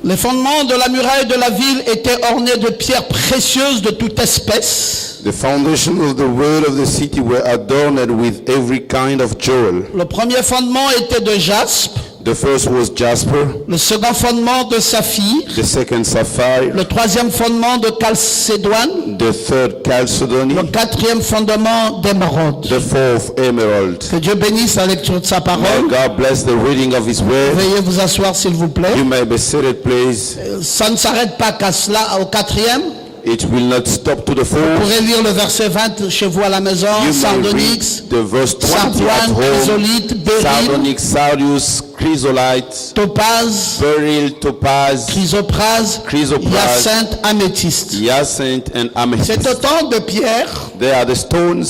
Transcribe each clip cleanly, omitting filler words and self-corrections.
Les fondements de la muraille de la ville étaient ornés de pierres précieuses de toute espèce. The foundation of the wall of the city were adorned with every kind of jewel. Le premier fondement était de jaspe. The first was jasper, Le second fondement de saphir. the second sapphire, Le troisième fondement de chalcédoine. the third chalcedony, Le quatrième fondement d'émeraude. the fourth emerald. Que Dieu bénisse la lecture de sa May parole. God bless the reading of His word. Veuillez vous asseoir s'il vous plaît. You may be seated, please. Ça ne s'arrête pas qu'à cela, au quatrième. It will not stop to the Vous fourth. pourrez lire le verset 20 chez vous à la maison. You may Sardonyx, read the verse 20 at sardoine, home. chrysolite, béryl, Sardonyx, sardius, chrysolite, topaz, beryl, topaz, chrysoprase, chrysoprase, hyacinthe, améthyste. hyacinth, and C'est amethyst. autant de pierres They are the stones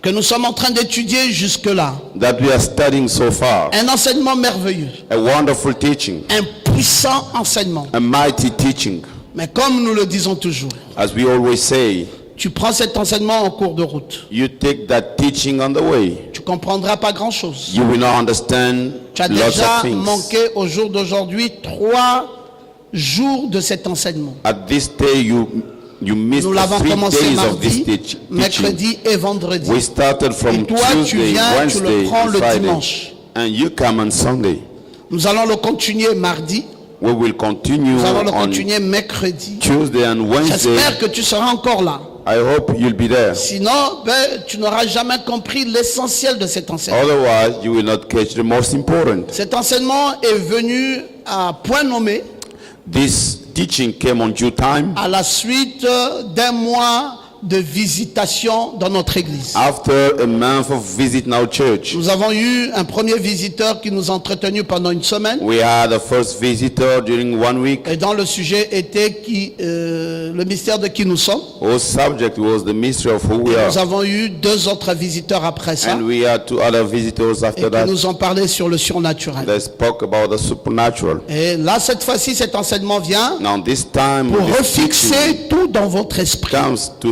que nous sommes en train d'étudier jusque-là. that we are studying so far. Un enseignement merveilleux, A wonderful teaching, un puissant enseignement. a mighty teaching. Mais comme nous le disons toujours, As we always say, tu prends cet enseignement en cours de route. you take that teaching on the way. Tu comprendras pas grand-chose. You will not understand Tu as lots déjà of things. manqué au jour d'aujourd'hui 3 jours de cet enseignement. At this day, you missed Nous the l'avons 3 commencé days of mardi, this teaching. mercredi et vendredi. We started from Et toi, tu Tuesday, viens, tu le Wednesday, prends and le Friday, dimanche. and you come on Sunday. Nous allons le continuer mardi. We will continue Nous allons le on continuer mercredi. Tuesday and Wednesday. J'espère que tu seras encore là. I hope you'll be there. Sinon, tu n'auras jamais compris l'essentiel de cet enseignement. Otherwise, you will not catch the most important. Cet enseignement est venu à point nommé This teaching came on due time à la suite d'un mois de visitation dans notre église. after a month of visit in our church. Nous avons eu un premier visiteur qui nous a entretenus pendant une semaine. We had a first visitor during 1 week. Et dans le sujet était le mystère de qui nous sommes. Our subject was the mystery of who we Nous are. avons eu 2 autres visiteurs après ça And we had 2 other visitors et after qui that. nous ont parlé sur le surnaturel. They spoke about the supernatural. Et là, cette fois-ci, cet enseignement vient Now this time, pour this teaching refixer tout dans votre esprit. comes to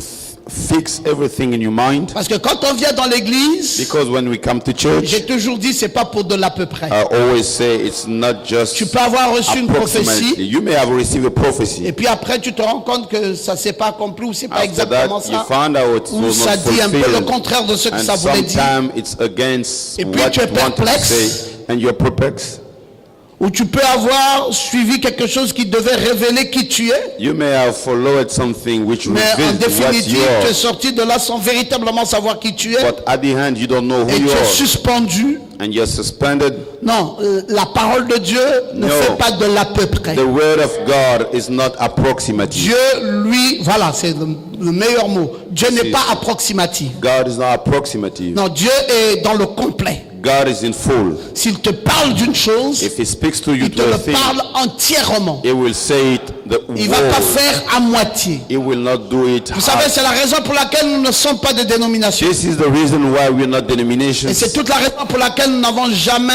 fix everything in your mind. Parce que quand on vient dans l'église, Because when we come to church, j'ai toujours dit, c'est pas pour de l'à peu près. I always say it's not just Tu peux avoir reçu une approximately. prophétie You may have received a prophecy. et puis après tu te rends compte que ça s'est pas accompli ou c'est pas After that, exactement you ça. find out it Ou was ça not dit un peu le fulfilled. contraire de ce que And ça voulait dire. sometimes it's against Et puis what tu es you wanted to perplexe. say, and you're perplexed. Ou tu peux avoir suivi quelque chose qui devait révéler qui tu es. You may have followed something which Mais en reveals what définitive, you tu es are, sorti de là sans véritablement savoir qui tu es. but at the end you don't know who Et you tu es are, suspendu. and you're suspended. Non, la parole de Dieu ne No. fait pas de l'à peu près. The word of God is not approximative. Dieu, lui, voilà, c'est le meilleur mot. Dieu n'est C'est- pas approximatif. God is not approximative. Non, Dieu est dans le complet. God is in full. S'il te parle d'une chose, If he speaks to you il te to a le thing, parle entièrement. he will say it the Il ne va pas word. faire à moitié. He will not do it Vous savez, half. c'est la raison pour laquelle nous ne sommes pas de dénomination. This is the reason why we're not Et denominations. c'est toute la raison pour laquelle nous n'avons jamais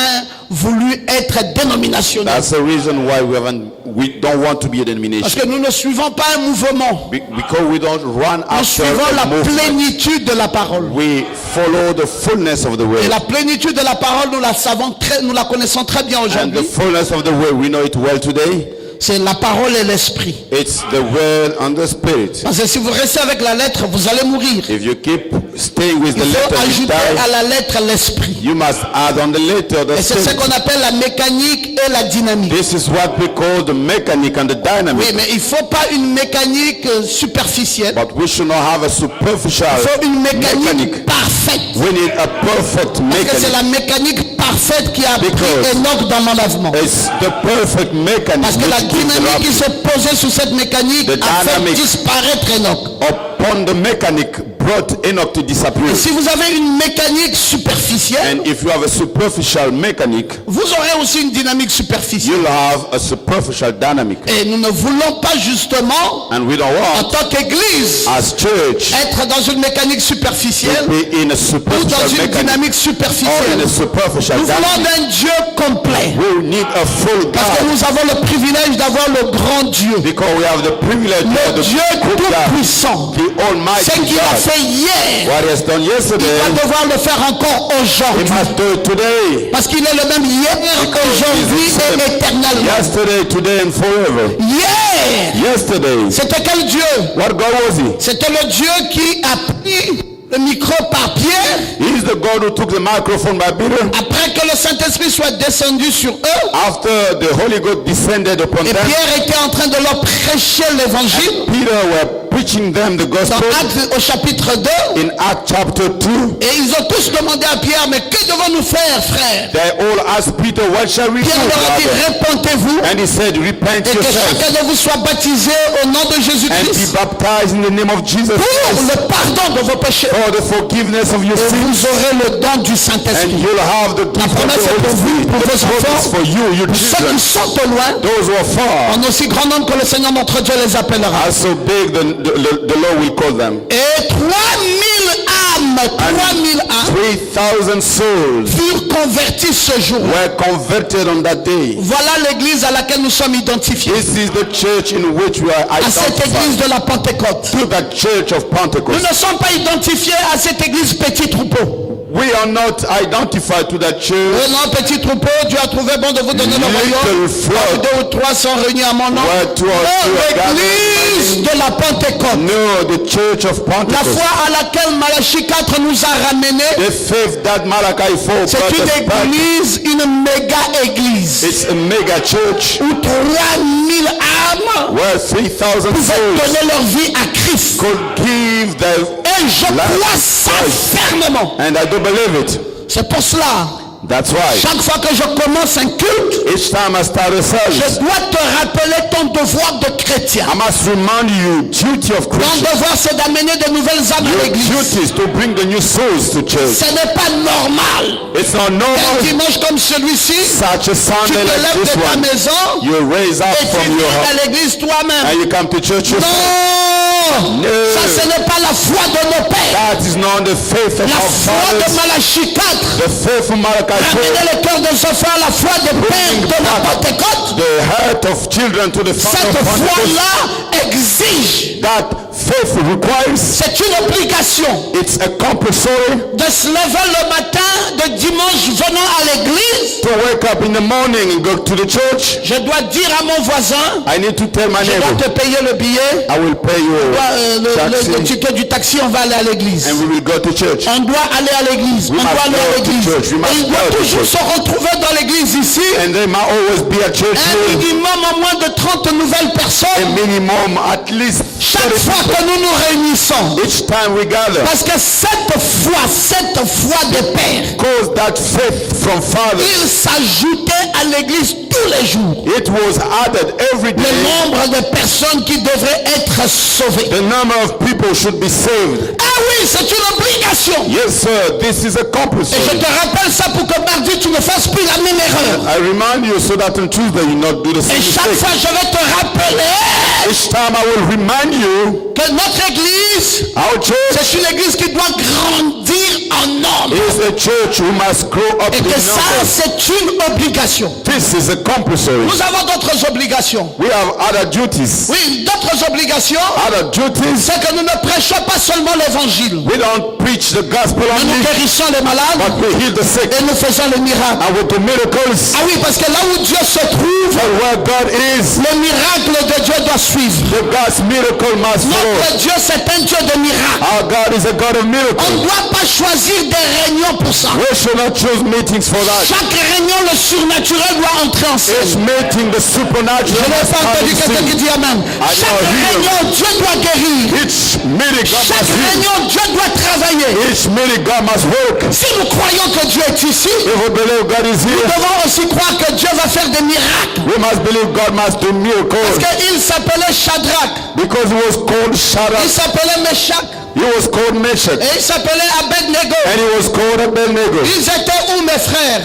voulu être dénominationnels. That's the reason why we don't want to be a Parce denomination. que nous ne suivons pas un mouvement. Because we don't run Nous after suivons a la movement. plénitude de la parole. We follow the fullness of the Et word. la plénitude de la parole, nous la connaissons très bien And the aujourd'hui. fullness of the word, we know it well today. C'est la parole et l'esprit. It's the word and the spirit. Parce que si vous restez avec la lettre, vous allez mourir. If you keep staying with Il the faut letter, you ajouter à die. la lettre l'esprit. You must add on the letter the Et c'est ce spirit. qu'on appelle la mécanique et la dynamique. This is what we call the mechanic and the Oui, dynamic. mais il ne faut pas une mécanique superficielle. But we should not have a superficial Il faut une mécanique mechanic. parfaite. We need a perfect Parce que c'est mechanic. la mécanique parfaite qui a pris Because Enoch dans l'enlèvement. It's the perfect mechanic Parce que la which gives dynamique qui the s'est posée sur cette mécanique The a fait dynamic. disparaître Enoch. upon the mechanic brought Enoch to disappear. Et si vous avez une mécanique superficielle, And if you have a superficial mechanic, vous aurez aussi une dynamique superficielle. you'll have a superficial dynamic. Et nous ne voulons pas justement, And we don't en want, tant qu'église, as church, être dans une mécanique superficielle to be in a ou dans superficial une mechanic dynamique or in superficielle. a superficial Nous voulons dynamic. d'un Dieu complet. We need a full Parce que God nous avons le privilège d'avoir le grand Dieu, because we have the privilege le of the Dieu good God, tout-puissant. the Ce Almighty qu'il a God. fait fait hier, What he has done il yesterday, va devoir le faire encore he aujourd'hui. must do it today. Parce qu'il est le même hier, aujourd'hui et éternellement. Yesterday, today, and forever. Hier, Yesterday, c'était quel Dieu? what God was he? C'était le Dieu qui a pris le micro par Pierre He is the God who took the microphone by Peter. après que le Saint-Esprit soit descendu sur eux. After the Holy Ghost descended upon Et them, Pierre était en train de leur prêcher l'évangile Peter were preaching them the dans gospel Actes au chapitre 2. in Acts chapter 2. Et ils ont tous demandé à Pierre, mais que devons-nous faire, frère? They all asked Peter, what shall we do, Pierre leur a dit, brother? répentez-vous And he said, repent et que yourself chacun de vous soit baptisé au nom de and be Jésus-Christ baptized in the name of Jesus pour Christ le pardon de vos péchés. for the forgiveness of your Et sins. vous aurez le don du And Saint-Esprit. you'll have the gift of the promesse est pour Holy vous, Spirit. pour The vos promise enfants, for you, your Pour ceux children, qui sont au loin, those who are far, en aussi grand nombre que le Seigneur notre Dieu les appellera. are so big the Lord will call them. Et 3000 âmes, 3000 âmes 3,000 souls furent converties ce jour. were converted on that day. Voilà l'église à laquelle nous sommes identifiés. This is the church in which we are À cette église identified. de la Pentecôte. To the church of Nous Pentecost. ne sommes pas identifiés à cette église petit troupeau. We are not identified to that church. Non, petit troupeau, Dieu a trouvé bon de vous donner le royaume. Little flock. 2 ou 3 sont réunis à mon nom. Where two or three are gathered. L'église de la Pentecôte. No, the church of La Pentecost. foi à laquelle Malachie 4 nous a ramenés, The faith that Malachi 4 c'est brought une us back. église, une méga église. It's a mega church Où 3000 âmes where 3,000 pouvaient souls donner leur vie à Christ. could give their Et je crois ça fermement. and I do believe it. C'est pour cela, That's why chaque fois que je commence un culte, each time I start a je service, dois te rappeler ton devoir de chrétien. I must remind you, duty of Ton Christians. devoir, c'est d'amener de nouvelles âmes à Your l'église. duty is to bring the new souls to church. Ce n'est pas normal. It's not Un normal. dimanche comme celui-ci, Such a tu Sunday te like lèves this de ta one, maison you raise up et tu from your viens house à l'église toi-même. and you come to church yourself. Non! No. Ça, ce n'est pas la foi de nos pères. That is not the faith of La our foi de fathers. Malachie 4. The faith of Malachi 4, Ramener le cœur des enfants à la foi des pères de la Pentecôte. the heart of children to the Cette Father of Pentecost. foi-là exige, That faith requires, c'est une obligation it's a compulsory de se lever le matin de dimanche venant à l'église. to wake up in the morning and go to the church. Je dois dire à mon voisin, I need to tell my je dois neighbor, te payer le billet. I will pay you Le taxi ticket du taxi, on va aller à l'église. and we will go to church. On doit aller à l'église. On We doit must aller à go to l'église. church. We must Et il go doit to toujours church. se retrouver dans l'église ici. And there might always be a church Un here, minimum au moins de 30 nouvelles a personnes minimum at least chaque 30 fois que nous nous réunissons. each time we gather. Parce que cette foi des pères, Cause that faith from Father, il s'ajoutait à l'église tous les jours. it was added every Le day. nombre de personnes qui devraient être sauvées. The number of people should be saved. Ah oui, c'est une obligation. Yes, sir. This is a Et je compulsory. te rappelle ça pour que mardi tu ne fasses plus la même erreur. I remind you so that on Tuesday you not do the same Et chaque mistake. fois je vais te rappeler Each time I will remind you, que notre église, our church c'est une église qui doit grandir en nombre. is a church who must grow up Et in que ça, numbers. c'est une obligation. This is a compulsory. Nous avons d'autres obligations. We have other duties. Oui, d'autres obligations, Other duties. c'est que nous ne prêchons pas seulement l'évangile. We don't preach the gospel Nous only, guérissons les malades but we heal the sick. et nous faisons les miracles. And with the miracles, Ah oui, parce que là où Dieu se trouve, and where God is, le miracle de Dieu doit suivre. the God's miracle must follow. Notre Dieu, c'est un Dieu de miracles. Our God is a God of On ne miracles. doit pas choisir des réunions pour ça. We should not choose meetings for that. Chaque réunion, le surnaturel doit entrer en scène. Each meeting, the supernatural Je n'ai must pas come entendu in quelqu'un qui sync. dit Amen. Chaque hear you. réunion, Dieu doit guérir. Each meeting, God Chaque must heal. réunion, Dieu doit travailler. Each meeting, God must work. Si nous croyons que Dieu est ici, If we believe God is nous here, devons aussi croire que Dieu va faire des miracles. we must believe God must do miracles. Parce qu'il s'appelait Shadrach, Because he was called il Shadrach, s'appelait Meshach he was called Meshach, et il s'appelait Abednego. and he was called Abednego. Ils étaient où mes frères?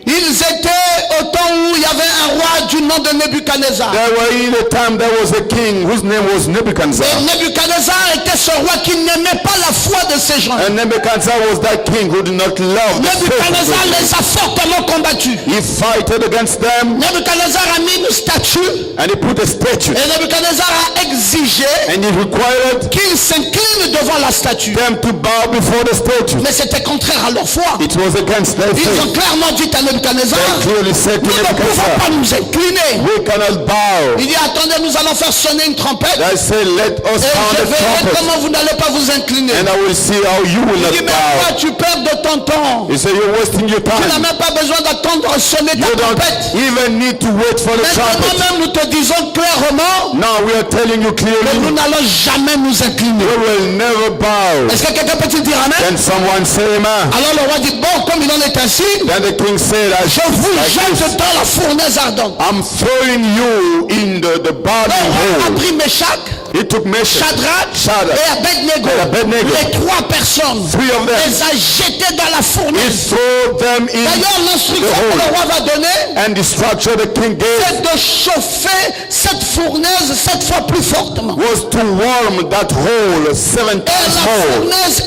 Ils étaient au temps où il y avait un roi du nom de Nebuchadnezzar. There were in a time there was a king whose name was Nebuchadnezzar. Et Nebuchadnezzar était ce roi qui n'aimait pas la foi de ces gens. And Nebuchadnezzar was that king who did not love the faith of Nebuchadnezzar God. les a fortement combattus. He fighted against them Nebuchadnezzar a mis une statue and he put a statue et Nebuchadnezzar a exigé and he required qu'ils s'inclinent devant la statue. them to bow before the statue. Mais c'était contraire à leur foi. It was against their Ils ont faith. clairement dit à Nebuchadnezzar, They clearly said to nous ne pouvons pas Nebuchadnezzar, nous incliner. we cannot bow. Il dit, attendez, nous allons faire sonner une trompette They said, let us et sound je a verrai trumpet comment vous n'allez pas vous incliner. and I will see how you will Il dit, not mais toi, bow. tu perds de ton temps. He said, you're wasting your Tu n'as time. même pas besoin d'attendre sonner ta You don't trompette. even need to wait for the Maintenant trumpet. même, nous te disons clairement Now we are telling you que nous clearly, n'allons jamais nous incliner. we will never bow. Est-ce que quelqu'un peut dire amen? Can someone say amen? Alors le roi dit, bon, comme il en est ainsi, Then the king said, je vous like this, jette dans la fournaise ardente. I'm throwing you in the Le burning roi a hole. pris Meshach, He took Meshach, Shadrach Shadrach, et Abednego, and Abednego. les trois personnes, Three of them. les a jetés dans la He fournaise. threw them in D'ailleurs, l'instruction the que hole. le roi va donner, And the structure the king gave c'est de chauffer cette fournaise 7 fois plus fortement. was to warm that hole 7 Et times la more. fournaise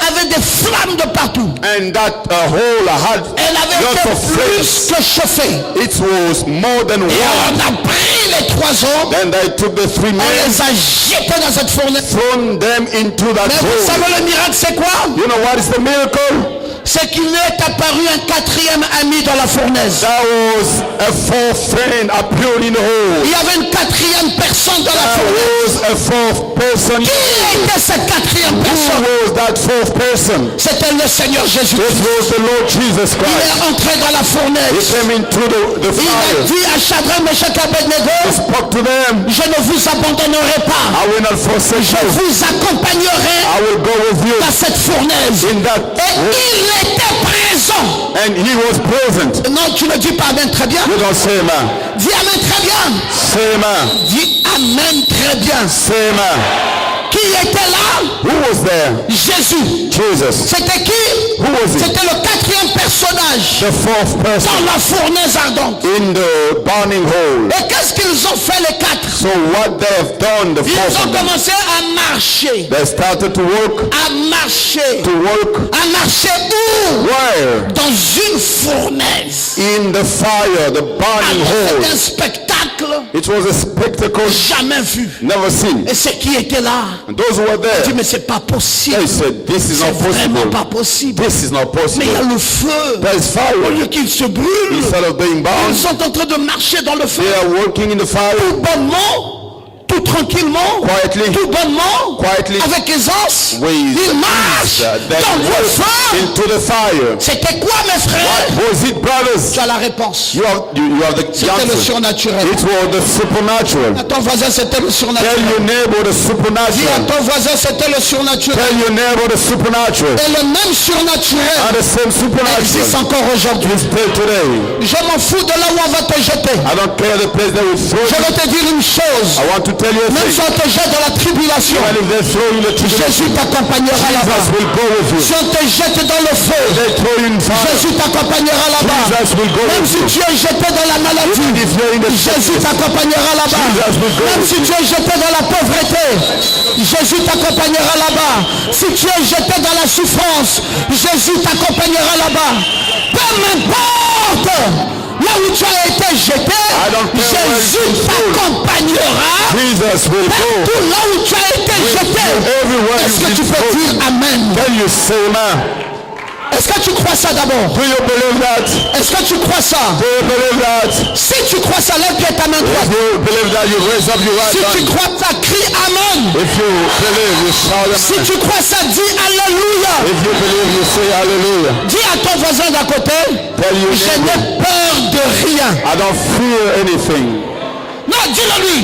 avait des flammes de partout. And that hole had Elle avait lots été of flames. plus que chauffée. It was more than Et warm. on a pris les trois hommes, Then they took the three on men, les a jetés dans cette fournaise. thrown them into that Mais vous hole. savez le miracle c'est quoi? You know what is the miracle? C'est qu'il est apparu un quatrième ami dans la fournaise. That was a fourth friend appeared in the hole. Il y avait une quatrième personne dans la That fournaise. was a fourth person. Qui était cette quatrième Who personne? was that fourth person? C'était le Seigneur Jésus. It was the Lord Jesus Il Christ. est entré dans la He fournaise. came into the Il a fire. dit à Shadrach, Meshach et He Abednego, spoke to them. je ne vous abandonnerai pas. I will not forsake Je you. vous accompagnerai I will go with you dans cette fournaise. in that Et il était présent. And he was present. Non, tu ne dis pas amen très bien. You don't say amen. Dis amen très bien. Say amen. Dis amen très bien. Say amen. Qui était là? Who was there? Jésus. Jesus. C'était qui? Who was it? C'était le quatrième personnage The fourth person dans la fournaise ardente. in the burning hole. Et qu'est-ce qu'ils ont fait les quatre? So what they have done, the Ils fourth ont of them, commencé à marcher. they started to work, À marcher. À marcher où? where? Dans une fournaise. In the fire, the burning Alors, hole. c'était un spectacle It was a spectacle jamais vu. never seen. Et ceux qui étaient là, And those who were ils disent there, mais c'est pas possible. they said, this is C'est not vraiment possible. pas possible. This is not Mais il y a possible. le feu. There is Au fire. lieu qu'ils se brûlent, Instead of being ils bound, sont en train de marcher dans le feu. they are working in the fire Tout bonnement, tout tranquillement, quietly, tout bonnement, quietly, avec aisance. with Ils marchent they dans le work feu. into the fire. C'était quoi mes frères? What was it, brothers? Tu as la réponse. You have the C'était le answer. surnaturel. It was the supernatural. À ton voisin, c'était le Tell surnaturel. your neighbor the Dis à supernatural. ton voisin, c'était le surnaturel. Tell your neighbor the supernatural. Et le même surnaturel And the same existe supernatural encore aujourd'hui. is there today. Je m'en fous de là où on va te jeter. I don't care the place they will throw Je you. vais te dire une chose. I want to tell you a Même si thing. on te jette dans la tribulation, Even if they throw you in the tribulation, Jésus t'accompagnera là-bas. Jesus will go with you. Si on te jette dans le feu, They throw you in fire. Jésus t'accompagnera là-bas. Jesus will go Même with si you. tu es jeté dans la maladie, If you're in the Jésus t'accompagnera là-bas. Jesus will go Même with si tu es jeté dans la pauvreté, Jésus t'accompagnera là-bas. Si tu es jeté dans la souffrance, Jésus t'accompagnera là-bas. Peu m'importe là où tu as été jeté, I don't care where Jésus you've been thrown. t'accompagnera. Jesus will go. Tout là où tu as été jeté. Everywhere Est-ce que you've tu been peux thrown. dire Amen? Can you say amen? Est-ce que tu crois ça d'abord? Do you believe that? Est-ce que tu crois ça? Do you believe that? Si tu crois ça, lève ta main If droite. you believe that, you raise up your Si right tu hand. crois ça, crie Amen. If you believe, you shout Si amen. tu crois ça, dis Alléluia. If you believe, you say hallelujah. Dis à ton voisin d'à côté, Tell your je neighbor, n'ai peur de rien. I don't fear anything. Non, dis-le lui.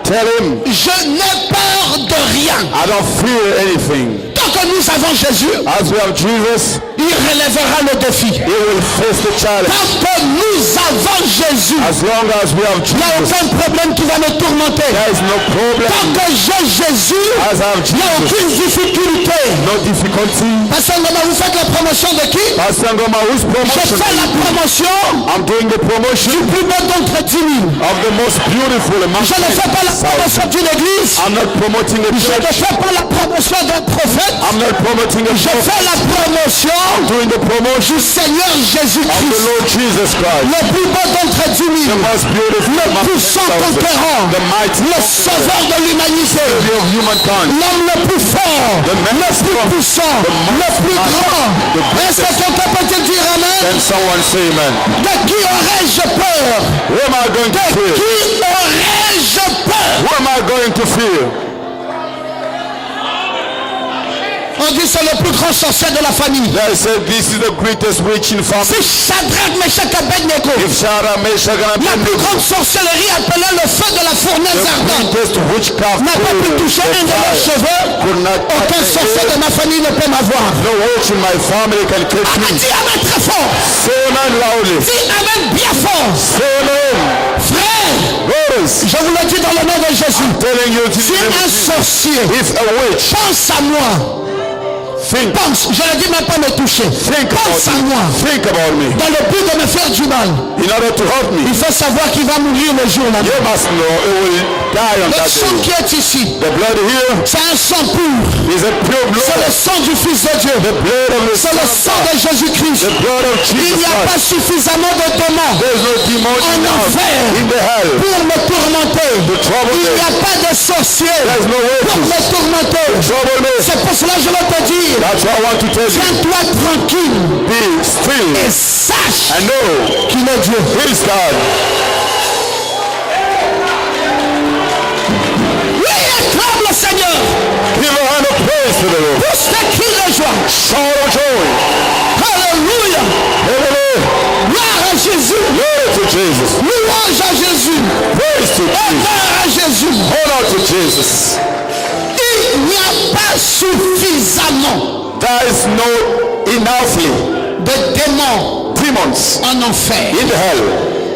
Tell him, Je n'ai peur de rien. I don't fear anything. Tant que nous avons Jésus, As we have Jesus, il relèvera le défi. He will face the challenge. Tant que nous avons Jésus, As long as we have il n'y a Jesus, aucun problème qui va nous tourmenter. there is no problem. Tant que j'ai Jésus, As I have il n'y a Jesus, aucune difficulté. no difficulty. Pasteur Ngoma, vous faites la promotion de qui? Pastor Ngoma, whose Je promotion? fais la promotion I'm doing the promotion du plus beau d'entre 10 000. of the most beautiful among Je ne fais pas la promotion d'une église. I'm not promoting a Je ne church. fais pas la promotion d'un prophète. I'm not promoting a Je prophet. fais la promotion Doing the promotion du Seigneur of the Jésus-Christ. Lord Jesus Christ. Le plus beau d'entre 10 The 000. most beautiful Le among puissant 10,000. conquérant. The mighty Le conqueror. sauveur de l'humanité. Savior of humankind. L'homme le plus fort. The man Le plus strong. puissant. The Le most plus mighty. grand. The Est-ce que greatest. quelqu'un peut dire amen? Can someone say amen? De qui aurais-je peur? Who am I going to De fear? qui aurais-je peur? Who am I going to fear? On dit c'est le plus grand sorcier de la famille. They said this is the greatest witch in family. C'est Shadrach, Meshach et Abednego. If Shadrach, Meshach, and La plus Abednego, grande sorcellerie appelée le feu de la fournaise the ardente, greatest witchcraft n'a pas pu toucher un de leurs cheveux. could not Aucun sorcier de ma famille ne peut m'avoir. No witch in my family can catch Ah, me. dis amen très fort. Say amen loudly. Dis amen bien fort. Say amen. Frère, Brothers, je vous le dis dans le nom de Jésus. telling you to Si un sorcier if a witch pense à moi, pense, je ne dis même pas me toucher, pense à moi, think about me dans le but de me faire du mal, in order to help me, il faut savoir qu'il va mourir le jour là. you must know it will die on Le that sang day. qui est ici, The blood here c'est un sang pur. is a pure C'est blood. le sang du Fils de Dieu. The blood of the C'est Son le of sang God. de Jésus-Christ. The blood of Il Jesus n'y a pas Christ. suffisamment de démons There's no demon en enfer in the hell. pour me tourmenter. trouble Il n'y a me. pas de sorcier There's no pour witches. me tourmenter. Trouble me. C'est pour cela que je veux te dire, That's what I want to tell you. tiens-toi tranquille Be still et sache and know qu'il est Dieu. He is God. Oui, acclame le Seigneur. Give a hand of praise to the Lord. Pousse tes cris de joie. Shout of joy. Alléluia. Hallelujah. Gloire à Jésus. Glory to Jesus. Louange à Jésus. Praise to Jesus. Honneur à Jésus. Honor to Jesus. Il n'y a pas suffisamment There is no enoughly de démons demons en enfer. in the hell.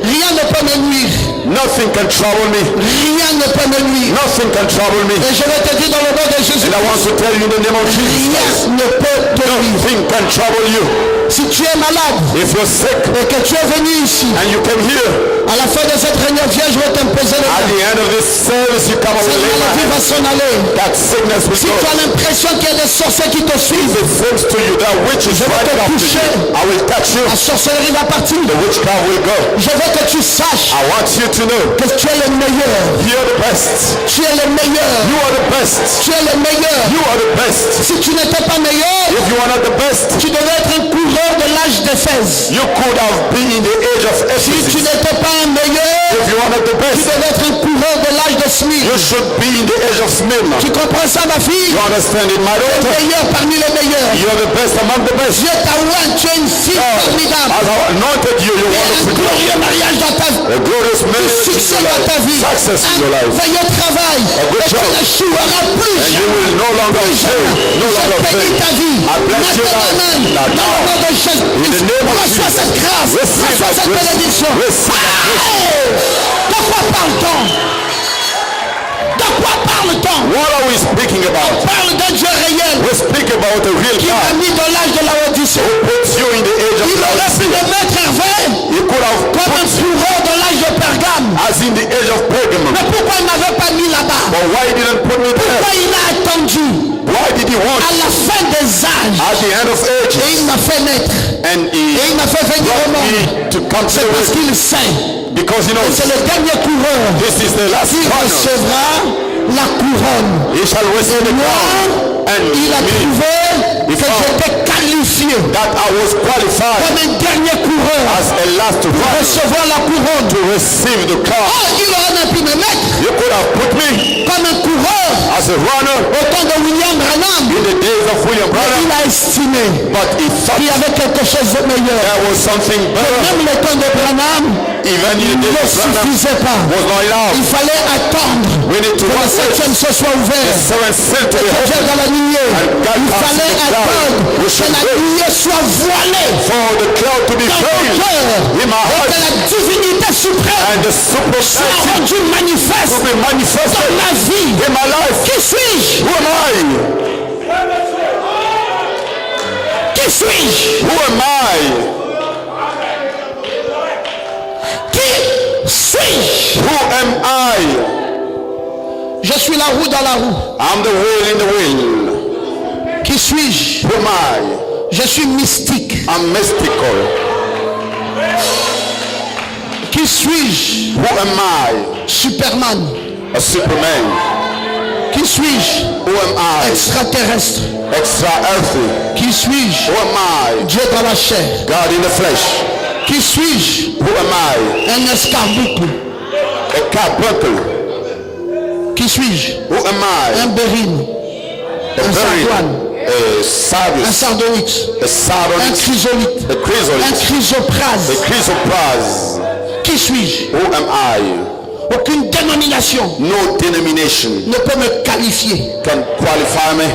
Rien ne peut me nuire. Nothing can trouble me. Rien ne peut me nuire. Nothing can trouble me. Et je vais te dire dans le nom de Jésus, And I want to tell you in the name of Jesus. rien ne peut te nuire. Nothing can trouble you. Si tu es malade If you're sick et que tu es venu ici, and you come here, à la fin de cette réunion, viens, je vais t'imposer le at main. the end of this service, you come Cette away lay my maladie va hands. s'en aller. That sickness will Si tu go. as l'impression qu'il y a des sorciers qui te suivent, If it seems to you that witch is Je vais right te after toucher. you, I will touch you. la sorcellerie va partir. The witchcraft will go. Je veux que tu saches I want you to know que tu es le meilleur. you're the best. Tu es le meilleur. You are the best. Tu es le meilleur. You are the best. Si tu n'étais pas meilleur, If you are not the best, tu devais être un coureur de l'âge d'Éphèse. you could have been in the age of Si tu Ephesus. n'étais pas un meilleur, If you are not the tu best, devais être un coureur de l'âge de Smyrne. you should be in the age of Smyrna. Tu comprends ça, ma fille? You understand it, my Le daughter? meilleur parmi les meilleurs. You are the best among the best. Dieu t'a oint, tu es une fille formidable. As I anointed you, you Et want un to be glorieux mariage dans ta vie. a glorious marriage in Succès your dans ta life, vie. success in your Un life. veilleux travail. good Et tu job. n'échoueras plus. And you will no longer fail, no Je longer bénis ta fail. vie. I bless your Maintenant, life. amen. Now, Dans le nom de Jésus. in the name of Reçois Jesus. cette grâce. Receive Reçois that cette grace. bénédiction. Receive that grace. Hey! De quoi parle-t-on? De quoi parle-t-on? What are we speaking about? Parle d'un Dieu réel We speak about a real qui t'a God mis dans l'âge de la Odyssée. who puts you in the age of Il aurait pu Laodicea. le mettre Hervé He could have comme un put you coureur dans l'âge de Pergame. as in the age of Pergamum. Mais pourquoi il ne m'avait pas mis là-bas? But why didn't put me Pourquoi there? il a attendu Why did he want à la fin des âges at the end of et ages? il m'a fait naître And et he il m'a fait venir au brought monde? me to come to C'est the parce world. qu'il sait Because he que knows c'est le dernier coureur this is the last qui corner. recevra la couronne. He shall receive the Moi, crown. And il a me, trouvé que j'étais qualifié that I was qualified comme un dernier coureur as a last pour runner recevoir la couronne. to receive the crown. Oh, il aurait pu me mettre You could have put me comme un coureur as a runner au temps de William Branham. in the days of William Il Branham, a estimé but he thought qu'il y avait quelque chose de meilleur. there was something better. Même le temps de Branham Even in the ne days of Branham suffisait pas. was not enough. Il fallait attendre We need to que le wait septième ciel soit the ouvert. seventh seal to be Que Dieu opened. dans la lignée. And God Il fallait attendre que la nuée soit voilée for the cloud to be dans ton veiled cœur in my et que heart, la divinité suprême and the soit supremacy rendue manifeste to be manifested dans ma vie. in my life. Qui suis-je? Who am I? Qui suis-je? Who am I? Qui suis-je? Who am I? Je suis la roue dans la roue. I'm the wheel in the wheel. Qui suis-je? Who am I? Je suis mystique. I'm mystical. Qui suis-je? Who am I? Superman. A superman. Qui suis-je? Who am I? Extraterrestre. Extra earthy. Qui suis-je? Who am I? Dieu dans la chair. God in the flesh. Qui suis-je? Who am I? Un escarboucle. A carbuncle. Qui suis-je? Who am I? Un bérine. A Un sardoine. a Un sardis. sardonyx. A Un sardonyx. chrysolite. A Un chrysolite. chrysoprase. A chrysoprase. Qui suis-je? Who am I? Aucune dénomination No denomination ne peut me qualifier. can qualify me.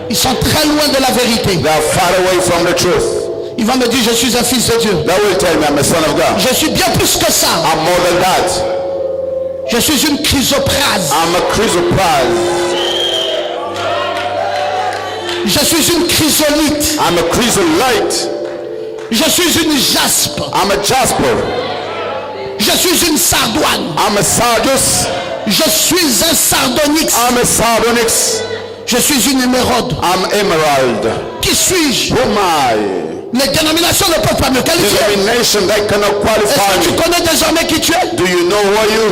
Ils sont très loin de la vérité. They are far away from the truth. Ils vont me dire je suis un fils de Dieu. They will tell me I'm a son of God. Je suis bien plus que ça. I'm more than that. Je suis une chrysoprase. I'm a chrysoprase. Je suis une chrysolite. I'm a chrysolite. Je suis une jaspe. I'm a jasper. Je suis une sardoine. I'm a sardis. Je suis un sardonyx. I'm a sardonyx. Je suis une émeraude. I'm emerald. Qui suis-je? Who am I? Les dénominations ne peuvent pas me qualifier. Denomination that cannot Est-ce qualify que tu me. connais désormais qui tu es? Do you know who are you?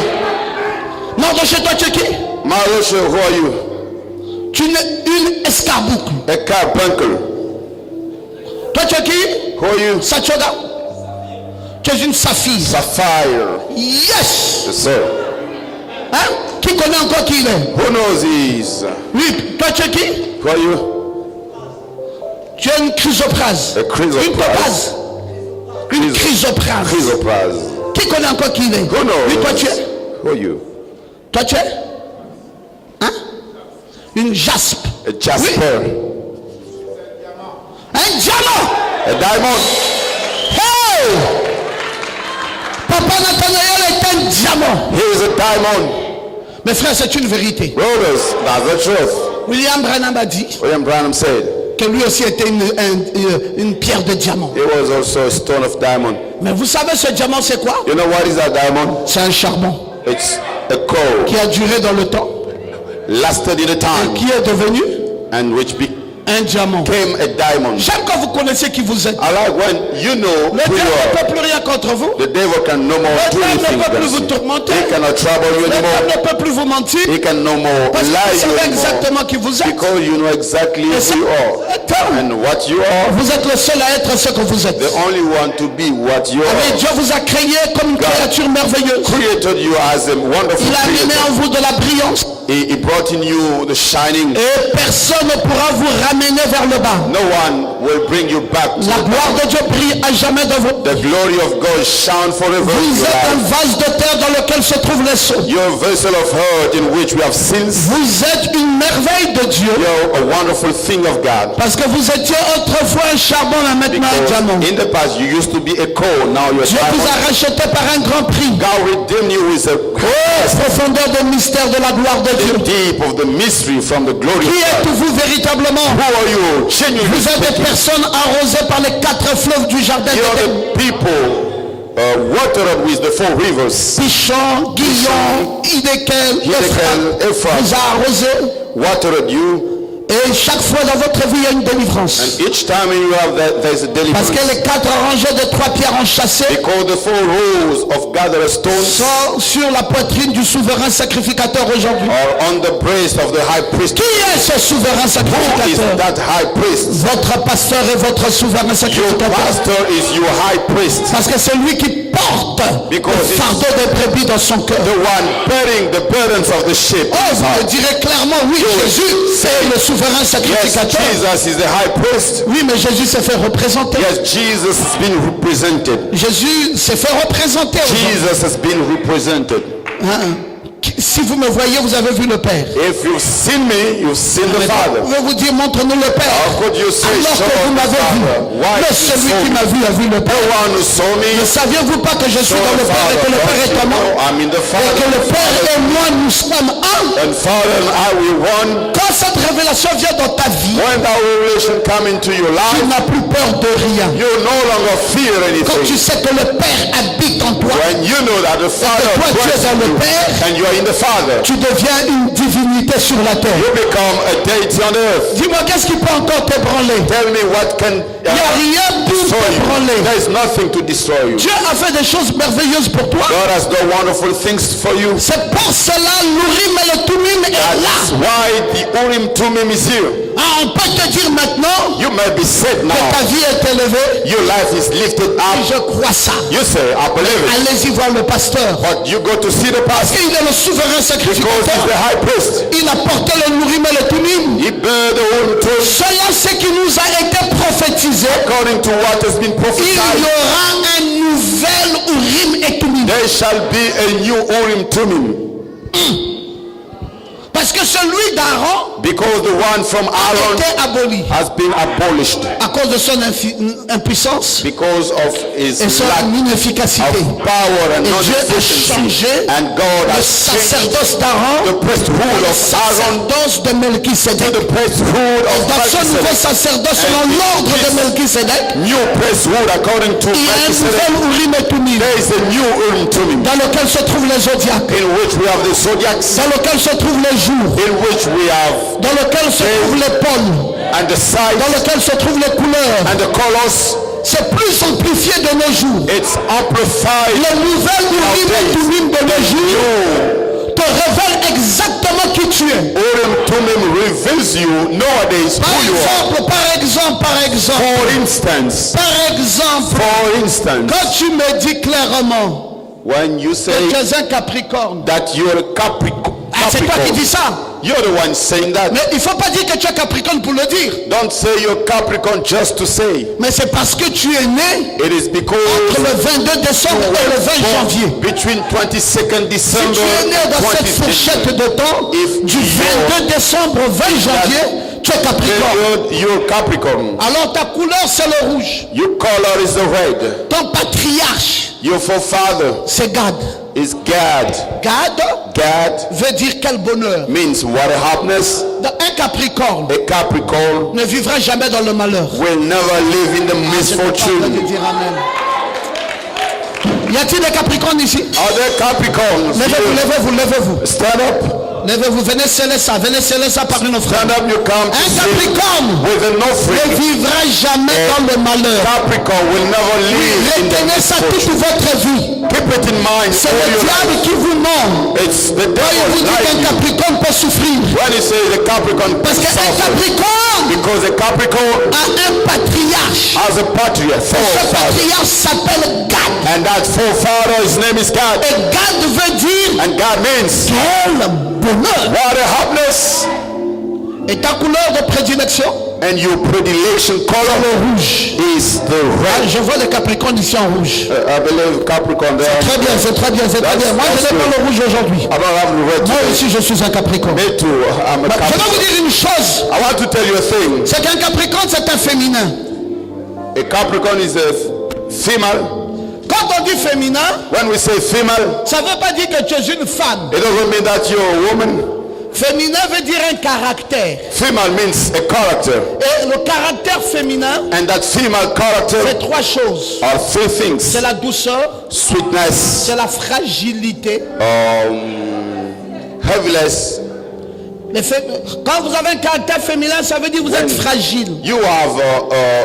Non, de chez toi tu es qui? Marusha, who are you? Tu es une escarboucle. A carbuncle. Toi tu es qui? Who are you? Sachoga. Tu es une saphir. Sapphire. Yes! Yes, sir. Hein? Qui connaît encore qui il est? Who knows these? Oui, toi tu es qui? Who are you? Tu es une chrysoprase. A chrysoprase. Une topaz. Une chrysoprase. Chrysoprase. Qui connaît encore qui il est? Who knows? Oui, toi tu es? Who are you? Toi tu es? Hein? Une jaspe. A jasper. Un diamant. A diamond. Hey! Papa Nathanaël est un diamant. He is a diamond. Mes frères, c'est une vérité. Brothers, that's the truth. William Branham a dit William Branham said que lui aussi était une pierre de diamant. it was also a stone of diamond. Mais vous savez ce diamant c'est quoi? You know what is that diamond? C'est un charbon It's a coal qui a duré dans le temps lasted in a et time qui est devenu and which un diamant. became a diamond. J'aime quand vous connaissez qui vous êtes. I like when you know Le who diable you ne are. peut plus rien contre vous. The devil can no more Le do diable anything ne peut plus vous against you. tourmenter. He cannot trouble you Le diable anymore. ne peut plus vous mentir. He can no more Parce que lie vous you savez anymore. exactement qui vous êtes. Because you know exactly who you are. Attends. And what you are, Vous êtes le seul à être ce que vous êtes. the only one to be what you Mais are. Dieu vous a créé comme une créature merveilleuse. Created you as a wonderful Il a mis en creator. vous de la brillance. He brought in you the shining. Et personne ne pourra vous ramener vers le bas. No one will bring you back to La gloire de Dieu brille à jamais de vous. the glory of God shine forever in Vous your êtes un life. vase de terre dans lequel se trouvent les seaux. You're a vessel of earth in which we have sins. Vous êtes une merveille de Dieu. You're a wonderful thing of God. Parce que vous étiez autrefois un charbon, là maintenant un Because diamant. in the past you used to be a coal, now you're a Dieu vous a diamond. racheté par un grand prix. God redeemed you with a Profondeur de mystère de la gloire de Dieu. deep of the mystery from the glory Qui of God. êtes-vous véritablement? Who are you? Genuinely Vous êtes des speaking. personnes arrosées par les 4 fleuves du jardin You're d'Éden. the people watered with the 4 rivers. Pichon, Guillon, Hidékel, Hiddekel, Ephraim vous a arrosé. watered you. Et chaque fois dans votre vie, il y a une délivrance. And each time you have that, there's a Parce deliverance. que les 4 rangées de 3 pierres enchâssées Because the 4 rows of gathered stones sont sur la poitrine du souverain sacrificateur aujourd'hui. are on the breast of the high priest. Qui est ce souverain Who is sacrificateur? that high priest? Votre pasteur est votre souverain Your sacrificateur. pastor is your high priest. Parce que c'est lui qui porte Because le fardeau des brebis dans son cœur. The one bearing the burdens of the sheep. Oh, vous me direz clairement, oui, Jésus, c'est le souverain Yes, sacrificateur. Jesus is the high priest. Oui, mais Jésus s'est fait représenter. Yes, Jesus has been represented. Jésus s'est fait représenter. Jesus has been represented. Hein? Si vous me voyez, vous avez vu le Père. If you've seen me, you've seen the Father. Vous pouvez vous dire, montre-nous le Père. How could you say, Alors show que vous the m'avez vu. Father? Why Mais did you celui show qui me? m'a vu a vu le The Père. one who saw me, Ne saviez-vous pas que je suis saw dans the le Père et Father. que le Père Don't est you en moi? know I'm in the Et que le Père Father. et moi, nous sommes un. And Father and I, we one. Quand cette révélation vient dans ta vie, When that revelation come into your tu life, n'as plus peur de rien. you no longer fear Quand tu anything. sais que le Père habite en toi, When you know that the Father toi, tu es dwells dans in le you, Père, and you are in the Father, tu deviens une divinité sur la terre. you become a deity on earth. Dis-moi, qu'est-ce qui peut encore t'ébranler? Tell me what can Il n'y a rien pour destroy you. t'ébranler. There is nothing to destroy you. Dieu a fait des choses merveilleuses pour toi. God has done wonderful things for you. C'est pour cela l'Urim et le Tumim est That's là. why the Urim Tumim is here. Ah, on peut te dire maintenant You may be said que now, ta vie est élevée. your life is lifted Et up. je crois ça. You say, I believe it. Allez-y voir le pasteur. But you go to see the pastor Il est le souverain because he's sacrificateur. the high priest. Il a porté le Urim et le Tumim. He bear the Urim Tumim Selon ce qui nous a été prophétisé, according to what has been il y prophesied. aura un nouvel Urim et Tumim. There shall be a new Urim Tumim. Parce que celui d'Aaron Because the one from a Aaron été aboli has been abolished à cause de son impuissance because of his et son lack inefficacité. of power and Et Dieu a non-efficiency. changé And God le has changed sacerdoce d'Aaron the priesthood le of Aaron sacerdoce de to Melchisedec. the priesthood of Dans ce nouveau Melchizedek. sacerdoce selon l'ordre de Melchisedec, New priesthood according to il y a un Melchizedek. nouvel Urim et Tumim There is a new Urim Tumim dans lequel se trouvent les zodiaques, in which we have the zodiacs, dans lequel se trouvent les jours, in which we have dans lequel se trouvent les pôles, and the dans size lequel se trouvent les couleurs. and the colors. C'est plus amplifié de nos jours. It's amplified. Le nouvel Urim et Tumim de nos jours te révèle exactement qui tu es. Urim Tumim reveals you nowadays Par who you are. par exemple, For instance, quand tu me dis clairement when you que say tu es un Capricorne, that you're a c'est toi qui dis ça. you're the one saying that. Mais il ne faut pas dire que tu es Capricorne pour le dire. Don't say you're Capricorn just to say. Mais c'est parce que tu es né It is because entre le 22 décembre et le 20 janvier. between 22nd Si December tu es né dans cette 20th fourchette de temps, If du you're- 22 décembre au 20 janvier, tu es Capricorne. you're Capricorn. Alors ta couleur c'est le rouge. Your color is the red. Ton patriarche Your forefather c'est Gad. is Gad. Gad Gad veut dire quel bonheur. means what a happiness. Un Capricorne A Capricorn ne vivra jamais dans le malheur. will never live in the Je ne peux pas misfortune. te dire amen. Y a-t-il des Capricornes ici? Are there Capricorns? Levez-vous, levez-vous, levez-vous. Stand up. Levez-vous, venez sceller ça par une offrande. Stand up, you come to Un see Capricorne with an ne offering. vivra jamais dans le malheur. Capricorn will never live in the Retenez ça toute misfortune. votre vie. Keep it in mind. C'est all le your diable life. qui vous ment. It's the Quand il vous devil dit qu'un lying. Capricorne peut souffrir. When he says the Capricorn Parce qu'un suffer, Capricorne because a Capricorn a un patriarche. has a patriarch, Ce forefather, patriarche s'appelle Gad. and that forefather, his name is God, Et Gad veut dire and God means quel bonheur. what a happiness. Et ta couleur de prédilection, And your predilection le color rouge. is the Ah, red. je vois les Capricornes ici en rouge. I believe Capricorn there. Très bien, c'est très bien, c'est très bien. Moi, je n'ai pas le rouge aujourd'hui. I don't have the red Moi today. aussi, je suis un Capricorne. Me too. I'm a Je vais vous Capricorn. dire une chose. I want to tell you a thing. C'est qu'un Capricorne, c'est un féminin. A Capricorn is a female. Quand on dit féminin, When we say female, ça ne veut pas dire que tu es une femme. it doesn't mean that you're a woman. Féminin veut dire un caractère. Female means a character. Et le caractère féminin, And that female character c'est trois choses. are three things. C'est la douceur, Sweetness, c'est la fragilité. heaviness. Quand vous avez un caractère féminin, ça veut dire que vous êtes fragile. You have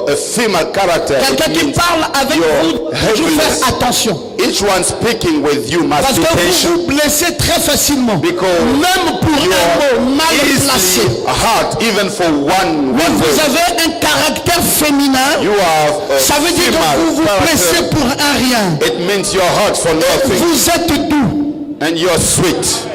a female character. It Quelqu'un qui means parle avec you're vous, toujours heaviness. faire attention. Each one speaking with you must Parce be que vous patient. vous blessez très facilement. Because Même pour you un mot mal are placé. easily hurt, even for one Mais vous word. avez un caractère féminin. You have a Ça veut dire que vous vous female blessez character. pour un rien. It means you're hurt for nothing. Vous êtes doux. And you're sweet.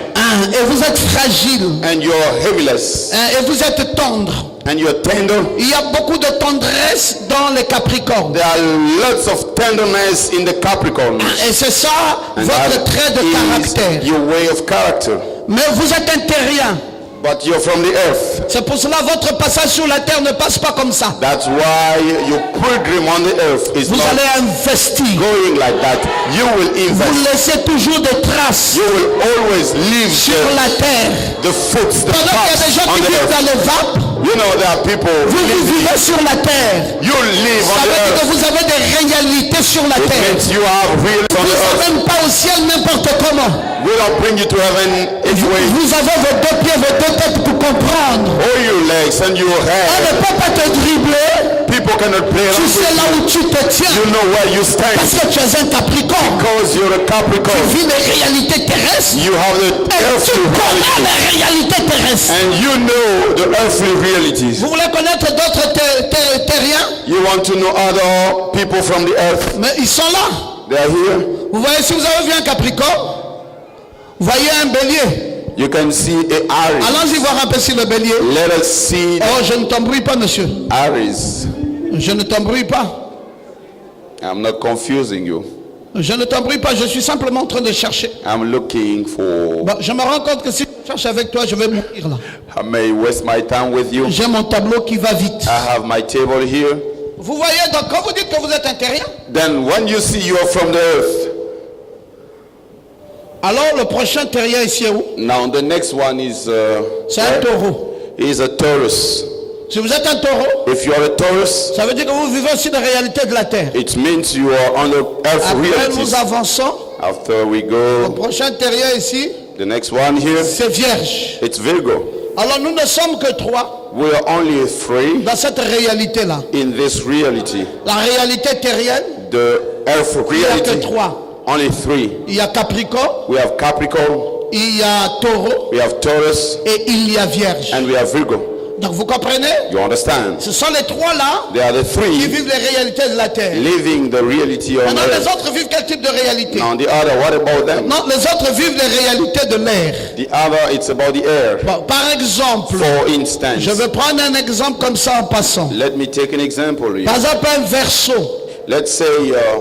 Et vous êtes fragile. And you're heaviness. Et vous êtes tendre. and you're tender. Il y a beaucoup de tendresse dans les Capricornes. There are lots of tenderness in the Capricorn. Et c'est ça And votre trait de that caractère. is your way of character. Mais vous êtes un terrien. But you're from the earth. C'est pour cela que votre passage sur la terre ne passe pas comme ça. That's why your pilgrim on the earth is Vous not allez investir. going like that. You will Vous invest. laissez toujours des traces You will always leave sur la terre. the foot, the Pendant qu'il y a des path gens on qui the vivent dans earth. les vapes, You know there are people vous vivez sur la terre. you live Ça on veut the dire que earth. vous avez des réalités sur la It terre. means you have real on Vous the earth. n'êtes même pas au ciel n'importe comment. We don't bring you to heaven anyway. Vous avez vos deux pieds, vos deux têtes pour comprendre. All your legs and your On head. ne peut pas te dribbler. People cannot play Tu around sais with là you. où tu te tiens. You know where you stand. Parce que tu es un Capricorne. Because you're a Tu Capricorn. vis les réalités terrestres. You have the Et tu earthly connais reality. les réalités terrestres. And you know the earthly realities. Vous voulez connaître d'autres terriens? You want to know other people from the earth. Mais ils sont là. They are here. Vous voyez, si vous avez vu un Capricorne, vous voyez un bélier. You can see a Aries. Allons-y voir un peu sur le bélier. Let us see Oh, je ne t'embrouille pas, monsieur. Aries. Je ne t'embrouille pas. I'm not confusing you. Je ne t'embrouille pas, je suis simplement en train de chercher. I'm looking for. Bon, je me rends compte que si je cherche avec toi, je vais mourir là. I may waste my time with you. J'ai mon tableau qui va vite. I have my table here. Vous voyez, donc quand vous dites que vous êtes un terrien, Then when you see you are from the earth. alors le prochain terrien ici est où? Now the next one is C'est un taureau. is a Taurus. Si vous êtes un taureau, If you are a Taurus, ça veut dire que vous vivez aussi des réalités de la terre. it means you are on the earth Après, realities. nous avançons. After we Le go, prochain terrien ici, the next one here, c'est Vierge. it's Virgo. Alors nous ne sommes que trois We are only three dans cette réalité-là. in this reality. La réalité terrienne, The earth il n'y a que reality, trois. only three. Il y a Capricorne, We have Capricorn, il y a Taureau we have Taurus, et il y a Vierge. and we have Virgo. Donc vous comprenez? You understand? Ce sont les trois là They are the qui three vivent les réalités de la terre. living the reality on Maintenant les earth. autres vivent quel type de réalité? Now the other, what about them? Non, les autres vivent les réalités de l'air. The other, it's about the air. Bon, par exemple, For instance, je vais prendre un exemple comme ça en passant. let me take an example here. Par exemple, un Verseau Let's say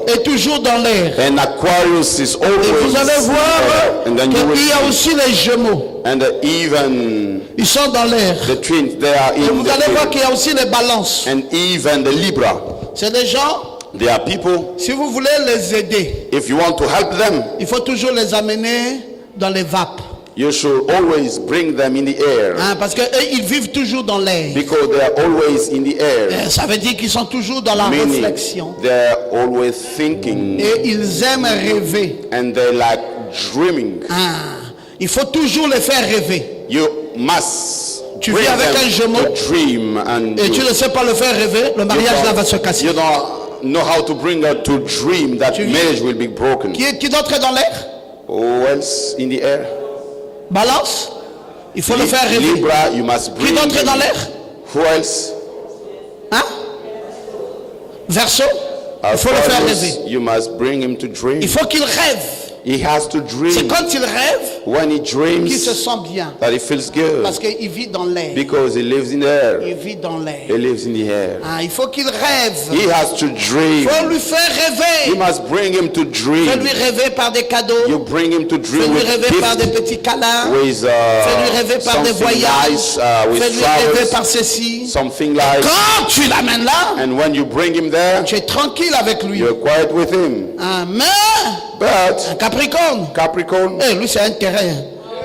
est toujours dans l'air. an Aquarius is Et always vous allez voir and then you will qu'il y a see, aussi les Gémeaux. and even Ils sont dans l'air. the twins, they are Et in vous the allez voir air. qu'il y a aussi les balances. And even the Libra. C'est des gens, They are people, si vous voulez les aider, if you want to help them, il faut toujours les amener dans les vapes. you should always bring them in the air. Hein, parce qu'eux, ils vivent toujours dans l'air. Because they are always in the air. Ça veut dire qu'ils sont toujours dans la Meaning réflexion. they're always thinking Et ils aiment rêver. and they like dreaming. Ah, il faut toujours les faire rêver. You must Tu bring vis avec un them Gémeaux to dream and et tu ne sais pas le faire rêver, le mariage là va se casser. you don't know how to bring her to dream. That Tu vis- marriage will be broken. Qui d'autre est dans l'air? Who else in the air? Balance. Il faut le faire rêver. Libra, you must Qui bring d'autre est dans him. l'air? Who else? Hein? Verseau. Il faut le faire Aquarius, rêver. you must bring him to dream. Il faut qu'il rêve. He has to C'est dream. quand il rêve When he qu'il dreams se sent bien. that he feels good. Parce qu'il vit dans l'air. Because he lives in the air. Il vit dans l'air. He lives in the air. Ah, il faut qu'il rêve. He has to Il dream. faut lui faire You rêver. must bring him to dream. Fais-lui rêver par des cadeaux. You bring him to dream Fais-lui with rêver par des gifts, petits câlins. with Fais-lui rêver par des something voyages. nice, with Fais-lui rêver par flowers, ceci. something like. Quand tu l'amènes là, And when you bring him there, tu es tranquille avec lui. you're quiet with him. Ah, mais un But Capricorne, Capricorn, lui c'est un terrain.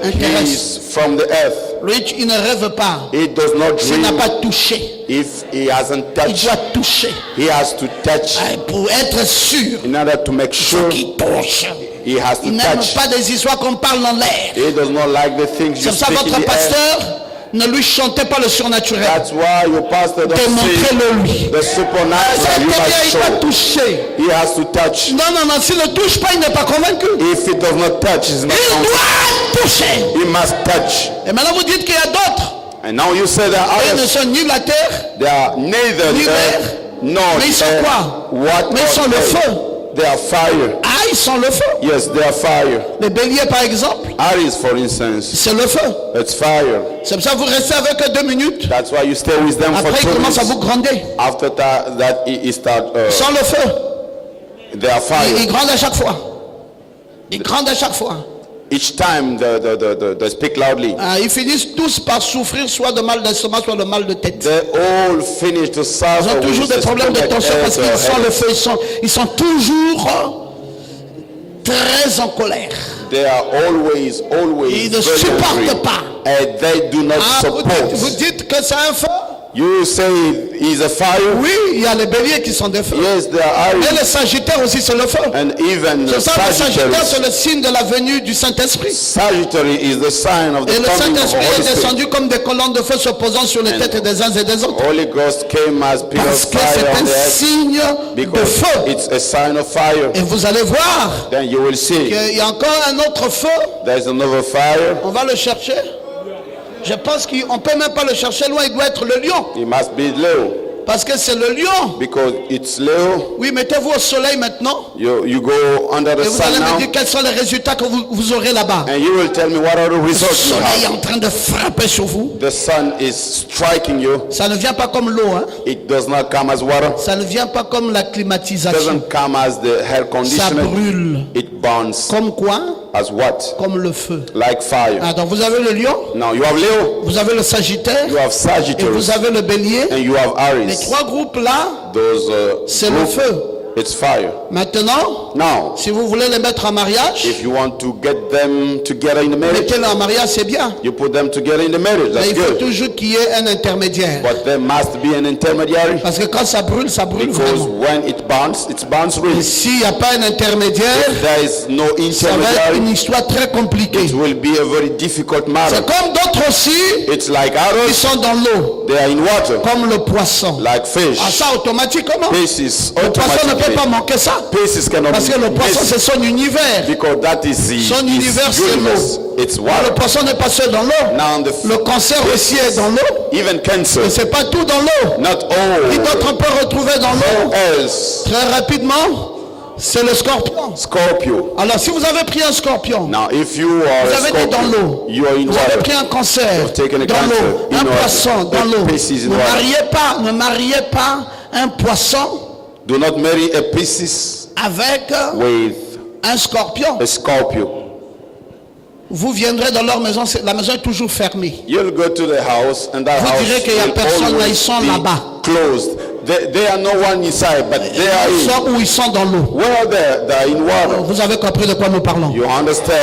Un terrestre. he's from the earth. Lui, il ne rêve pas. He does not S'il n'a dream pas touché, if he hasn't il touched. doit toucher. He has to touch Ah, pour être sûr in order to make sure qu'il touche. he has Il to n'aime touch. pas des histoires qu'on parle en l'air. He does not like the things C'est you pour ça speak votre in the air. pasteur ne lui chantez pas le surnaturel. That's why your pastor doesn't say Démontrez-le lui. the C'est supernatural. You il must doit show. toucher. He has to touch. Non, non, non, s'il ne touche pas, il n'est pas convaincu. If he does not touch, he's not Il convinced. doit toucher. He must touch. Et maintenant vous dites qu'il y a d'autres. And now you say there are Ils ne others. sont ni la terre, They are neither Ni earth nor Mais ils sont air. quoi? What Mais ils sont are le they? feu. They are fire. Ah, Aries sont le feu. Yes, they are fire. Les béliers, par exemple, Aries, for instance, c'est le feu. it's fire. C'est pour ça que vous restez avec eux 2 minutes. That's why you stay with them for Après, 2 ils commencent à vous minutes. gronder. After that he start, Sans le feu. they are Ils fire. grandent à chaque fois. Ils grandent à chaque fois. Each time they speak loudly. Ils finissent tous par souffrir soit de mal d'estomac, soit de mal de tête. They all finish to Ils suffer ont toujours with des the problèmes de stomach tension parce qu'ils sentent le headache. feu. Ils sont toujours très en colère. They are always Ils ne very supportent angry. pas. And they do not Vous support. dites que c'est un feu? You say he's a fire? Oui, il y a les béliers qui sont des feux. Yes, they are Et Aries. les sagittaires aussi, c'est le feu. And even C'est ça, le sagittaire, Sagittarius. c'est le signe de la venue du Saint-Esprit. Sagittarius is the sign of the Et le coming of the Saint-Esprit Holy est Spirit. descendu comme des colonnes de feu se posant sur les têtes des uns et des autres. Holy Ghost came as pillar Parce of que fire c'est on un the earth signe de because feu. it's a sign of fire. Et vous allez voir Then you will see qu'il y a encore un autre feu. there's another fire. On va le chercher. Je pense qu'on ne peut même pas le chercher loin. Il doit être le lion. It must be Leo Parce que c'est le lion. because it's Leo. Oui, mettez-vous au soleil maintenant. You go under the Et vous allez sun me now dire quels sont les résultats que vous aurez là-bas. and you will tell me what are the Le results you soleil est have. en train de frapper sur vous. The sun is striking you. Ça ne vient pas comme l'eau. Hein. It does not come as water. Ça ne vient pas comme la It climatisation. doesn't come as the air Ça conditioner. brûle. It burns Comme quoi? as what? Comme le feu. Like fire. Ah, donc vous avez le lion, Now you have Leo, vous avez le sagittaire you have et Sagittarius, vous avez le bélier. and you have Les Aries. 3 groupes là, Those c'est le group, feu. it's fire. Maintenant, Now, si vous voulez les mettre en mariage, if you want to get them together in the marriage, mettez-les en mariage, c'est bien. you put them together in the marriage. Mais That's il faut good. toujours qu'il y ait un intermédiaire. But there must be an intermediary Parce que quand ça brûle because vraiment. when it burns Et really. s'il n'y a pas un intermédiaire, If there is no ça va être une intermediary, histoire très compliquée. it will be a very difficult matter. C'est comme d'autres aussi It's like qui arrows, sont dans l'eau, they are in water, comme le poisson. like fish. Ah, ça automatiquement. Pieces Le poisson ne peut automatically. pas manquer ça. Pieces cannot Parce que le be poisson, missed c'est son univers. because that is Son his univers, c'est universe. l'eau. It's Le water. poisson n'est pas seul dans l'eau. Now Le cancer aussi est dans l'eau. even cancer, Mais c'est pas tout dans l'eau. not Qui all. d'autre on peut retrouver dans l'eau? Else, Très rapidement, c'est le scorpion. Scorpio. Alors si vous avez pris un scorpion, Now, if you are vous a avez été dans Scorpio, l'eau, you are in vous avez water. pris un cancer taken a dans cancer l'eau, in un water. poisson dans A l'eau. Pisces in Ne water. mariez pas un poisson Do not marry a Pisces avec with un scorpion. a Scorpio. Vous viendrez dans leur maison, la maison est toujours fermée. You'll go to the house and that Vous house direz qu'il y a will personne là, ils always sont be là-bas. closed. There are no one inside, but they are Ils in. sont où ils sont dans l'eau. Where they are in water. Vous avez compris de quoi nous parlons. You understand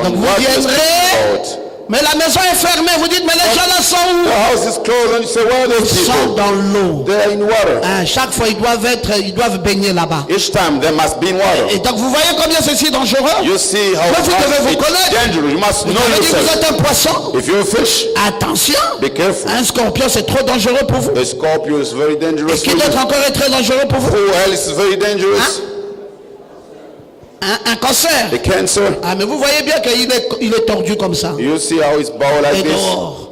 Donc on vous what we're viendrez, speaking about. mais la maison est fermée. Vous dites, mais les gens là sont The où? house is closed and you say, where are those Ils sont people? dans l'eau. They are in water. Chaque fois, ils doivent baigner là-bas. Each time they must be in water. Et donc vous voyez combien ceci est dangereux. You see how Vous devez vous it's connaître. dangerous. You must Vous know avez dit, vous yourself. êtes un poisson. If you're a fish, Attention. be careful. Un scorpion, c'est trop dangereux pour vous. A Scorpio is very dangerous Qui for d'autre you. encore est très dangereux pour vous? Who else is very dangerous? Un cancer. The cancer. Mais vous voyez bien qu'il est tordu comme ça. You see how it's bowed Et like this. dehors.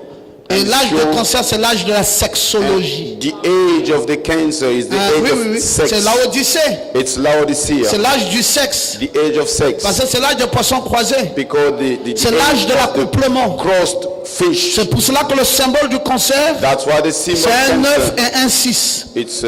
Et l'âge de cancer, c'est l'âge de la sexologie. The age of the cancer is the Oui, age oui, oui. of sex. C'est l'Odyssée. It's Laodicea. C'est l'âge du sexe. The age of sex. Parce que c'est l'âge des poissons croisés. Because the C'est l'âge age de of l'accouplement. the crossed fish. C'est pour cela que le symbole du cancer, That's why the symbol c'est un of 9 cancer. et un 6. It's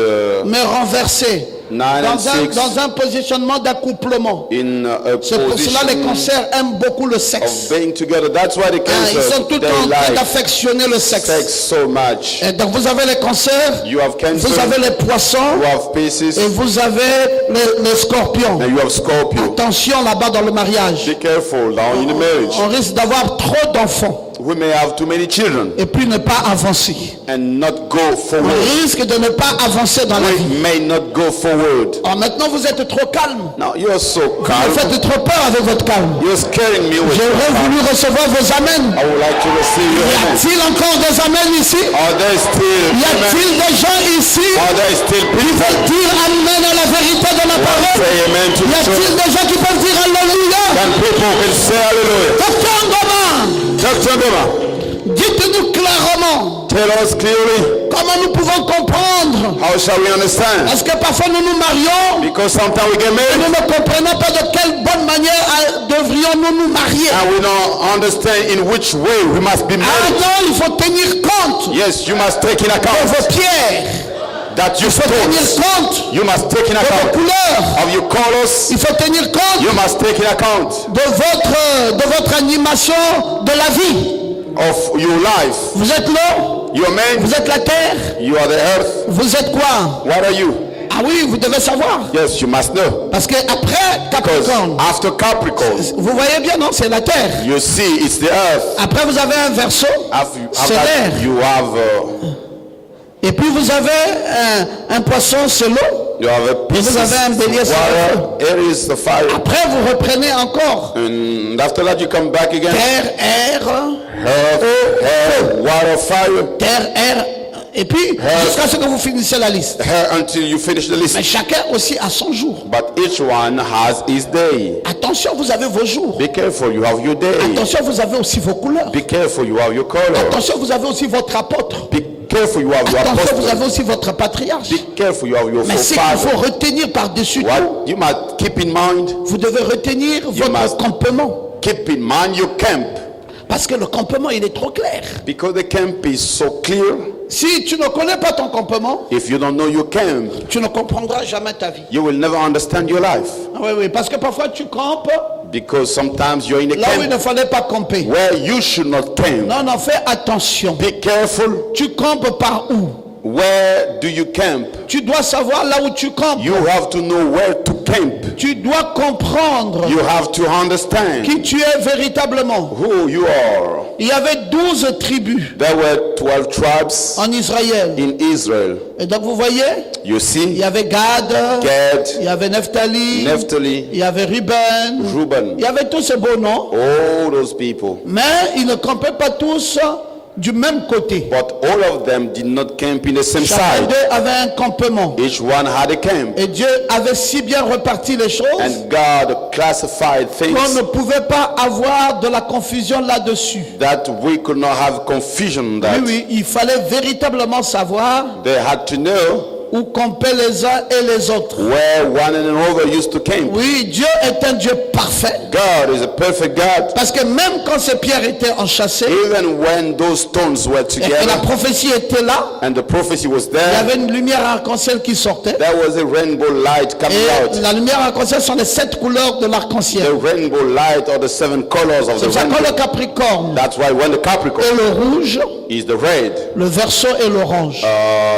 Mais renversé. 9 and 6 Dans un positionnement d'accouplement. in a C'est pour cela que les position cancers aiment beaucoup le of sexe. being together. That's why the Ils sont tout cancer le temps en they train like d'affectionner le sex sexe. so much. Et donc vous avez les cancers, You have cancer. vous avez les poissons You have Pisces. et vous avez les scorpions. And you have Scorpio. Attention là-bas dans le mariage. Be careful now in the marriage. On risque d'avoir trop d'enfants We may have too many children et puis ne pas avancer. and not go On forward. risque de ne pas avancer dans la vie. We may not go forward. Alors maintenant vous êtes trop calme. Now you're so Vous me calm. faites trop peur avec votre calme. You're scaring me with your J'aurais calm. voulu recevoir vos amens. I would like to receive your Y amen. a-t-il encore des amens ici? Are there still Y amen? a-t-il des gens ici Are there still qui people veulent dire amen à la vérité de ma parole? say amen to Y the a-t-il truth? des gens qui peuvent dire alléluia? Can people can say hallelujah? Docteur Ngoma, Dr. Goma, dites-nous clairement tell us clearly comment nous pouvons comprendre how How shall we understand? Parce que parfois nous nous marions Because sometimes we get et nous married ne comprenons pas de quelle bonne manière devrions-nous nous marier. and we don't understand in which way we must be Ah married. non, il faut tenir compte Yes, you must take in de account vos pierres. that you Il faut tenir stones. compte You must take in de vos account couleurs. of your colors. Il faut tenir compte You must take in account de votre animation de la vie. of your life. Vous êtes l'eau, You're man. vous êtes la terre, You are the earth. vous êtes quoi? What are you? Ah oui, vous devez savoir. Yes, you must know. Parce que après Because Capricorne, after Capricorn, vous voyez bien, non, c'est la terre. you see it's the earth. Après vous avez un Verseau, After c'est that, l'air. you have Et puis vous avez un poisson, c'est l'eau. a pieces vous avez un bélier sur le water. Air is the fire. Après vous reprenez encore And after that, you come back again. terre, air, Earth, air, water, fire. terre, air. Et puis jusqu'à ce que vous finissez la liste. Air until you finish the Mais list. chacun aussi a son jour. But each one has his day. Attention, vous avez vos jours. Be careful, you have your day. Attention, vous avez aussi vos couleurs. Be careful, you have your color. Attention, vous avez aussi votre apôtre. Be careful, you have your Attention, vous apostle. avez aussi votre patriarche. Be careful, you have your Mais ce qu'il forefather. faut retenir par-dessus tout, What you must keep in mind, vous devez retenir votre must- campement. keep in mind your camp. Parce que le campement, il est trop clair. Because the camp is so clear. Si tu ne connais pas ton campement, If you don't know your camp, tu ne comprendras jamais ta vie. you will never understand your life. Ah oui, oui, parce que parfois tu campes Because sometimes you're in a là où il ne camp fallait pas camper. where you should not camp. Non, non, fais attention. Be careful. Tu campes par où? Where do you camp? Tu dois savoir là où tu campes. You have to know where to camp. Tu dois comprendre You have to understand qui tu es véritablement. who you are. Il y avait 12 tribus There were 12 tribes en Israël. in Israel. Et donc vous voyez, You il see, y avait Gad, Gad, il y avait Nephtali, Naphtali, il y avait Ruben, Reuben, il y avait tous ces beaux noms, all those people. mais ils ne campaient pas tous du même côté. But all of them did not camp in the same Chacun side. d'eux avait un campement. Each one had a camp. Et Dieu avait si bien reparti les choses And God classified qu'on things ne pouvait pas avoir de la confusion là-dessus. that we could not have confusion Oui, that. oui, il fallait véritablement savoir They had to know où campaient les uns et les autres. where one and another used to camp. Oui, Dieu est un Dieu parfait. God is a perfect God. Parce que même quand ces pierres étaient enchâssées Even when those stones were et que la together prophétie était là, and the prophecy was il y there, avait une lumière arc-en-ciel qui sortait. there was a rainbow light coming Et out. la lumière arc-en-ciel sont les 7 couleurs de The l'arc-en-ciel. rainbow light or the 7 colors of C'est the ça quand rainbow. le Capricorne That's why when the Capricorn et le rouge, is the red, le Verseau et l'orange,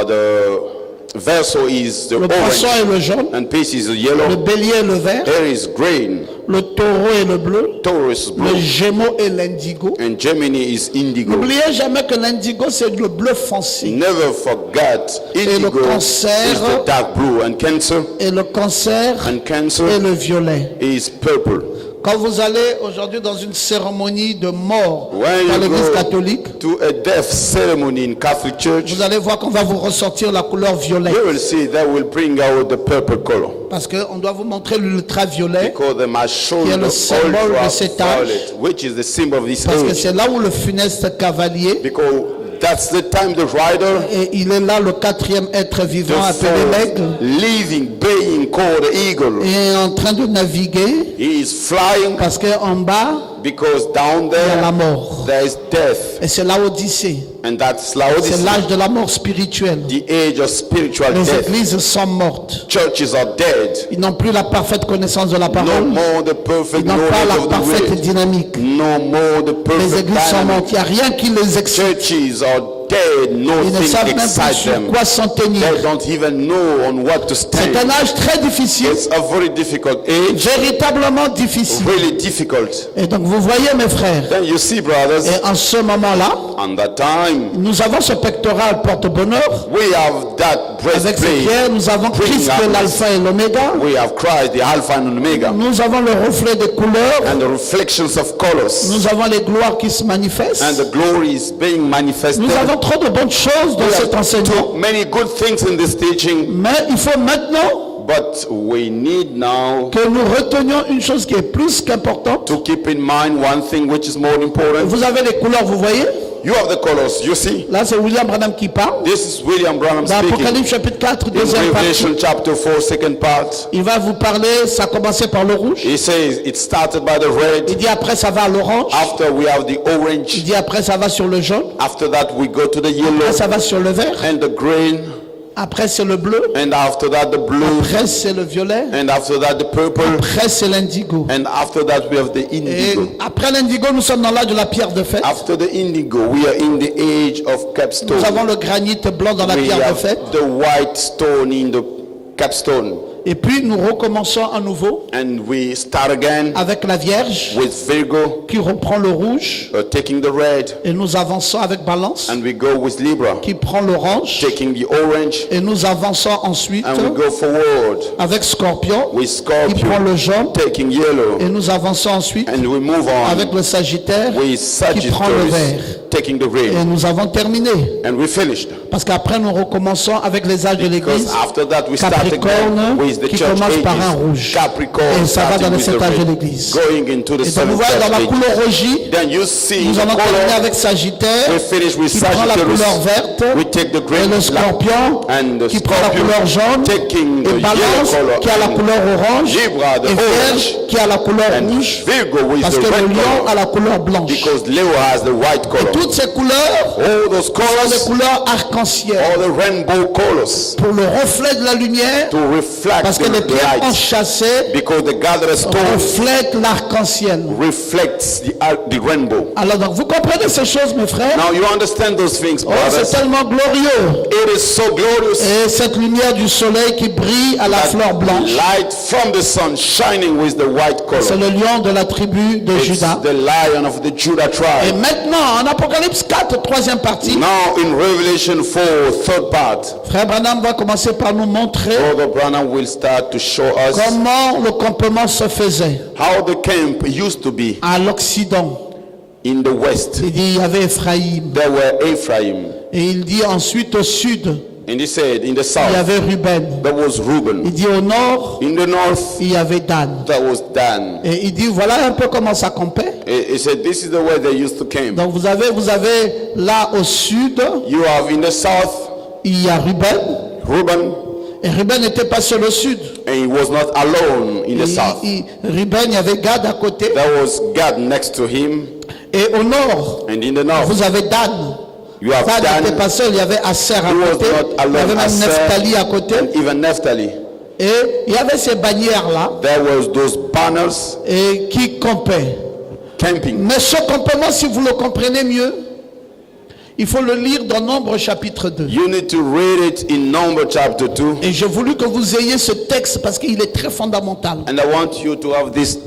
the Verso is the le Poisson orange, et le jaune, and Pisces is the le yellow, Bélier et le vert, Aries is green, le Taureau et le bleu, Taurus is le blue, Gémeaux et l'indigo. and Gemini is indigo. N'oubliez jamais que l'indigo c'est le bleu foncé Never forget, indigo Cancer. is the dark blue, and Cancer et le Cancer and Cancer et le violet. is purple. Quand vous allez aujourd'hui dans une cérémonie de mort When dans you l'église go catholique, to a death ceremony in Catholic Church, vous allez voir qu'on va vous ressortir la couleur violet. you will see that will bring out the purple color. Parce qu'on doit vous montrer l'ultraviolet. Because they must show Qui est the le symbole de cet âge. ultraviolet, which is the symbol of this Parce que age. c'est là où le funeste cavalier, Because that's the time the rider, et il est là le 4e être the vivant appelé l'aigle, fourth living being called the eagle, est en train de naviguer he is flying parce qu'en bas, because down il y a la there mort. there is death, Et c'est l'Odyssée. and that's C'est Laodicea, l'âge de la mort spirituelle. the age of spiritual Les death. églises sont mortes. Churches are dead. Ils n'ont plus la parfaite connaissance de la No parole. more the Ils perfect n'ont pas knowledge la of the parfaite word. dynamique. No more the Les perfect églises sont mortes. dynamic. Il n'y a rien qui les excite. Churches are dead. Ils ne Nothing savent même plus excites sur them. quoi s'en tenir. They don't even know on what to C'est stand. un âge très difficile, It's a very difficult age, véritablement difficile. really difficult. Et donc vous voyez mes frères, Then you see, brothers, et en ce moment-là, on that time, nous avons ce pectoral porte-bonheur. we have that Avec ces breastplate. pierres, nous avons Christ qui est l'alpha et l'oméga. We have Christ, the Alpha and Omega, Nous avons le reflet des couleurs. and the reflections of colors, Nous avons les gloires qui se and manifestent. the glory is being manifested. Nous avons trop de bonnes choses dans We cet have enseignement. many good things in this teaching, Mais il faut maintenant but we need now que nous retenions une chose qui est plus qu'importante. to keep in mind one thing which is more important. Vous avez les couleurs, vous voyez? You have the colors, you see? Là, c'est William Branham qui parle. This is William Branham Dans speaking. Apocalypse chapitre 4, In deuxième partie, Revelation chapter 4, second part, il va vous parler, ça a commencé par le rouge. he says it started by the Il red. dit après ça va à l'orange. After we have the Il orange. dit après ça va sur le jaune. After that we go to the Après yellow ça va sur le vert. and the green. Après c'est le bleu. And after that the blue. Après c'est le violet. And after that the purple. Après c'est l'indigo. And after that we have the Et indigo. après l'indigo, nous sommes dans l'âge de la pierre de fête. After the indigo, we are in the age of capstone. Nous avons le granit blanc dans la We pierre de have fête. the white stone in the capstone. Et puis nous recommençons à nouveau And we start again avec la Vierge with Virgo, qui reprend le rouge. taking the red. Et nous avançons avec Balance And we go with Libra, qui prend l'orange. taking the orange. Et nous avançons ensuite And we go forward avec Scorpion with qui prend Scorpio, le jaune. taking yellow. Et nous avançons ensuite And we move on avec le Sagittaire with qui prend le Sagittarius, vert. taking the Et green. nous avons terminé. And we finished. Parce qu'après nous recommençons avec les âges de Because l'église. after that we start Capricorne again with the qui church commence par un ages. rouge. Capricorn Et ça va dans starting le with the sept âges de red, l'église. going into the Et donc vous seventh voyez dans la age. couleur rougie, Then you see nous the allons terminer color. avec Sagittaire We finish with qui prend la Sagittarius. couleur verte. We take the Et green le Scorpion and the qui prend la Scorpio, couleur jaune. taking the Et Balance yellow color qui a la and couleur orange. Libra, the Et Vierge orange, qui a la couleur and rouge. Virgo with Parce the que le red lion a color, la couleur blanche. because Leo has the white color. Toutes ces couleurs All those sont colors, des couleurs arc-en-ciel all the rainbow colors, pour le reflet de la lumière. to reflect Parce que the les pierres light, enchâssées because the gathered stone reflètent l'arc-en-ciel. reflects the rainbow. Alors donc vous comprenez ces choses mes frères? Now you understand those things, Oh, c'est brothers. tellement glorieux. It is so glorious. Et cette lumière du soleil qui brille à la fleur blanche, Light from the sun shining with the white c'est color. le lion de la tribu de It's Juda. the lion of the Judah Et tribe. maintenant, en Apocalypse 4, troisième partie, Now in Revelation 4, third part, Frère Branham va commencer par nous montrer Brother Branham will start to show us comment le campement se faisait how the camp used to be à l'Occident. in the west. Il dit il y avait Ephraïm. There were Ephraim. Et il dit ensuite au sud, And he said in the il y south, avait Ruben. there was Il Reuben. dit au nord, In the north, il y avait Dan. there was Dan. Et il dit voilà un peu comment ça campait. He said this is the way they used to camp. Donc vous avez là au sud, You have in the south, il y a Ruben. Reuben, Et Ruben n'était pas seul au sud. and he was not alone in the south. Ruben, il y avait Gad à côté. There was God next to him. Et au nord, And in the north, vous avez Dan. you have Dan n'était Dan, pas seul, il y avait Asser à who was côté. not Il y avait alone, même Aser, Nephtali à côté. and even Naphtali. Et il y avait ces bannières-là There was those banners et qui campaient. camping. Mais ce campement, si vous le comprenez mieux, il faut le lire dans Nombre chapitre 2. You need to read it in Number chapter 2. Et j'ai voulu que vous ayez ce texte parce qu'il est très fondamental. And I want you to have this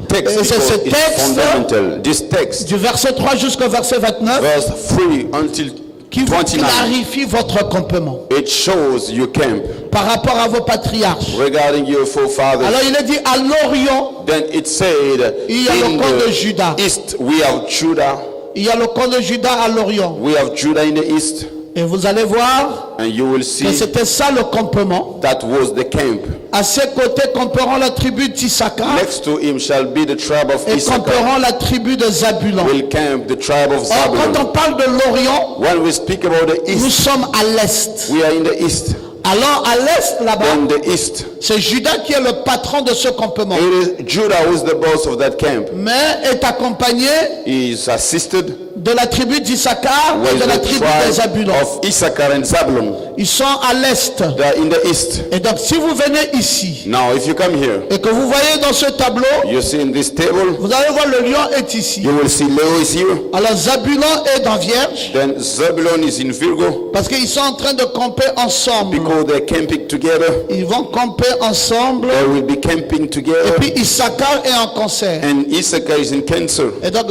text Et c'est because ce it's texte, fundamental. This text, Du verset 3 jusqu'au verset 29, verse 3 until qui vous 29, clarifie votre campement it shows your camp par rapport à vos patriarches. regarding your forefathers. Alors il est dit à l'Orient, Then it said, il y a le in camp de the Juda. east we have Judah. Il y a le camp de Juda à l'Orient. We have Judah in the east. Et vous allez voir And you will que see c'était ça le campement. that was the camp. À ses côtés camperont la tribu d'Issachar Next to him shall be the tribe of et Issachar. camperont la tribu de Zabulon. Will camp the tribe of Or, quand on Zabulon. parle de l'Orient, When we speak about the nous east, sommes à l'Est. we are in the east. Alors à l'Est là-bas, In the east, c'est Judas qui est le patron de ce campement. it is Judah who is the boss of that camp. Mais est accompagné He is assisted de la tribu d'Issachar et with de la the tribu de tribe Zabulon. of Issachar and Zabulon. Ils sont à l'Est. They are in the east. Et donc si vous venez ici Now, if you come here, et que vous voyez dans ce tableau, you see in this table, vous allez voir le lion est ici. you will see Leo is here. Alors Zabulon est dans Vierge Then Zebulon is in Virgo parce qu'ils sont en train de camper ensemble. because they're camping together. Ils vont camper ensemble. They will be camping Et together. puis Issachar est en concert. And Issachar is in Cancer. Et donc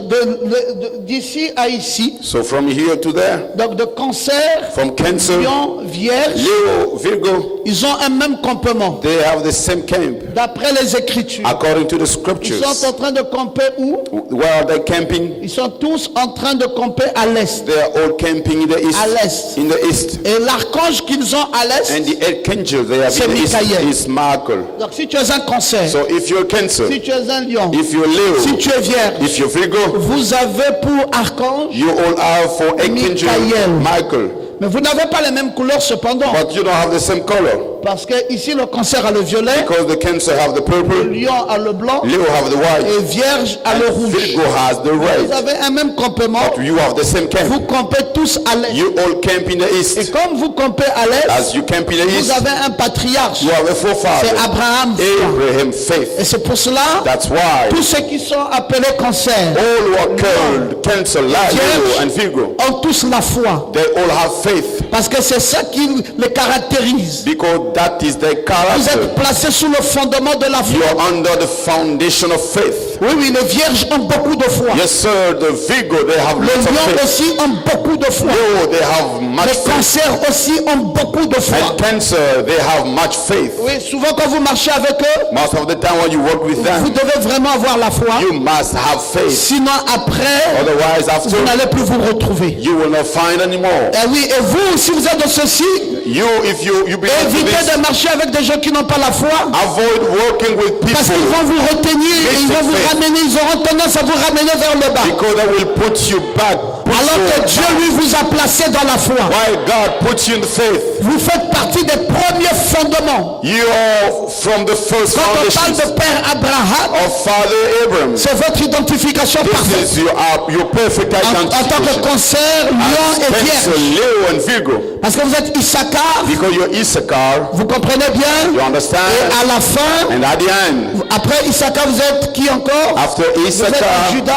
d'ici à ici, So from here to there, donc de concert, from Cancer, lion, Vierge, Leo, Virgo, ils ont un même campement. they have the same camp D'après les Écritures, according to the ils scriptures. sont en train de camper où? Where are they camping? Ils sont tous en train de camper à l'est. They are all camping in the east. À l'est. In the east. Et l'archange qu'ils ont à And l'est, the archangel they have C'est in the east Michael. is Michael. donc si tu es un concert, So if you're Cancer, si tu es un lion, if you're si Leo, tu es vierge, if you're Virgo, vous avez pour archanges, You all have 4 archangels, Michael. Michael, mais vous n'avez pas les mêmes couleurs cependant. but you don't have the same color. Parce que ici le cancer a le violet, Because the Cancer have the le purple, lion a le blanc Leo have the white, et Vierge a le and rouge. Virgo has the Vous red. avez un même campement, You have the same camp. vous campez tous à l'est. You all camp in the Et east. comme vous campez à l'est, As you camp in the vous east, avez un patriarche, you have a c'est forefather, Abraham. Abraham Et faith. c'est pour cela, That's why tous ceux qui sont appelés cancer all who are called Cancer, Leo, and Virgo, ont tous la foi. they all have faith. Parce que c'est ça qui les caractérise. Because that is their Vous character. êtes placés sous le fondement de la You foi. are under the foundation of faith. Oui, oui, les vierges ont beaucoup de foi. Yes, sir. The Virgo, they have Les lots of lions faith. aussi ont beaucoup de foi. Leo, they have much Les faith. cancers aussi ont beaucoup de foi. And Cancer, they have much faith. Oui, souvent quand vous marchez avec eux, Most of the time when you work with vous them, devez vraiment avoir la foi. you must have faith. Sinon après, Otherwise, vous after, n'allez plus vous retrouver. you will not find anymore. Et oui, et vous, si vous êtes de ceci, You, if you belong to évitez this, de marcher avec des gens qui n'ont pas la foi. avoid working with Parce qu'ils people vont vous retenir et ils vont vous ramener, ils auront tendance à vous ramener vers le bas. because they will put you back. Alors que Dieu lui vous a placé dans la foi. Why God put you in the faith? Vous faites partie des premiers fondements. You are from the first Quand on parle foundation de Père Abraham, of Father Abraham. c'est votre identification parfaite. This is your perfect En tant que identification. cancer, lion et Cancer, vierge. Leo, and Virgo. Parce que vous êtes Issachar, Because you're Issachar, vous comprenez bien. you Et understand? à la fin, And at the end, après Issachar, vous êtes qui encore? after Vous êtes Issachar, Judas.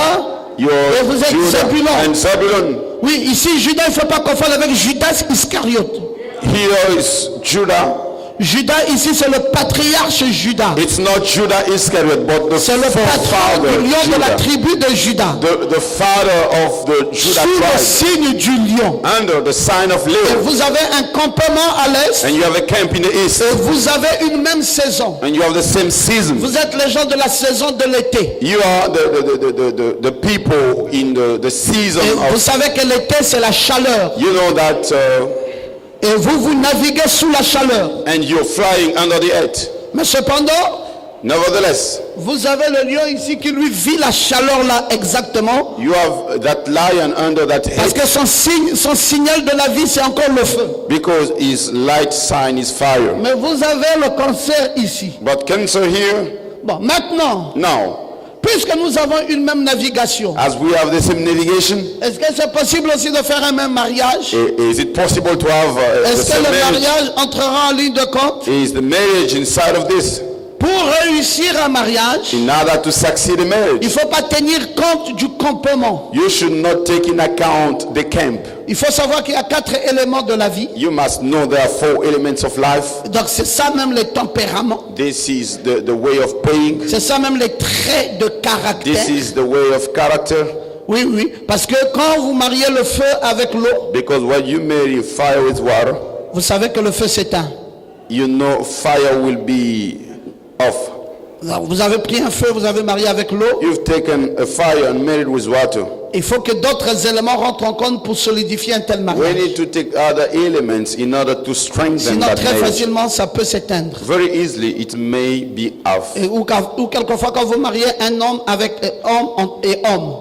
you're Et vous êtes Judah Zebulon. and Zebulun. Oui, ici, Judas, il ne faut pas confondre avec Judas Iscariote. Here is Judah. Judas, ici, c'est le patriarche Judas. It's not Judah Iscariot, but the C'est le patron forefather du lion de la Judah. tribu de Judas. The father of the Judah Sous le tribe. signe du lion. Under the sign of Et Leo. vous avez un campement à l'est. And you have a camp in the east. Et vous avez une même saison. And you have the same season. Vous êtes les gens de la saison de l'été. You are the people in the season Et vous of, savez que l'été, c'est la chaleur. you know that, Et vous naviguez sous la chaleur. and you're flying under the earth. Mais cependant, Nevertheless, vous avez le lion ici qui lui vit la chaleur là exactement. you have that lion under that Parce head que son signal de la vie, c'est encore le feu. because his light sign is fire. Mais vous avez le cancer ici. But Cancer here, Bon, maintenant, now, puisque nous avons une même navigation, as we have the same navigation, est-ce que c'est possible aussi de faire un même mariage? is it possible to have the Est-ce que same le marriage? mariage entrera en ligne de compte? Is the marriage inside of this? Pour réussir un mariage, In order to succeed in il marriage, ne faut pas tenir compte du campement. you should not take in account the camp. Il faut savoir qu'il y a 4 éléments de la vie. You must know there are 4 elements of life. Donc c'est ça même les tempéraments. This is the way of praying. C'est ça même les traits de This caractère. is the way of character. Oui, oui. Parce que quand vous mariez le feu avec l'eau, Because when you marry fire with water, vous savez que le feu s'éteint. you know fire will be off. Alors, vous avez pris un feu, vous avez marié avec l'eau. You've taken a fire and married with water. Il faut que d'autres éléments rentrent en compte pour solidifier un tel We mariage. need to take other elements in order to strengthen Sinon, that très marriage. facilement, ça peut s'éteindre. Very easily, it may be off. Ou quelquefois, quand vous mariez un homme avec homme et homme,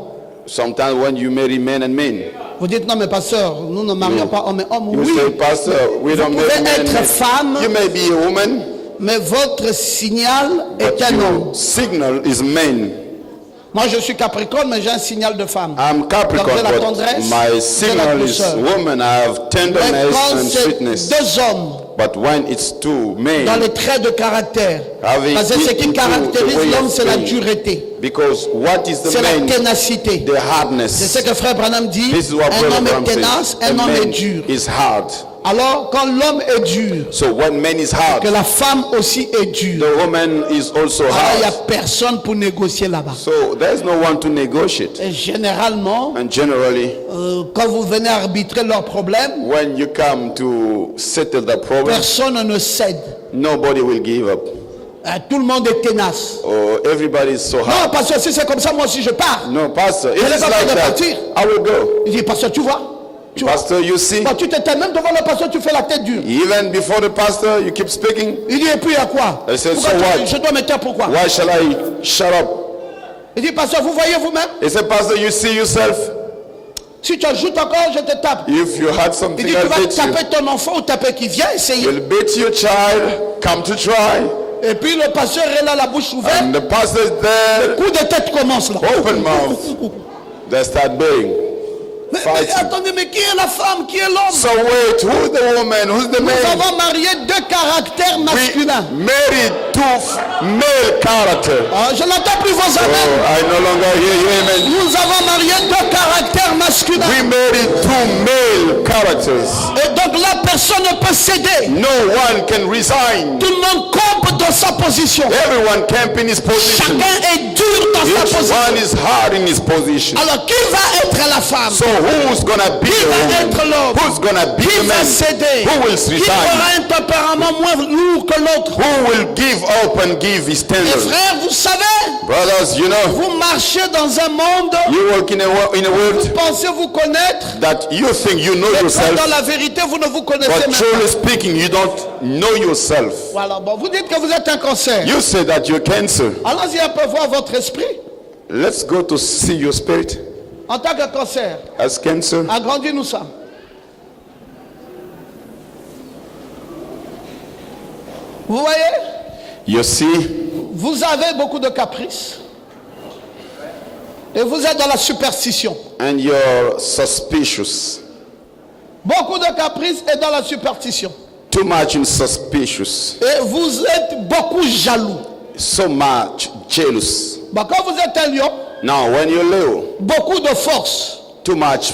Sometimes when you marry men and men, vous dites non, mais pasteur, nous ne marions pas homme et homme. you Oui, say, Pastor, we don't pouvez marry men and être men. femme. You may be a woman, mais votre signal but est un homme. your signal is men. Moi, je suis Capricorne, mais j'ai un signal de femme. I'm Capricorn, Donc, de la but tendresse, my de signal la is douceur. woman. I have Mais tenderness quand and c'est sweetness. 2 hommes, But when it's two men, dans les traits de caractère, having parce que ce qui into caractérise the way l'homme, of c'est la being, dureté, because what is the c'est la man? ténacité. The hardness. C'est ce que frère Branham dit, This is what un Brother homme Branham est ténace, says. un A homme est man dur. is hard. Alors, quand l'homme est dur, So when man is que hard, la femme aussi est dure, the woman is also alors il n'y a hard. personne pour négocier là-bas. So there's no one to negotiate. Et généralement, And generally, quand vous venez arbitrer leurs problèmes, when you come to settle the problem, personne ne cède. nobody will give up. Tout le monde est ténace. Oh, everybody is so Non, hard. parce que si c'est comme ça, moi aussi je pars. No, Pastor, if Je n'ai it's pas like besoin de that, partir. I will go. Il dit, pasteur, tu vois, Pastor, you see, quand tu t'étais même devant le pasteur, tu fais la tête dure. even before the pastor, you keep speaking. Il dit, et puis à quoi? I said, Pourquoi so what? je dois me taire pourquoi? Why shall I shut up? Il dit, pasteur, vous voyez vous-même? He said, Pastor, you see yourself. Si tu ajoutes encore, je te tape. If you had Il something, dit, tu I'll vas beat you. taper ton enfant ou taper qui vient essayer. You'll beat your child, come to try. Et puis le pasteur est là, la bouche ouverte. And the pastor's there, Coup de tête commence là. open mouth. They start baying. Mais attendez, mais qui est la femme? Qui est l'homme? So wait, who's the woman? Who's the Nous man? avons marié deux caractères masculins. We married two male characters. Ah, je n'entends plus vos amens. Oh, I no longer hear you, amen. Nous avons marié deux caractères masculins. We married two male characters. Et donc là, personne ne peut céder. No one can resign. Tout le monde campe dans sa position. Everyone camp in his position. Chacun est dur dans sa Each position. one is hard in his position. Alors, qui va être la femme? So who's gonna be Qui the va être woman? l'homme? Who's gonna be Qui the va man? céder? Who will Qui resign? aura un tempérament moins lourd que l'autre? Who will give up and give his Et tender? frères, vous savez, Brothers, you know, vous marchez dans un monde, you work in a vous world pensez vous connaître, that you think you know mais quand yourself, dans la vérité, vous ne vous connaissez but même truly pas. speaking, you don't know yourself. Voilà, bon, vous dites que vous êtes un cancer. You say that you're cancer. Allons-y un peu voir votre esprit Let's go to see your spirit en tant que cancer. as cancer. Agrandis-nous ça. Vous voyez, You see, vous avez beaucoup de caprices. Et vous êtes dans la superstition. and you're suspicious. Beaucoup de caprices et dans la superstition. Too much in suspicious. Et vous êtes beaucoup jaloux. So much jealous. Bah, quand vous êtes un lion, Now, when you're Leo, beaucoup de force. too much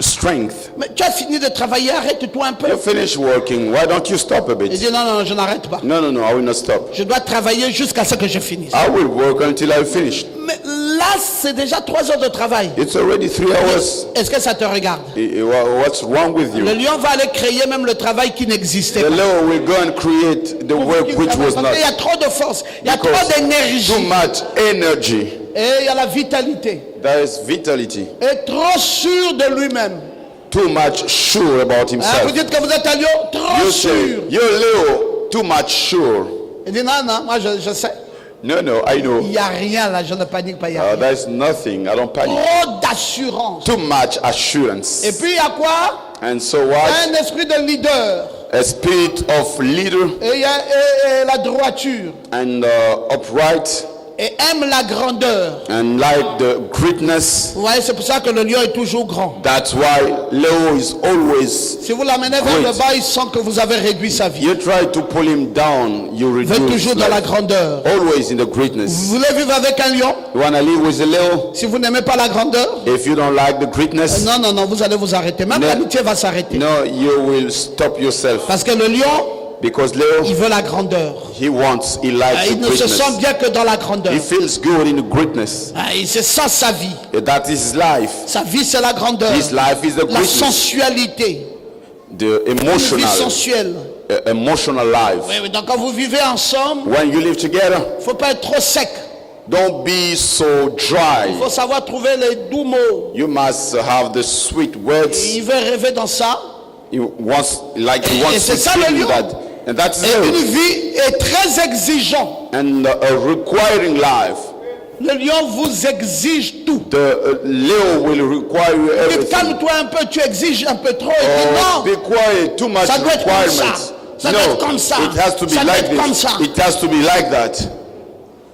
strength. Mais tu as fini de travailler, arrête-toi un peu. You finish working. Why don't you stop a Il bit? dit non, non, je n'arrête pas. No, I will not stop. Je dois travailler jusqu'à ce que je finisse. I will work until I finish. Mais là, c'est déjà 3 heures de travail. It's already 3 hours. Est-ce que ça te regarde? What's wrong with Le you? lion va aller créer même le travail qui n'existait The pas. Lord will go and create the work which was Parce qu'il y a not. trop de force, il y a trop Because d'énergie too much energy. et il y a la vitalité. There is vitality. Et trop sûr de lui-même. Too much sure about Hein, himself. vous dites que vous êtes un lion trop You sûr. say, you're Leo, too much sure. Il dit non, non, moi je sais. No, I know. Il n'y a rien là, je ne panique pas, il n'y a rien. There's nothing. I don't panic. Trop d'assurance. Too much assurance. Et puis il y a quoi? And so what? Un esprit de leader. A spirit of leader Et il y a la droiture. and upright Et aime la grandeur. and like the greatness. Vous voyez, c'est pour ça que le lion est toujours grand. That's why Leo is always. Si vous l'amenez vers le bas, il sent que vous avez réduit sa vie. You try to pull him down, you Vous êtes reduce. toujours dans la Life. grandeur. Always in the greatness. Vous voulez vivre avec un lion? You wanna live with a Leo? Si vous n'aimez pas la grandeur, If you don't like the greatness, non, non, non, vous allez vous arrêter. Même No. l'amitié va s'arrêter. no, you will stop yourself. Parce que le lion, Because Leo, il veut la grandeur. he likes Il the ne se greatness. sent bien que dans la grandeur. He feels good in the greatness. Il se sent sa vie. That is his life. Sa vie, c'est la grandeur. His life is the La greatness. sensualité. The Une vie emotional, sensuelle. emotional life. Oui, oui, donc quand vous vivez ensemble, When you live together, il ne faut pas être trop sec. don't be so dry. Il faut savoir trouver les doux mots. You must have the sweet words. Il veut rêver dans ça. He wants Et c'est to ça, le feel lion. that. And that's Et Leo. une vie est très exigeante. And a requiring life. Le lion vous exige tout. The Leo will require you Et everything. calme-toi un peu, tu exiges un peu trop. Il dit Oh, non, be quiet. Too much ça doit être comme ça. requirements. Ça doit être comme ça. It has to be Ça doit like être comme this. ça. It has to be like that.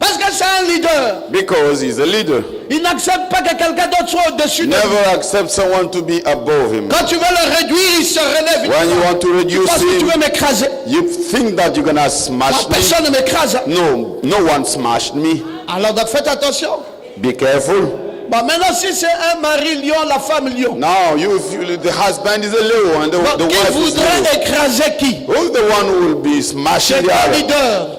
Parce que c'est un leader. Because he's a leader. Il n'accepte pas que quelqu'un d'autre soit au-dessus de lui. Never accept someone to be above him. Quand tu veux le réduire, il se relève. Il When dit, you want to tu reduce penses que tu him, veux m'écraser? you think that you're gonna Non, smash me. personne ne m'écrase. No one smashed me. Alors donc faites attention. Be careful. Bon, maintenant si c'est un mari lion, la femme lion. Now, the husband is a Leo and the Donc, qui wife is voudrait Leo. écraser qui? Who's the one who will be smashing C'est the deux other? leaders.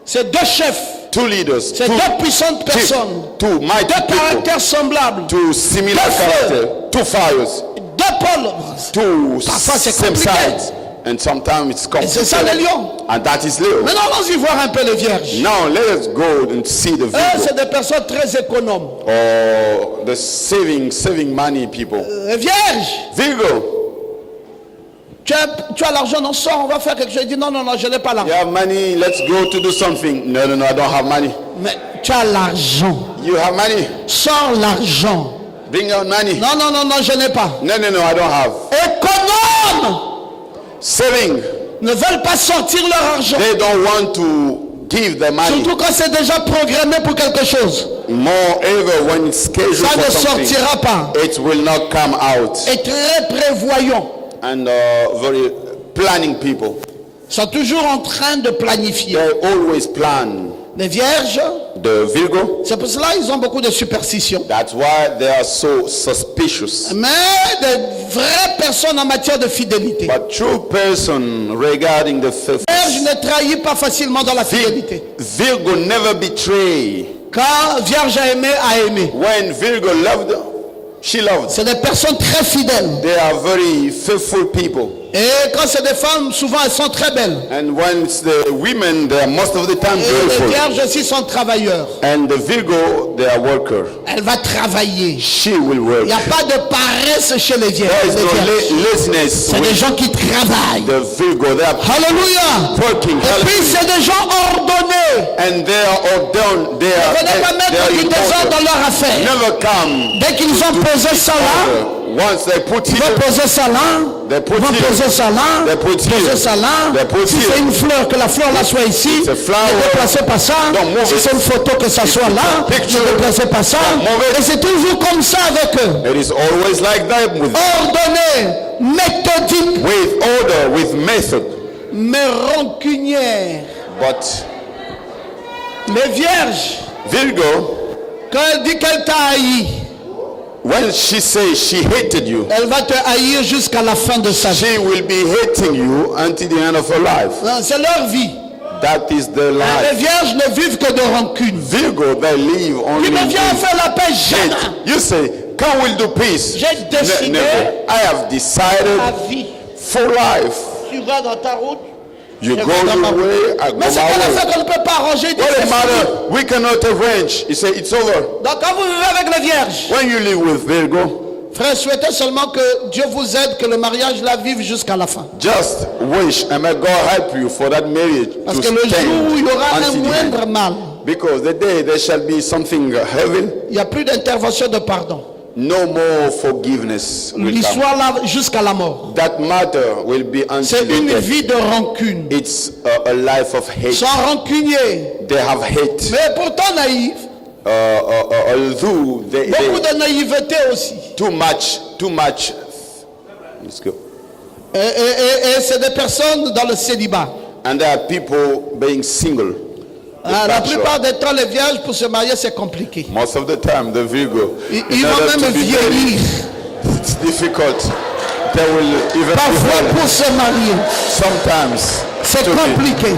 C'est deux chefs. Two leaders. C'est deux puissantes personnes. Two mighty Deux people. caractères semblables. Two similar Deux feux. characters. Two fires. Deux pôles. Two Parfois, c'est same compliqué. sides. And sometimes it's Et c'est ça le complicated. lion. And that is Leo. Maintenant, allons-y voir un peu les vierges. Now let us go and see the Eux, Virgo. c'est des personnes très économes. Oh, the saving money people. Les vierges, Virgo, tu as l'argent, non, sors, on va faire quelque chose. Il dit non, non, non, je n'ai pas you l'argent. have money, let's go to do something. No, I don't have money. Mais tu as l'argent. You have money. Sors l'argent. Bring out money. Non, non, non, non, je n'ai pas. No, no, no, I don't have. Économes Saving. ne veulent pas sortir leur argent. They don't want to give the money. Surtout quand c'est déjà programmé pour quelque chose. Moreover, when it's scheduled Ça for ne something, sortira pas. it will not come out. Et très prévoyants. And very planning people. Ils sont toujours en train de planifier. They always plan. Les vierges, The Virgo, c'est pour cela qu'ils ont beaucoup de superstitions. that's why they are so suspicious. Mais des vraies personnes en matière de fidélité. But true person regarding the faith. Vierge ne trahit pas facilement dans la fidélité. Virgo never betray. Quand Vierge a aimé. When Virgo loved, she loved. C'est des personnes très fidèles. They are very faithful people. Et quand c'est des femmes, souvent elles sont très belles. And when it's the women, they are most of the time Et les beautiful. vierges aussi sont travailleurs. And the Virgo, they are worker. Elle va travailler. She will work. Il n'y a pas de paresse chez les vierges. There is no laziness C'est des with gens qui travaillent. the Virgo. They are Alléluia. working. Et puis c'est des gens ordonnés. And they are ordained. They Ils are, ne veulent pas they mettre are du in désordre dans order. leur affaire. Never come. Dès qu'ils ont posé ça là, Once they put ils it, vont poser ça là, they ils put vont it. poser ça là, They put poser here. ça là. They put Si here. c'est une fleur, que la fleur là soit ici, It's a flower. ne déplacez pas ça. Don't move Si it. c'est une photo, que ça soit là, a picture. ne déplacez pas ça. Don't move it. Et c'est toujours comme ça avec eux. It is always like that with Ordonné, méthodique, order, with method. mais rancunière. But Les vierges, Virgo, quand elle dit qu'elle t'a haï, when she says she hated you, elle va te haïr jusqu'à la fin de sa vie. she will be hating you until the end of her life. Non, c'est leur vie. That is the Les life. vierges ne vivent que de rancune. Virgo, they live only Tu ne viens in faire la paix jamais. hate. You say, come we'll do peace. J'ai décidé. Never. I have decided Ta vie. for life. Tu vas dans ta route. You Je go vais dans ma your route. way, I go Mais c'est my pas la way. fait qu'on ne peut pas arranger. Il dit, What c'est the fini. matter? We cannot arrange. You say it's over. Donc quand vous vivez avec les vierges, When you live with Virgo, frère, souhaitez seulement que Dieu vous aide, que le mariage la vive jusqu'à la fin. just wish and may God help you for that marriage Parce to que le jour stand où il y aura un until the end. moindre mal, Because the day there shall be something heaven, il n'y a plus d'intervention de pardon. no more forgiveness will come. L'histoire là jusqu'à la mort. That matter will be C'est until une the death. vie de rancune. It's a life of hate. Sans rancunier, They have hate. mais pourtant naïf. Although they Beaucoup de naïveté aussi. too much. Let's go. Et c'est des personnes dans le célibat. And there are people being single. Ah, la plupart des temps, les vierges pour se marier, c'est compliqué. Most of the time, the Virgo. Ils in vont order même to be married, vieillir. it's difficult. They will even be Parfois married. pour se marier, Sometimes c'est to be, compliqué.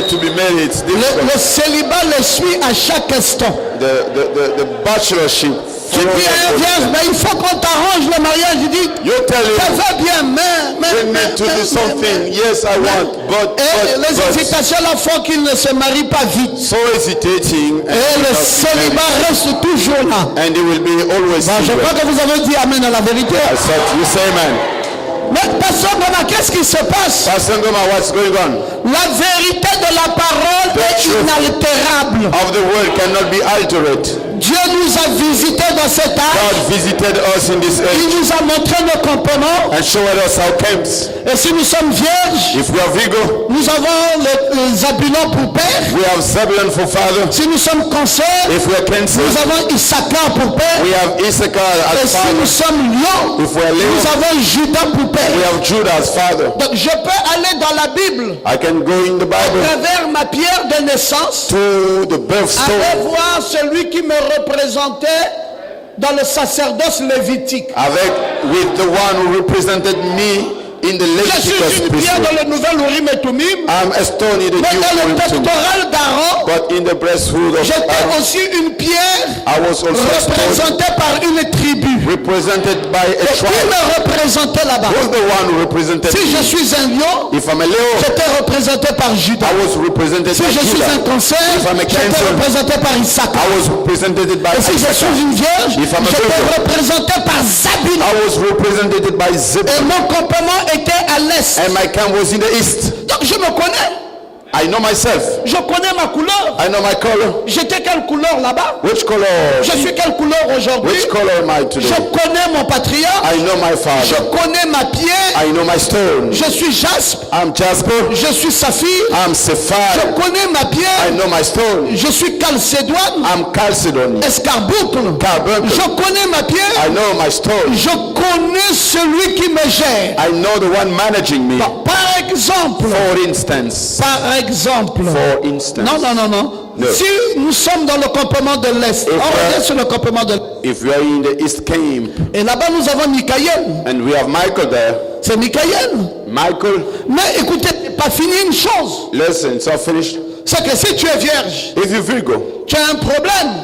to be married, it's difficult. Le célibat le suit à chaque instant. The bachelorship. Tu dis à un vierge, mais il faut qu'on t'arrange le mariage. Il dit, You tell ça him, va bien, we need to do something. Yes, I want, Et les but hésitations là font qu'il ne se marie pas vite. so hesitating, Et le célibat reste toujours là. and he will be always Bon, je single. crois que vous avez dit amen à la vérité. I said, you say amen. Mais pasteur Bernard, qu'est-ce qui se passe? Pastor Ngoma, what's going on? La vérité de la parole est truth inaltérable. Of the word cannot be altered. Dieu nous a visités dans cet âge. God visited us in this Il age nous a montré nos comportements. and showed us our camps. Et si nous sommes vierges, If we are Virgo, nous avons les Zabulon pour père. we have Zebulun for father. Si nous sommes Cancer, If we are Cancer, nous avons Issachar pour père. we have Issachar Et as si nous father. sommes Lion, If we are nous Leo, avons Judas pour père. we have Judah as father. Donc je peux aller dans la Bible, I can go in the à Bible travers ma pierre de naissance, to the birthstone aller voir celui qui me représentait dans le sacerdoce lévitique. with the one who represented me in the Je suis Leviticus une pierre priesthood. dans le nouvel Urim et Tumim, I'm a stone in the mais new dans le Urim Tumim. pectoral d'Aaron, But in the breasthood of j'étais Aaron, aussi une pierre I was also a stone représentée par une tribu. represented by a Et qui tribe. me représentait là-bas? Who's the one who represented Si je me? suis un lion, If I'm a Leo, j'étais représenté par Judas. I was represented Si by je suis un Judah. Cancer, If I'm a j'étais Cancer, représenté par Issachar. I was represented by Et si je Issachar. suis une vierge, If I'm a j'étais Virgo, représenté par Zabulon. I was represented by Et Zebulun. mon campement était à l'est. And my camp was in the east. Donc je me connais. I know myself. Je connais ma couleur. I know my color. J'étais quelle couleur là-bas? Which color? Je suis quelle couleur aujourd'hui? Which color am I Je today? connais mon patriarche. I know my Je father. connais ma pierre. I know my stone. Je suis jaspe. I'm Jasper. Je suis saphir. I'm Je Sapphire. connais ma I pierre. know my stone. Je suis calcédoine. I'm Chalcedon. Escarboucle. Carbuncle. Je connais ma pierre. I know my stone. Je connais celui qui me gère. I know the one managing me. Par exemple. For instance. Par exemple. For instance. Non. No. Si nous sommes dans le campement de l'Est, on revient sur le campement de l'Est. If we are in the East Camp Et là-bas, nous avons Michael. and we have Michael there. C'est Michael. Michael, Mais écoutez, pas fini une chose. listen, it's not finished. C'est que si tu es vierge, If you Virgo, tu as un problème.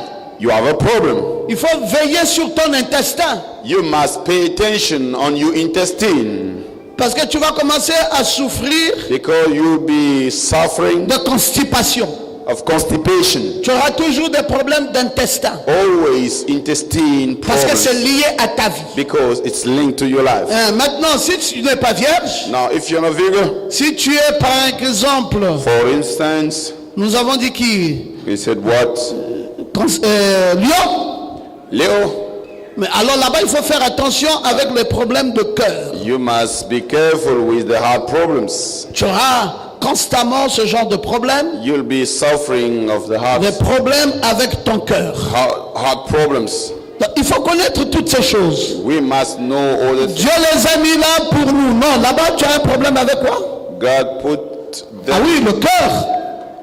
you have a problem. Il faut veiller sur ton intestin. You must pay attention on your intestine Parce que tu vas commencer à souffrir because you'll be suffering de constipation. of constipation. Tu auras toujours des problèmes d'intestin. Always intestine Parce que c'est problems lié à ta vie. because it's linked to your life. Maintenant, si tu n'es pas vierge, Now, if you're not Virgo, si tu es par exemple, for instance, nous avons dit qui? we said what? Lion. Leo, Mais alors là-bas, il faut faire attention avec les problèmes de cœur. you must be careful with the heart problems. Tu auras constamment ce genre de problème, You'll be suffering of the des heart, problèmes avec ton cœur. heart problems. Donc, il faut connaître toutes ces choses. We must know all the Dieu les a mis là pour nous. Non, là-bas, tu as un problème avec quoi? God put Ah them. oui, le cœur.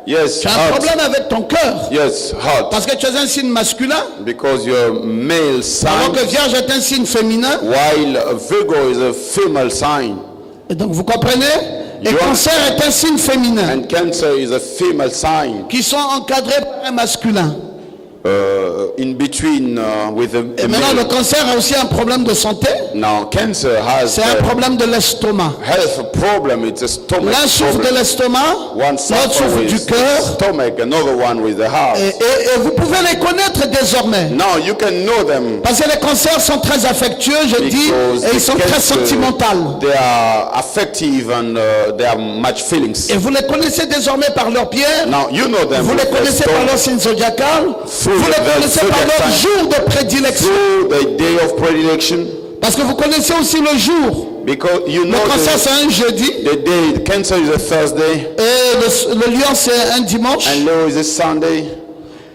Yes, Tu as un heart. problème avec ton cœur. Yes, heart. Parce que tu es un signe masculin, Because you're male alors sign, que Vierge est un signe féminin. while Virgo is a female sign, Et donc, vous comprenez? Et You are- Cancer est un signe féminin, and Cancer is a female sign. qui sont encadrés par un masculin. In between with Et a maintenant, le male. cancer a aussi un problème de santé. Now, Cancer has C'est un a problème de l'estomac. health problem. It's a stomach L'un souffre de problem. l'estomac, One l'autre suffers souffre with du the cœur. stomach, another one with the heart. Et vous pouvez les connaître désormais. Now you can know them Parce que les cancers sont très affectueux, je dis, because et ils sont the très cancer, sentimentaux. they are affective and they have much feelings. Et vous les connaissez désormais par leur pierre, Now you know them vous les with their connaissez par stone, leur signe zodiacal, Through vous les their connaissez par zodiac leur sign. jour de prédilection. through the day of predilection, Parce que vous connaissez aussi le jour. because you Le know cancer c'est un jeudi, the day. Cancer is a Thursday et le lion c'est un dimanche. and Leo is a Sunday,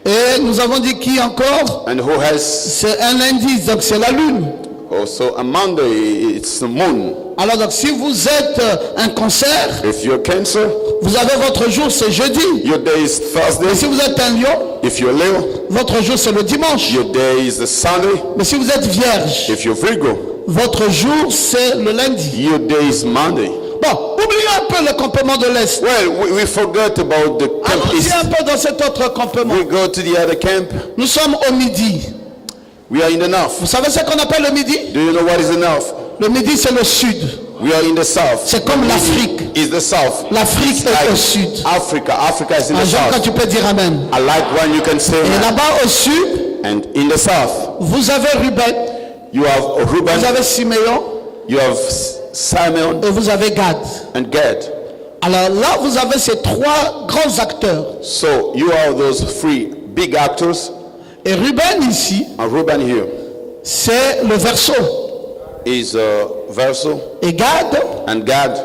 Et nous avons dit qui encore? and who has C'est un lundi, donc c'est la lune. also a Monday. It's the moon. Alors donc si vous êtes un cancer, If you're Cancer, vous avez votre jour c'est jeudi. your day is Et Thursday. si vous êtes un lion, If you're Leo, votre jour c'est le dimanche. your day is a Sunday. Mais si vous êtes vierge, If you're Virgo, votre jour c'est le lundi. your day is Monday. Bon, oublions un peu le campement de l'Est. Well, we forgot about the camp Allons-y east. un peu dans cet autre campement. We go to the other camp. Nous sommes au midi. We are in the north. Vous savez ce qu'on appelle le midi? Do you know what is the north? Le midi c'est le sud. We are in the south. C'est comme l'Afrique. Is the south. L'Afrique est au sud. Africa. Africa is in Un the jour quand south. tu peux dire amen. I like when you can say Et that. là-bas au sud, And in the south, vous avez Ruben, you have Reuben, vous avez Siméon you have Simon, et vous avez Gad. and Gad. Alors là, vous avez ces trois grands acteurs. So you have those three big actors. Et Ruben ici, And Reuben here c'est le Verseau. is Verso, Et Gad, and Gad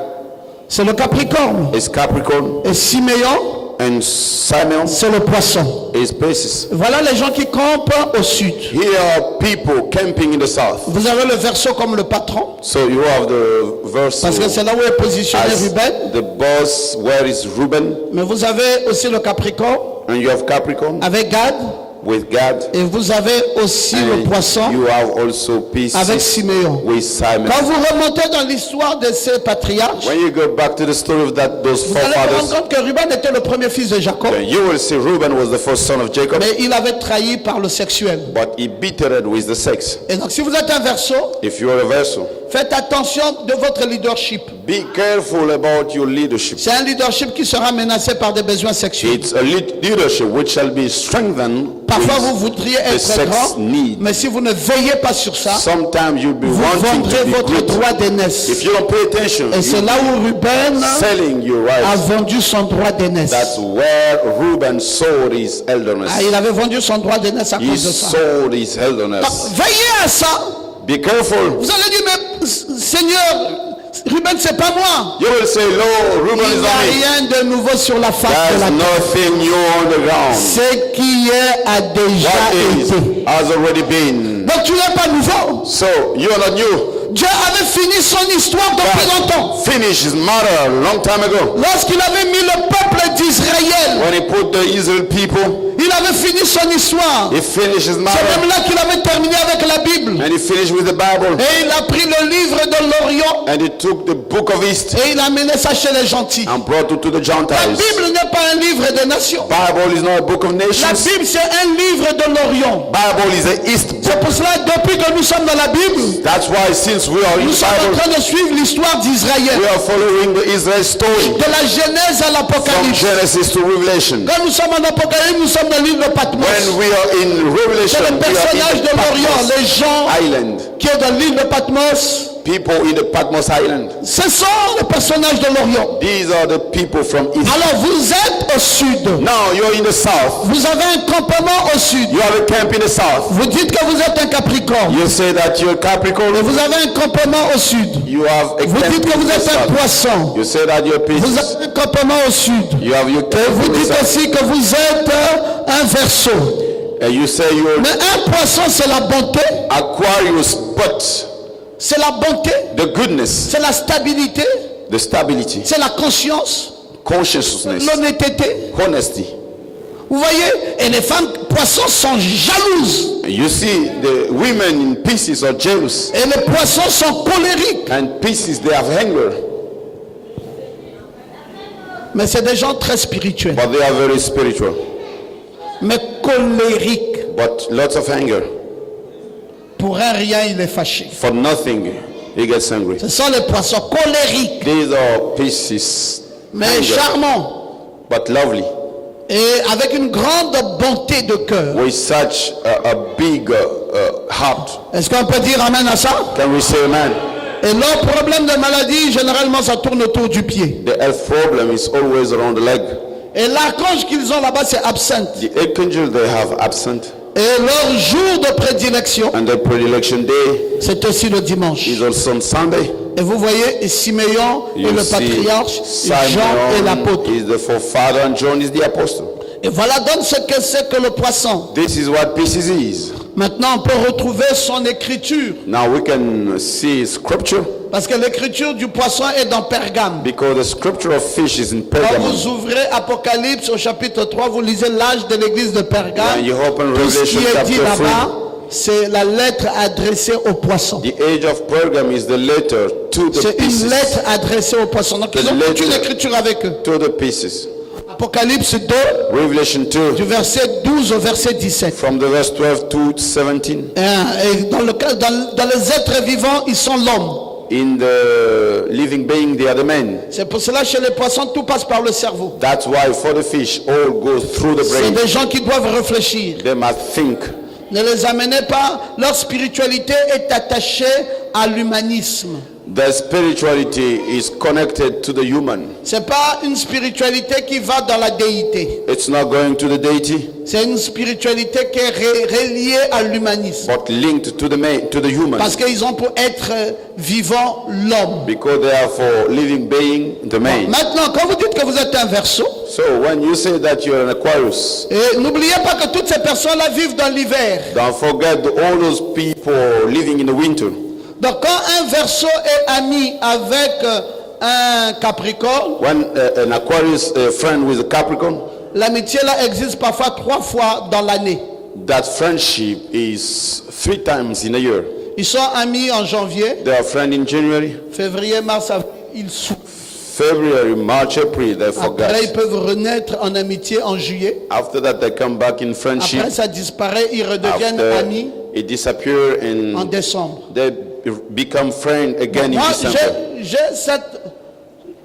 c'est le Capricorne. is Capricorn, Et Siméon, and Simon c'est le Poisson. is Pisces. Voilà les gens qui campent au sud. Here are people camping in the south. Vous avez le Verseau comme le patron, So you have the Verso parce que c'est là où est positionné as Ruben. the boss, where is Reuben, Mais vous avez aussi le Capricorne and you have Capricorn avec Gad. with Gad, Et vous avez aussi le and Poisson you have also avec Pisces Siméon. with Simon. Quand vous remontez dans l'histoire de ces patriarches, When you go back to the story of those vous allez vous rendre forefathers, compte que Ruben était le premier fils de Jacob, then you will see Reuben was the first son of Jacob, mais il avait trahi par le sexuel. but he bittered with the sex. Et donc si vous êtes un Verseau, If you are a Verso, Faites attention de votre leadership. Be careful about your leadership. C'est un leadership qui sera menacé par des besoins sexuels. It's a leadership which shall be strengthened Parfois vous with voudriez the être sex grand, need. mais si vous ne veillez pas sur ça, Sometimes you'll be vous wanting vendrez to be votre great. droit d'aînesse. If you don't pay attention, Et c'est là où Ruben selling your a rights. vendu son droit d'aînesse. That's where Reuben sold his elderness. Ah, il avait vendu son droit d'aînesse à He cause de ça. sold his Donc, elderness. veillez à ça. Be careful. Vous allez dire, mais Seigneur, Ruben, c'est pas moi. You will say, Lord, Reuben Il is n'y a on me. rien de nouveau sur la face de la There's terre. nothing new on the ground. Ce qui est a déjà What is été. has already been. Donc tu n'es pas nouveau. So you are not new. Dieu avait fini son histoire depuis longtemps. God finished his matter a long time ago. Lorsqu'il avait mis le peuple d'Israël, When he put the Israel people, il avait fini son histoire. he finished his C'est matter. même là qu'il avait terminé avec la Bible. And he finished with the Bible. Et il a pris le livre de l'Orient And he took the book of East et il a amené ça chez les gentils. and brought it to the La Gentiles. Bible n'est pas un livre des nations. Bible is not a book of La nations. Bible, c'est un livre de l'Orient. Bible is an East book. C'est pour cela, depuis que nous sommes dans la Bible, That's why since we are in nous the sommes en Bible, train de suivre l'histoire d'Israël. we are following the Israel story De la Genèse à from l'Apocalypse. Genesis to Revelation. Quand nous sommes en Apocalypse, nous sommes dans l'île de Patmos. When we are in C'est Revelation, le we are personnage in de the l'Orient, Patmos les gens Island. qui sont dans l'île de Patmos. People in the Patmos Island. Ce sont les personnages de l'Orient. These are the people from East. Alors vous êtes au sud. Now you're in the south. Vous avez un campement au sud. You have a camp in the south. Vous dites que vous êtes un Capricorne. You say that you're Capricorn. Et vous avez un campement au sud. You have a Vous camp dites que in vous the êtes un south. poisson. You say that you're Vous Pisces. avez un campement au sud. You have your Et camp vous in the dites south. aussi que vous êtes un Verseau. And you say you're Mais un poisson, c'est la bonté, Aquarius, but c'est la bonté, the goodness, c'est la stabilité, the stability, c'est la conscience, consciousness, l'honnêteté. honesty. Vous voyez? Et les femmes poissons sont jalouses. And you see the women in Pisces are jealous. Et les poissons sont colériques. And Pisces, they have anger. Mais c'est des gens très spirituels. But they are very spiritual. Mais colériques. But lots of anger. Pour un rien, il est fâché. For nothing, he gets angry. Ce sont les poissons colériques. These are Pisces. Mais Anger, charmants. but lovely. Et avec une grande bonté de cœur. With such a big heart. Est-ce qu'on peut dire amen à ça? Can we say amen? Et leur problème de maladie, généralement, ça tourne autour du pied. The health problem is always around the leg. Et l'archange qu'ils ont là-bas, c'est absinthe. The archangel they have absent. Et leur jour de prédilection, And the predilection day c'est aussi le dimanche. is also on Sunday. Et vous voyez, Siméon est You le see, patriarche, Jean est Simon l'apôtre. is the forefather and John is the apostle. Et voilà donc ce que c'est que le poisson. This is what Pisces is. Maintenant, on peut retrouver son écriture. Now we can see scripture Parce que l'écriture du poisson est dans Pergame. because the scripture of fish is in Quand Pergamum. vous ouvrez Apocalypse au chapitre 3, vous lisez l'âge de l'église de When Pergame. you open Tout ce qui Revelation est dit chapter 3, là-bas, c'est la lettre adressée au poisson. the age of Pergam is the letter to the C'est une pieces. lettre adressée au poisson. Donc ils ont toute une écriture avec eux. To the pieces. Apocalypse 2, Revelation 2, du verset 12 au verset 17. from the verse 12 to 17. Et dans les êtres vivants, ils sont l'homme. In the living being, they are the men. C'est pour cela chez les poissons, tout passe par le cerveau. That's why for the fish, all goes through the C'est brain. des gens qui doivent réfléchir. They must think. Ne les amenez pas. Leur spiritualité est attachée à l'humanisme. Their spirituality is connected to the human. C'est pas une spiritualité qui va dans la déité. It's not going to the deity, C'est une spiritualité qui est reliée à l'humanisme. but linked to the human. Parce qu'ils ont pour être vivant l'homme. Because they are for living being, the man. Maintenant, quand vous dites que vous êtes un Verseau, So when you say that you're an Aquarius, et n'oubliez pas que toutes ces personnes-là vivent dans l'hiver. don't forget all those people living in the winter. Donc quand un Verseau est ami avec un Capricorne, When an Aquarius friend with a Capricorn, l'amitié là existe parfois 3 fois dans l'année. that friendship is 3 times in a year. Ils sont amis en janvier, They are friends in January, février, mars, avril, ils souffrent. February, March, April, they Après, ils forget. peuvent renaître en amitié en juillet. After that, they come back in friendship. Après, ça disparaît, ils redeviennent After amis it disappears en and décembre. they become friends again in Moi, December. j'ai cette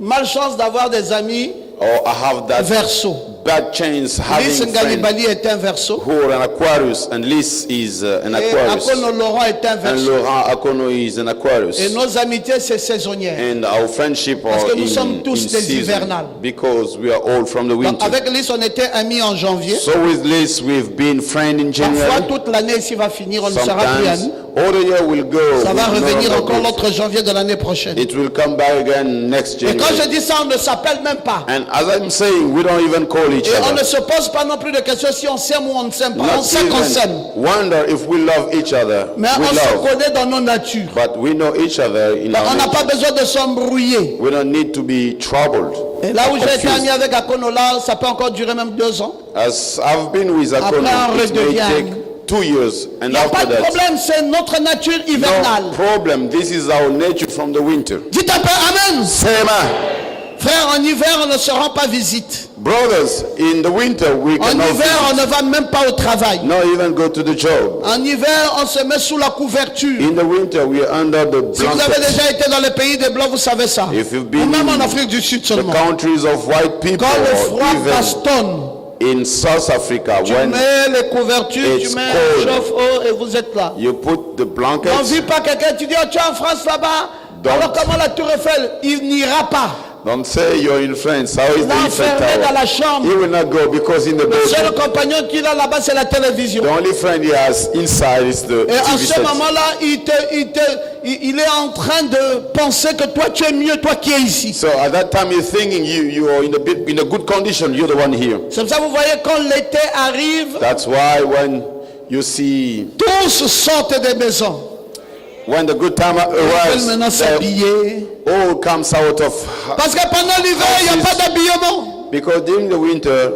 malchance d'avoir des amis Or I have that Verseau. bad chance Lys having friends Ngalibali est un Verseau. who are an Aquarius, and Lys is an Et Aquarius, Akono Laurent est un and Verseau. Laurent Akono is an Aquarius. Et nos amitiés, c'est saisonnière. And our friendship Parce are que nous sommes in tous des season, hivernales. because we are all from the Donc, winter. avec Lys, on était amis en janvier. So with Lys, we've been friends in Parfois, January. toute l'année ici va finir, on ne sera plus amis. Sometimes all the year will go. Ça va we'll no revenir longer encore be. l'autre janvier de l'année prochaine. It will come back again next Et quand je January. dis ça, on ne s'appelle même pas. And as I'm saying, we don't even call each Et on ne other. se pose pas non plus de questions si on s'aime ou on ne s'aime pas. On Not sait qu'on s'aime. even wonder if we love each other. Mais We on se love. connaît dans nos natures. But we know each other in Donc, our on n'a pas nature. besoin de s'embrouiller. We don't need to be troubled. Et là où j'ai été confused. ami avec Akonola, ça peut encore durer même 2 ans. As I've been with Après, Akono, on it may redevient take ami. 2 years. And Il n'y a pas after de that, problème, c'est notre nature hivernale. no problem. This is our nature from the winter. Dites un peu Amen. Say amen. Frère, en hiver, on ne se rend pas visite. Brothers, in the winter we En cannot hiver, on visit, ne va même pas au travail. not even go to the job. En hiver, on se met sous la couverture. In the winter we are under the Si vous avez blankets. déjà été dans les pays des Blancs, vous savez ça. If you've Ou been même en in Afrique du Sud the seulement. countries of white people, Quand le or froid even bastonne, in South Africa, tu when mets les couvertures, it's tu mets cold. un chauffe-eau et vous êtes là. you put the On ne blankets, vit pas quelqu'un, tu dis, oh, tu es en France là-bas. Don't. Alors comment la Tour Eiffel? Il n'ira pas. don't say you're in France. How is the Eiffel L'enfermer dans Tower? la chambre. He will not go because in the Le seul bedroom, compagnon qu'il a là-bas, c'est la télévision. the only friend he has inside is the Et en TV ce set. moment-là, il est en train de penser que toi, tu es mieux, toi qui es ici. So at that time you're thinking you are in a good condition. You're the one here. C'est pour ça que vous voyez, quand l'été arrive, That's why when you see tous sortent des maisons. when the good time Ils veulent maintenant arrives, they s'habiller. all comes out of Parce que pendant l'hiver, il n'y a pas d'habillement. because during the winter,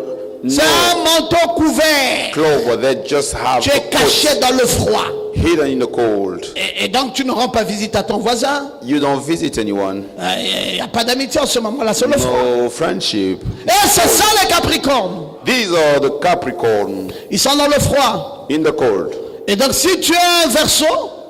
C'est no un manteau couvert. clothes, but they just have Tu es the caché coats dans le froid. hidden in the cold. Et donc tu ne rends pas visite à ton voisin. You don't visit anyone. Il n'y a pas d'amitié en ce moment-là, c'est le froid. No friendship. Et c'est ça les Capricornes. These are the Capricorn Ils sont dans le froid. in the cold. Et donc si tu es un Verseau,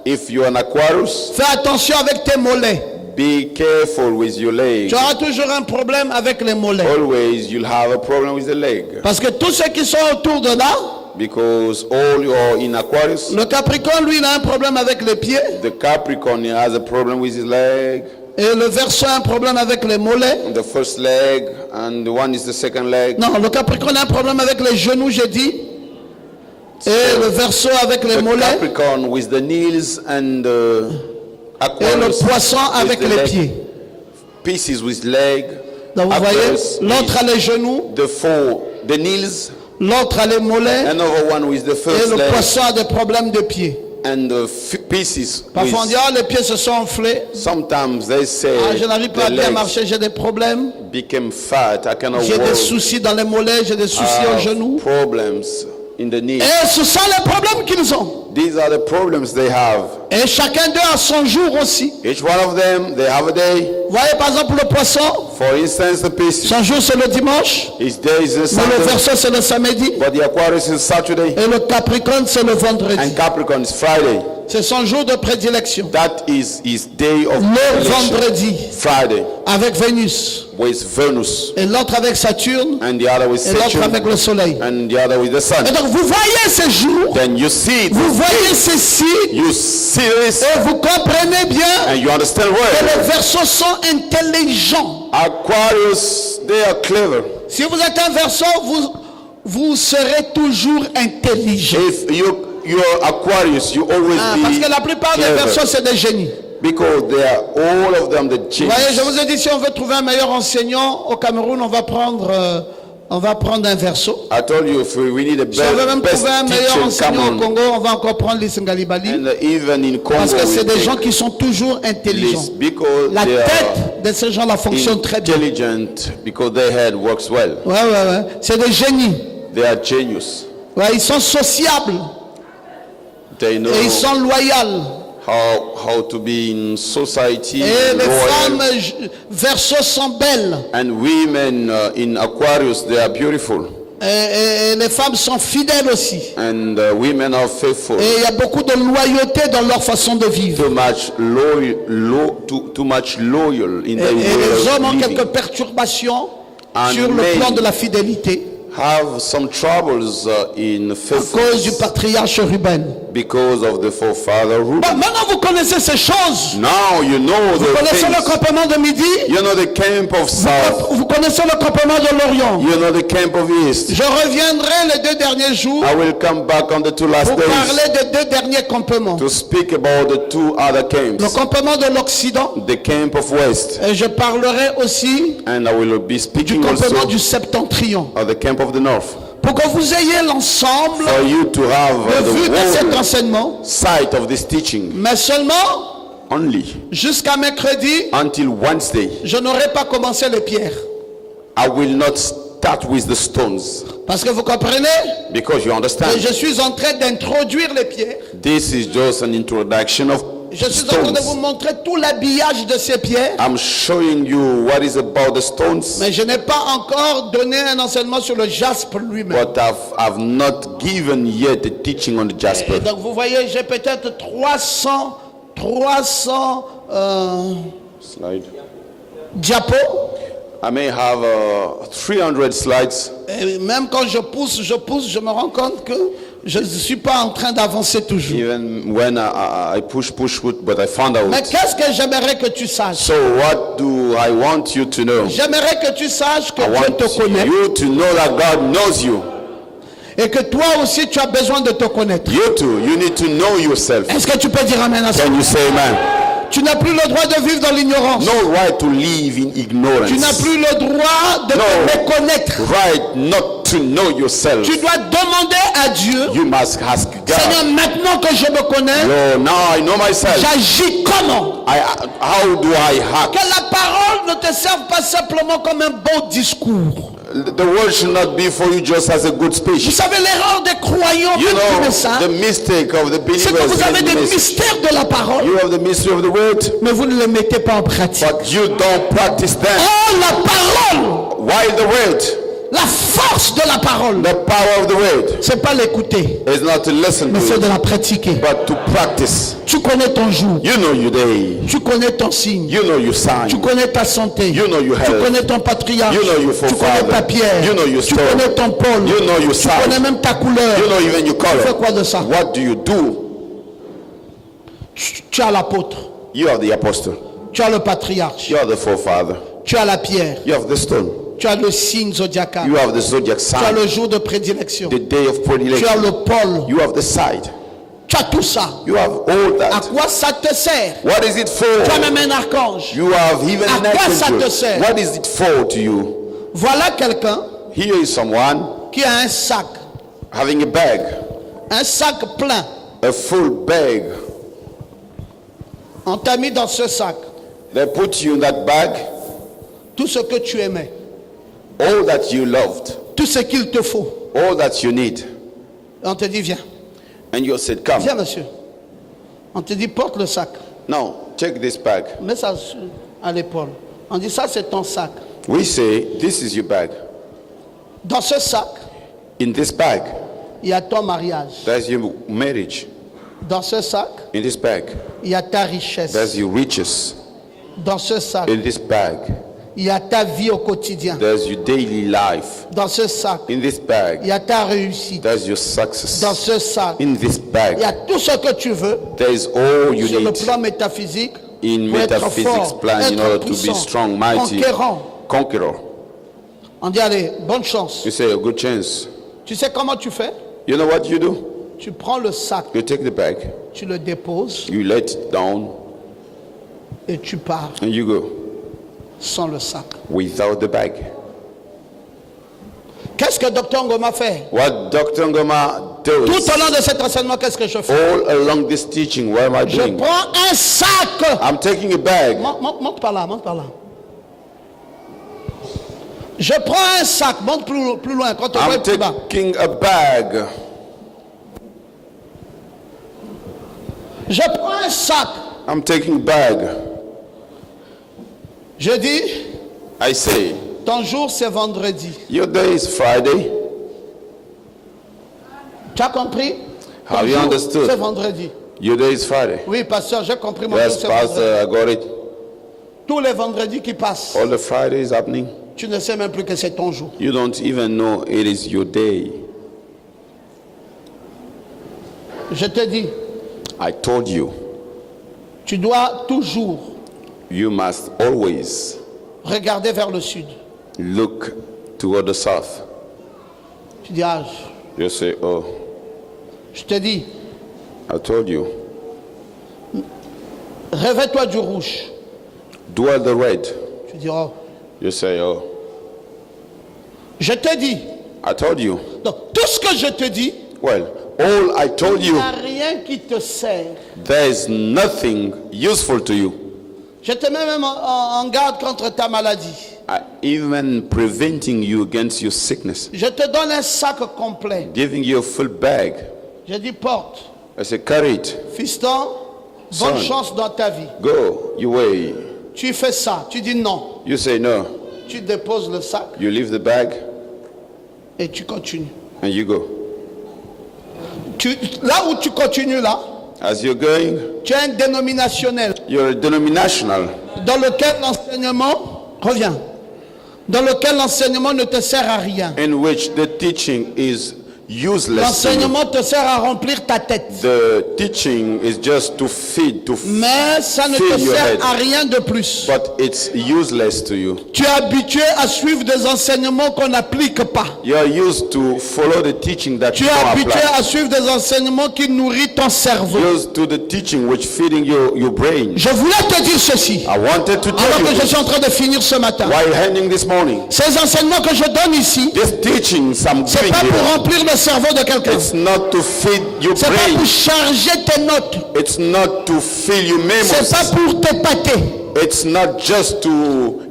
If you're an Aquarius, fais attention avec tes mollets. be careful with your legs. Tu auras toujours un problème avec les mollets. Always you'll have a problem with the leg. Parce que tous ceux qui sont autour de là, Because all you are in Aquarius, le Capricorne, lui, il a un problème avec les pieds. the Capricorn has a problem with his leg. Et le Verseau a un problème avec les mollets. The first leg, and the one is the second leg. Non, le Capricorne a un problème avec les genoux, j'ai dit. Et le Verseau avec les The mollets. Capricorn with the knees, and the Et le Aquarius Poisson avec with the les leg. pieds. Pieces with leg. Donc vous voyez, Aquarius l'autre a with les genoux, the knees. l'autre a les mollets. Another one with the Et first le leg, Poisson a des problèmes de pieds. and the pieces. Parfois on dit, With, ah, les pieds se sont enflés. sometimes they say Ah, je n'arrive pas the à bien legs marcher, j'ai des problèmes. became fat. I cannot J'ai des walk. soucis dans les mollets, j'ai des soucis aux genoux. Problems in the knee. Et ce sont les problèmes qu'ils ont. These are the problems they have. Et chacun d'eux a son jour aussi. Each one of them, they have a day. Vous voyez par exemple le Poisson, For instance, the Pisces, son jour c'est le dimanche, his day is the mais le Sunday, Verseau c'est le samedi, but the Aquarius is Saturday, et le Capricorne c'est le vendredi. and Capricorn is Friday. C'est son jour de prédilection. That is his day of Le election. vendredi Friday avec Vénus, with Venus, et l'autre avec Saturne, and the other with et l'autre Saturn, avec le Soleil. and the other with the Sun. Et donc vous voyez ces jours, Then you see vous this voyez day, ces signes, you see this, et vous comprenez bien and you understand que well. les Verseaux sont intelligents. Aquarius, they are clever. Si vous êtes un Verseau, vous serez toujours intelligent. If you're Aquarius, you always Parce be que la plupart des clever. Verseaux, c'est des génies. Because they are all of them the Vous voyez, je genius. vous ai dit, si on veut trouver un meilleur enseignant au Cameroun, on va prendre un Verseau. I told you if we need a Si on veut même best trouver un meilleur teacher in enseignant au Cameroon, Congo, on va encore prendre Lys Ngalibali. and even in Congo, Parce que c'est we des take gens qui sont toujours intelligents. this because La they are tête de ces gens-là fonctionne très bien. intelligent, because their head works well. Ouais. C'est des génies. They are genius. Ouais, ils sont sociables They know et ils sont loyaux. how to be in society. Et les loyal. femmes Verseaux sont belles. And women in Aquarius, they are beautiful. Et les femmes sont fidèles aussi. And women are faithful. Et il y a beaucoup de loyauté dans leur façon de vivre. Too much loyal in Et their way les hommes of ont quelques living. perturbations And sur le men plan de la fidélité have some troubles in à cause du faithfulness patriarche Ruben. because of the forefather Bon, Reuben. maintenant vous connaissez ces choses. Now you know Vous the connaissez le things. campement de midi. You know the camp of south. Vous connaissez le campement de l'Orient. You know the camp of east. Je reviendrai les 2 derniers jours I will come back on the 2 last pour days parler des 2 derniers campements. to speak about the 2 other Le camps. campement de l'Occident. The camp of west. Et je parlerai aussi And I will be du speaking campement also du septentrion. of the camp of the north. Pour que vous ayez l'ensemble For you to have de vue de the cet whole enseignement. sight of this teaching Mais seulement only jusqu'à mercredi, until Wednesday. je n'aurai pas commencé les pierres. I will not start with the stones Parce que vous comprenez because you que understand je suis en train d'introduire les pierres. this is just an introduction of Je suis en train de vous stones. montrer tout l'habillage de ces pierres. I'm showing you what is about the stones, Mais je n'ai pas encore donné un enseignement sur le jaspe lui-même. but I've not given yet the teaching on the Et jasper. donc vous voyez, j'ai peut-être 300 Slide. diapos. I may have 300 slides. Et même quand je pousse, je me rends compte que je ne suis pas en train d'avancer toujours. Even when I push, but I found Mais out. qu'est-ce que j'aimerais que tu saches? So what do I want you to know? J'aimerais que tu saches que I Dieu te want connaît you to know that God knows you. et que toi aussi tu as besoin de te connaître. You too, you need to know yourself. Est-ce que tu peux dire amen à ça? Can you say amen? Tu n'as plus le droit de vivre dans l'ignorance. No right to live in ignorance. Tu n'as plus le droit de No. te méconnaître. Right not to know yourself. Tu dois demander à Dieu, You must ask Seigneur, God. maintenant que je me connais, Lord, now I know myself. j'agis comment? How do I act? Que la parole ne te serve pas simplement comme un bon discours. The word should not be for you just as a good Vous speech. savez, l'erreur des croyants, You même qui know, le savent, the mistake of the c'est que believers vous avez in des the message. mystères de la parole, You have the mystery of the word, mais vous ne les mettez pas en pratique. but you don't practice them. Oh, la parole, While the word, la force de la parole, the power of the word, c'est pas l'écouter, is not to listen mais c'est to de it, la pratiquer. but to practice. Tu connais ton jour, You know your day. tu connais ton signe, You know your sign. tu connais ta santé, You know your tu health. connais ton patriarche, You know your tu connais forefather. ta pierre, You know your tu stone. connais ton pôle, You know your tu connais size. même ta couleur. You know even your Tu fais color. quoi de ça? What do you do? Tu as l'apôtre, You are the apostle. tu as le patriarche, You are the forefather. tu as la pierre, You have the stone. tu as le signe zodiacal, You have the zodiac tu as sign. le jour de prédilection, The day of tu as predilection. le pôle, You have the side. tu as tout ça. You have all À that. quoi ça te sert? What is it for? Tu as même un archange. You have even À an quoi ça te archangel. sert? What is it for to you? Voilà quelqu'un Here is someone qui a un sac having a sac plein. a full bag. On t'a mis dans ce sac They put you in that bag tout ce que tu aimais, all that you loved, tout ce qu'il te faut. all that you need. On te dit, viens, And you said, come. viens monsieur. On te dit, porte le sac, Now, take this bag. mets ça à l'épaule. On dit, ça c'est ton sac. We say, this is your bag. Dans ce sac, In this bag, il y a ton mariage. there's your marriage. Dans ce sac, In this bag, il y a ta richesse. there's your riches. Dans ce sac, In this bag, il y a ta vie au quotidien. there's your daily life. Dans ce sac, In this il bag, y a ta réussite. there's your Dans success. ce sac, In this il y bag, a tout ce que tu veux there's all you sur le need plan métaphysique in pour être metaphysics fort, plan in être order to be puissant, strong, mighty, conquérant. conqueror. On dit, allez, bonne chance. You say a good chance. Tu sais comment tu fais? You know what you do? Tu prends le sac, You take the bag, tu le déposes you let it down, et tu pars and you go sans le sac. without the bag. Qu'est-ce que Dr Ngoma fait? What Dr. Ngoma Tout does au long de cet enseignement, qu'est-ce que je fais? all along this teaching, what am I Je doing? prends un sac. I'm taking a bag. Monte par là, monte par là. Je prends un sac, monte plus loin, quand on voit I'm plus bas. taking a bag. Je prends un sac. I'm taking a bag. Je dis, I say, ton jour c'est vendredi. your day is Friday. Tu as compris? Have you Ton jour, understood? c'est vendredi. Your day is Friday. Oui, pasteur, j'ai compris mon Yes, jour, c'est Pastor, vendredi. I got it. Tous les vendredis qui passent, All the Fridays happening. tu ne sais même plus que c'est ton jour. You don't even know it is your day. Je te dis, I told you, tu dois toujours you must always regarder vers le sud. look toward the south. Tu dis, ah, You say, oh, je te dis, I told you. réveille-toi du rouge. Dwell the red. Tu dis, oh, You say, oh, je te dis. I told you. Donc, tout ce que je te dis, Well, all I told il you, n'y a rien qui te sert. there is nothing useful to you. Je te mets même en garde contre ta maladie. Even preventing you against your sickness. Je te donne un sac complet. Giving you a full bag. Je dis, porte. I say, carry it. Fiston, bonne Son. chance dans ta vie. Go your way. Tu fais ça. Tu dis non. You say no. Tu déposes le sac You leave the bag et tu continues. and you go. Là où tu continues là, As you're going, tu es un dénominationnel you're a denominational dans lequel l'enseignement, reviens, dans lequel l'enseignement ne te sert à rien. in which the teaching is useless to you. L'enseignement te sert à remplir ta tête. The teaching is just to feed, to Mais ça ne te fill your sert head. à rien de plus. But it's useless to you. Tu es habitué à suivre des enseignements qu'on n'applique pas. You are used to follow the teaching that Tu you es don't habitué apply. à suivre des enseignements qui nourrissent ton cerveau. Used to the teaching which feeding your brain. Je voulais te dire ceci, I wanted to tell alors que you je suis en train de finir ce matin. while ending this morning. Ces enseignements que je donne ici, This teaching, I'm c'est giving pas pour you, remplir le cerveau de quelqu'un. it's not to feed your C'est pas brain. pour charger tes notes. It's not to fill your C'est pas memories. pour t'épater. It's not just to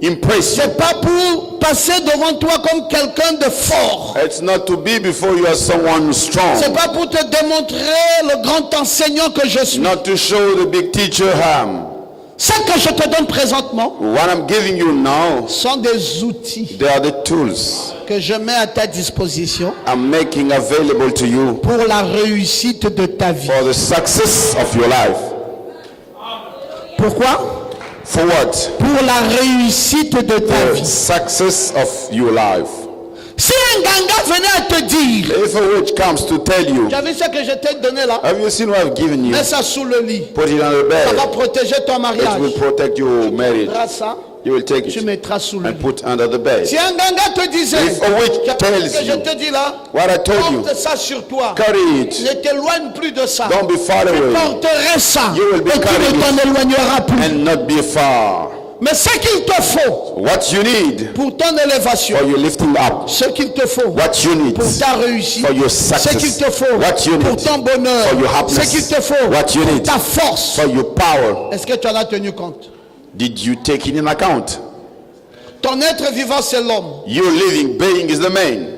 impress you. C'est pas pour passer devant toi comme quelqu'un de fort. It's not to be before you as someone C'est strong. pas pour te démontrer le grand enseignant que je suis. Not to show the big teacher I am. Ce que je te donne présentement What I'm giving you now, sont des outils they are the tools que je mets à ta disposition I'm making available to you pour la réussite de ta vie. for the success of your life. Pourquoi? For what? Pour la réussite de ta The vie. success of your life. Si un ganga venait à te dire, If a witch comes to tell you, tu as vu ce que je t'ai donné là? have you seen what I've given you? Mets ça sous le lit. Put it on the Ça va bed. protéger ton It mariage. will protect your marriage. Tu ça, You will take tu it mettras sous le and lit. put under the bed. Si un ganga te disait, If a witch tu as vu tells ce que je you te dis là, what I told you, porte ça sur toi. carry it. Ne t'éloigne plus de ça. Don't be far Tu away porterais ça You will be et tu carrying ne t'en éloigneras plus. and not be far. Mais ce qu'il te faut What you need pour ton élévation, for your lifting up, ce qu'il te faut what you need pour ta réussite, for your ce qu'il success, te faut what you pour need ton bonheur, for your ce happiness, qu'il te faut what you pour need ta force. for your power. Est-ce que tu en as tenu compte? Did you take it in account? Ton être vivant, c'est l'homme. Your living being is the man.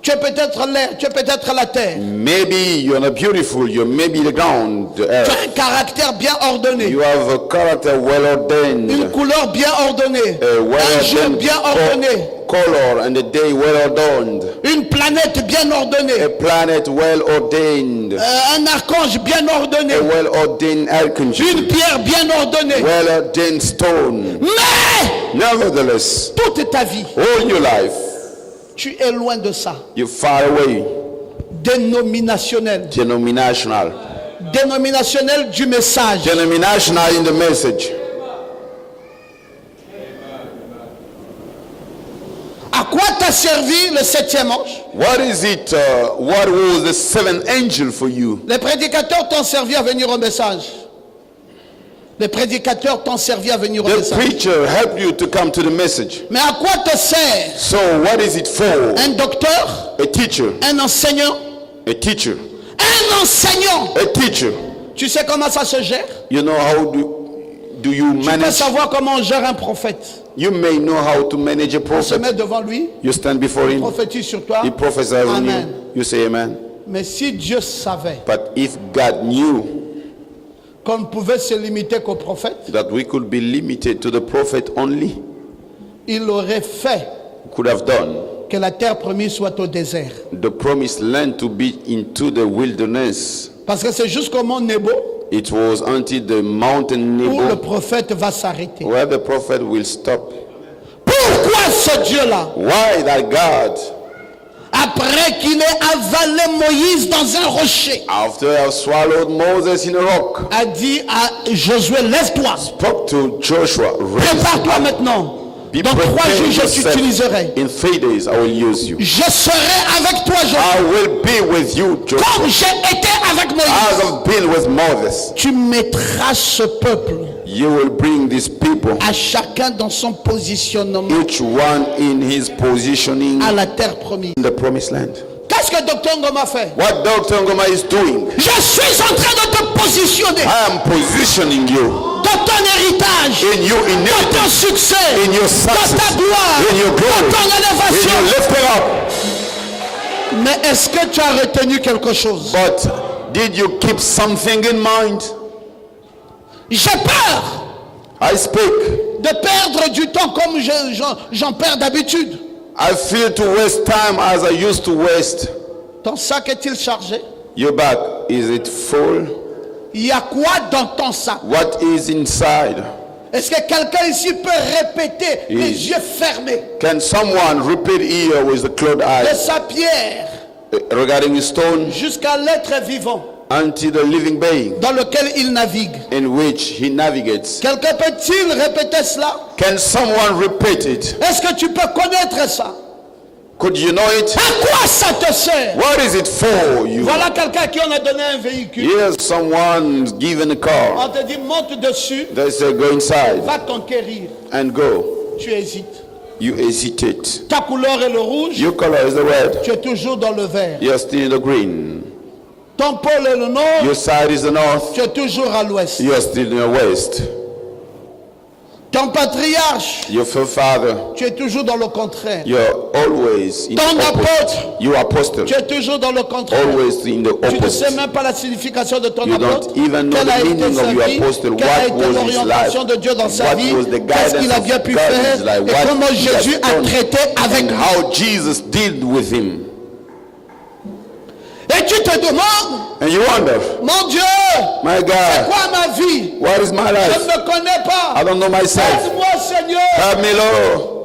Tu es peut-être l'air, tu es peut-être la terre. Maybe you're not beautiful, you're maybe the ground, the Tu earth. as un caractère bien ordonné, You have a character well une ordained, couleur bien ordonnée, a well un jeu ordained bien ordonné, color, and a day well ordained, une planète bien ordonnée, a planet well ordained, un archange bien ordonné, a well ordained archangel, une pierre bien ordonnée. well ordained stone. Mais Nevertheless, toute ta vie, all your life, tu es loin de ça. you're far away, Dénominationnel. denominational. Dénominationnel du message. Denominational in the message. À quoi t'a servi le septième ange? What is it? What was the seventh angel for you? Les prédicateurs t'ont servi à venir au message. Les prédicateurs t'ont servi à venir au The message. preacher helped you to come to the message. Mais à quoi te sert So what is it for? un docteur, A teacher, un enseignant? a teacher, Un enseignant! a teacher. Tu sais comment ça se gère? You know how do you Tu peux manage? savoir comment on gère un prophète. You may know how to manage a On se met prophet. devant lui, You stand before him. prophétise sur toi. He prophesies on you. Amen. You say amen. Mais si Dieu savait But if God knew qu'on ne pouvait se limiter qu'au prophète, that we could be limited to the prophet only, il aurait fait could have done que la terre promise soit au désert. the promised land to be into the wilderness. Parce que c'est jusqu'au mont Nebo It was until the mountain où le Nebo prophète va s'arrêter. where the prophet will stop. Pourquoi ce Dieu-là, Why that God, après qu'il ait avalé Moïse dans un rocher, after I have swallowed Moses in a rock, a dit à Josué, lève-toi, spoke to Joshua, raise prépare-toi up, maintenant. be Dans 3 prepared jours, je yourself. t'utiliserai. In 3 days I will use you. Je serai avec toi, Josué, I will be with you, Joshua, comme j'ai été avec as Moïse. I've been with Moses. Tu mettras ce peuple, You will bring these people, à chacun dans son positionnement, each one in his positioning à la terre promise. in the promised land. Qu'est-ce que Dr Ngoma fait? What Dr. Ngoma is doing, Je suis en train de te positionner I am positioning you dans ton héritage, in your dans ton inheritance, succès, in your dans success, ta gloire, in your dans glory, ton when élévation. you lift it up. Mais est-ce que tu as retenu quelque chose? But did you keep something in mind? J'ai peur I speak. de perdre du temps comme j'en perds d'habitude. I feel to waste time as I used to waste. Ton sac est-il chargé? Your bag, is it full? Il y a quoi dans ton sac? What is inside? Est-ce que quelqu'un ici peut répéter les yeux fermés Can someone repeat here with the closed de eyes sa pierre regarding the stone jusqu'à l'être vivant until the living being dans lequel il navigue? in which he navigates? Quelqu'un peut-il répéter cela? Can someone repeat it? Est-ce que tu peux connaître ça? Could you know it? À quoi ça te sert? What is it for you? Voilà quelqu'un à qui on a donné un véhicule. Here's someone given a car. On te dit monte dessus, They say go inside va conquérir. and go. Tu hésites. You hesitate. Ta couleur est le rouge, Your color is the red. tu es toujours dans le vert. You're still in the green. Ton pôle est le nord, Your side is the north. tu es toujours à l'ouest. You're still in the west. Ton patriarche, Your forefather. tu es toujours dans le contraire. You're always in Ton the opposite. apôtre, You apostle. tu es toujours dans le contraire. Always in the Tu ne sais opposite. même pas la signification de ton You apôtre. don't even know Quelle a the été meaning sa of your vie? apostle. Quelle a What été was his l'orientation life? de Dieu dans sa What vie? was the Qu'est-ce qu'il a guidance bien of pu God in faire? his life? Et What comment he has Jésus a done? traité avec And lui? how Jesus dealt with him. Et tu te demandes, And you wonder, mon Dieu, my c'est God, quoi ma vie? what is my Je life? ne me connais pas. I don't know myself. Aide-moi, Seigneur. Help me, Lord.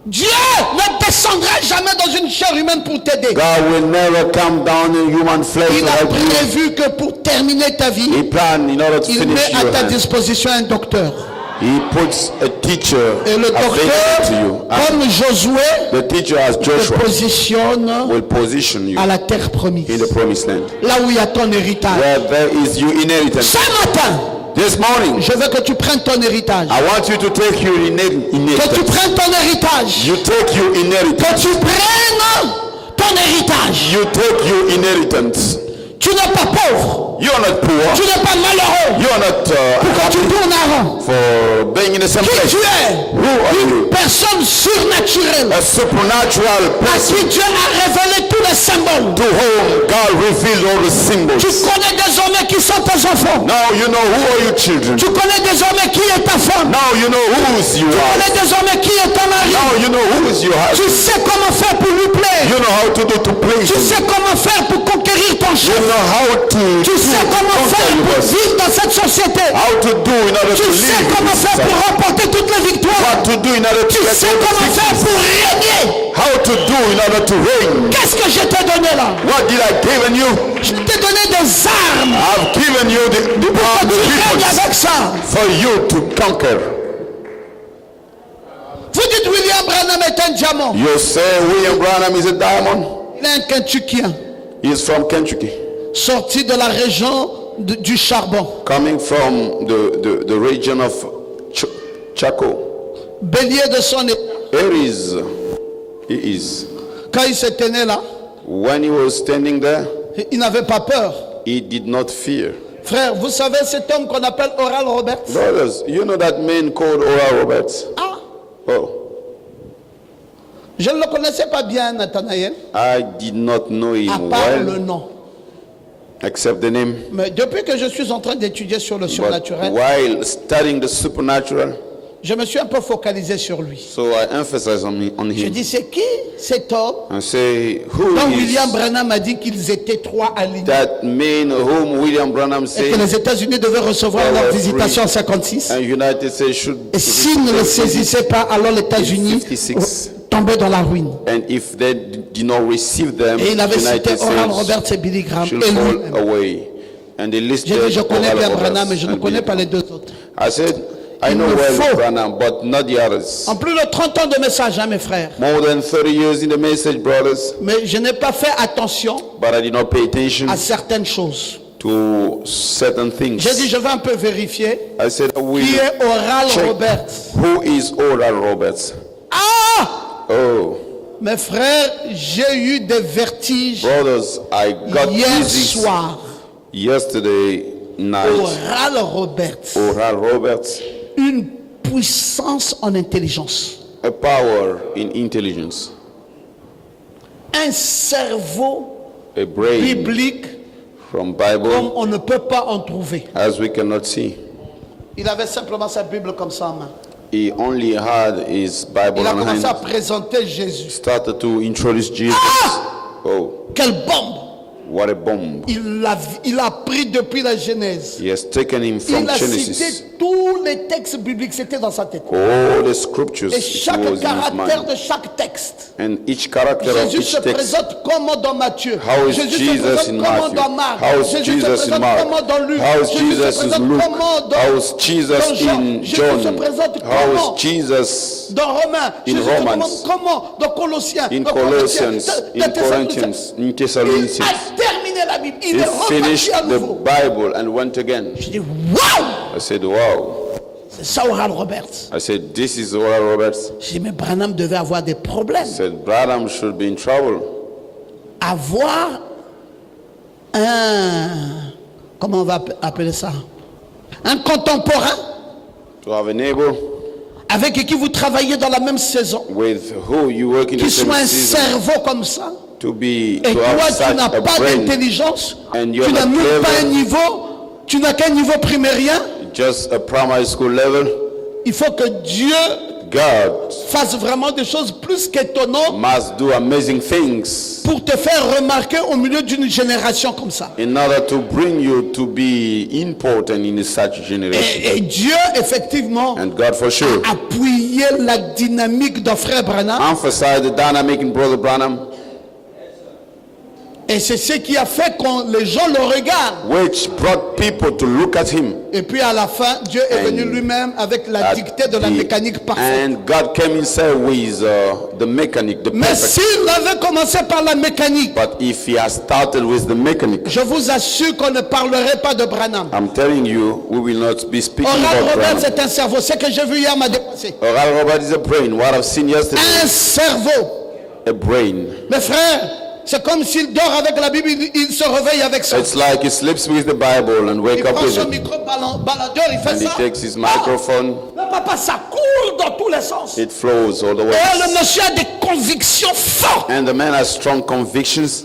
Dieu ne descendra jamais dans une chair humaine pour t'aider. God will never come down in human flesh Il to a help you. prévu que pour terminer ta vie, He planned in order to il finish met à your ta hand. disposition un docteur. He puts a teacher Et le available docteur, to you. And comme Josué, the teacher, as te Joshua, positionne will position you à la terre promise. in the promised land, Là où il y a ton héritage. where there is your inheritance. Ce matin, This morning, je veux que tu prennes ton héritage. I want you to take your Que tu inheritance. prennes ton héritage. You take your Que inheritance. tu prennes ton héritage. You take your inheritance. Tu n'es pas pauvre. You are not Tu poor. n'es pas malheureux. You are not Pourquoi tu tournes en rond? for being in the same Qui place. tu es? Who are you? Personne surnaturelle A supernatural à person qui Dieu a révélé tous les symboles. to whom God revealed all the Tu symbols. connais désormais qui sont tes enfants. Now you know who are your children. Tu connais désormais qui est ta femme. Now you know who's you Tu are. connais désormais qui est ton mari. Now you know who's your Tu husband. sais comment faire pour lui plaire. You know how to do to please Tu him. sais comment faire pour conquérir ton You chef. know how to Tu sais comment conquer faire your pour boss. vivre dans cette société. How to do in order to Tu sais live in comment this faire pour society. remporter toutes les victoires. What to do in order to Tu get sais all the comment faire victories. pour régner. How to do in order to reign. Qu'est-ce que je t'ai donné là? What did I give you? Je t'ai donné des armes I've given you the pour que tu règnes weapons avec ça. for you to conquer. Vous dites William Branham est un diamant. You say William Branham is a diamond. Il est un Kentuckien, He's from Kentucky, sorti de la région du charbon. coming from the region of Chaco. Bélier de son état. Aries, he is. Quand il s'était né là, When he was standing there, il n'avait pas peur. he did not fear. Frère, vous savez cet homme qu'on appelle Oral Roberts? Brothers, you know that man called Oral Roberts? Ah, Oh, je ne le connaissais pas bien, Nathanaël, I did not know à him part le well, nom. except the name. Mais depuis que je suis en train d'étudier sur le But surnaturel, while studying the supernatural, Je me suis un peu focalisé sur lui. So I emphasize on Je him. dis, c'est qui cet homme And say, who dont is William Branham a dit qu'ils étaient 3 alignés that man whom William Branham et said que les États-Unis devaient recevoir There leur were visitation en 56. and United States should Et s'ils ne le saisissaient pas, alors les États-Unis 56. tombaient dans la ruine. And if they did not receive them, Et il avait cité United Oral States Roberts et Billy Graham. should Et fall lui-même. away. And they listed J'ai dit, je connais Oral bien Roberts Branham, mais je ne and connais Billy pas les 2 autres. I said, I Il know me well faut. Branham, but not the others. En plus de 30 ans de message, hein, mes frères. More than 30 years in the message, brothers, Mais je n'ai pas fait attention but I did not pay attention à certaines choses. to certain things. J'ai dit, je vais un peu vérifier I said, I will qui est Oral check Roberts. who is Oral Roberts. Ah! Oh, Mes frères, j'ai eu des vertiges brothers, I got hier dizzy soir. yesterday night. Oral Roberts. Oral Roberts, Une puissance en intelligence. a power in intelligence, Un cerveau a brain biblique from comme Bible on ne peut pas en trouver. as we cannot see. Il avait simplement sa Bible comme ça en main. He only had his Bible Il a on commencé à hand. présenter Jésus. Started to introduce Jesus. Oh, Quelle bombe! what a bomb. Il a pris depuis la Genèse. He has taken him from Il a Genesis. cité tous les textes bibliques, c'était dans sa tête. All the scriptures Et it chaque was in his caractère mind. de chaque texte. And each character of Jésus each se text. présente comment dans Matthieu. How is Jésus se Jesus présente in comment Matthew? dans Marc. How is Jésus se Jesus in présente Mark? comment dans Luc. How is Jésus se Jesus in présente Luke? comment dans, How is Jesus dans Jean. in Jésus John? se présente How comment is Jesus dans Romains. in Jésus se Romans? présente comment dans Colossiens. in dans Colossians, de in Thessaloniciens. Corinthians, in Il Thessalonians? a terminé la Bible. Il He est reparti finished à the nouveau. Bible and went again. Je dis, waouh! I said, wow. C'est ça Oral Roberts. I said, this is Oral Roberts. Je dis, mais Branham devait avoir des problèmes. I said, Branham should be in trouble. Avoir un, comment on va appeler ça, un contemporain To have a neighbor avec qui vous travaillez dans la même saison, with who you work in the qui same soit un season. cerveau comme ça, To be, et to toi have tu such n'as a pas brain, d'intelligence, and you're tu n'as not même pas un clever. niveau, tu n'as qu'un niveau primérien. just a primary school level. Il faut que Dieu God fasse vraiment des choses plus qu'étonnantes must do amazing things pour te faire remarquer au milieu d'une génération comme ça. in order to bring you to be important in such generation. Et Dieu, effectivement, And God for sure a appuyé la dynamique de frère Branham. emphasize the dynamic in Brother Branham, Et c'est ce qui a fait que les gens le regardent. which brought people to look at him. Et puis à la fin, Dieu est And venu lui-même avec la At dictée de la the- mécanique parfaite. And God came himself with the mechanic, the Mais perfect. s'il avait commencé par la mécanique, But if he has started with the mechanic, je vous assure qu'on ne parlerait pas de Branham. I'm telling you, we will not be speaking Oral about Roberts Branham. est un cerveau. Ce que j'ai vu hier m'a dépassé. Oral Robert is a brain. What I've seen yesterday, Un cerveau. a brain. Mes frères, c'est comme s'il dort avec la Bible, il se réveille avec ça. It's like he sleeps with the Bible and Il wake up prend with son it. micro baladeur, il fait And he ça. takes his Ah, microphone. mais papa, ça coule dans tous les sens. It flows all the way. Et le monsieur a des convictions fortes. And the man has strong convictions,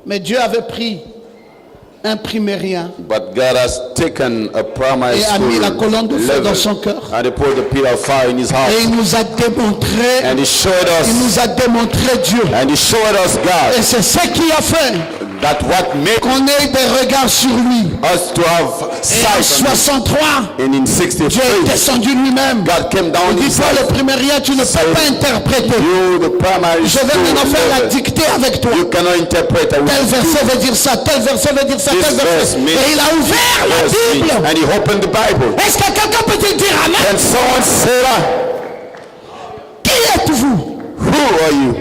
Mais Dieu avait pris un primérien but God has taken a primary et a school mis la colonne de feu level dans son cœur. and he put the pillar of fire in his Et heart. il nous a démontré, And he showed il us, nous a démontré Dieu. and he showed us Et God, c'est ce qui a fait that what made qu'on ait des regards sur lui. us to have Et en sight on him. 63, And in Dieu est 63, descendu lui-même. God came down Il dit, toi himself. le primérien, tu ne peux pas interpréter. You, the primary Je vais school maintenant faire la level, dictée avec toi. you cannot interpret a Tel verset veut dire ça, tel verset veut dire ça, This tel verse verset. means- Et il a ouvert la verse Bible. and he opened the Bible. Est-ce que quelqu'un peut te dire Amen? And someone said, Qui êtes-vous? who are you?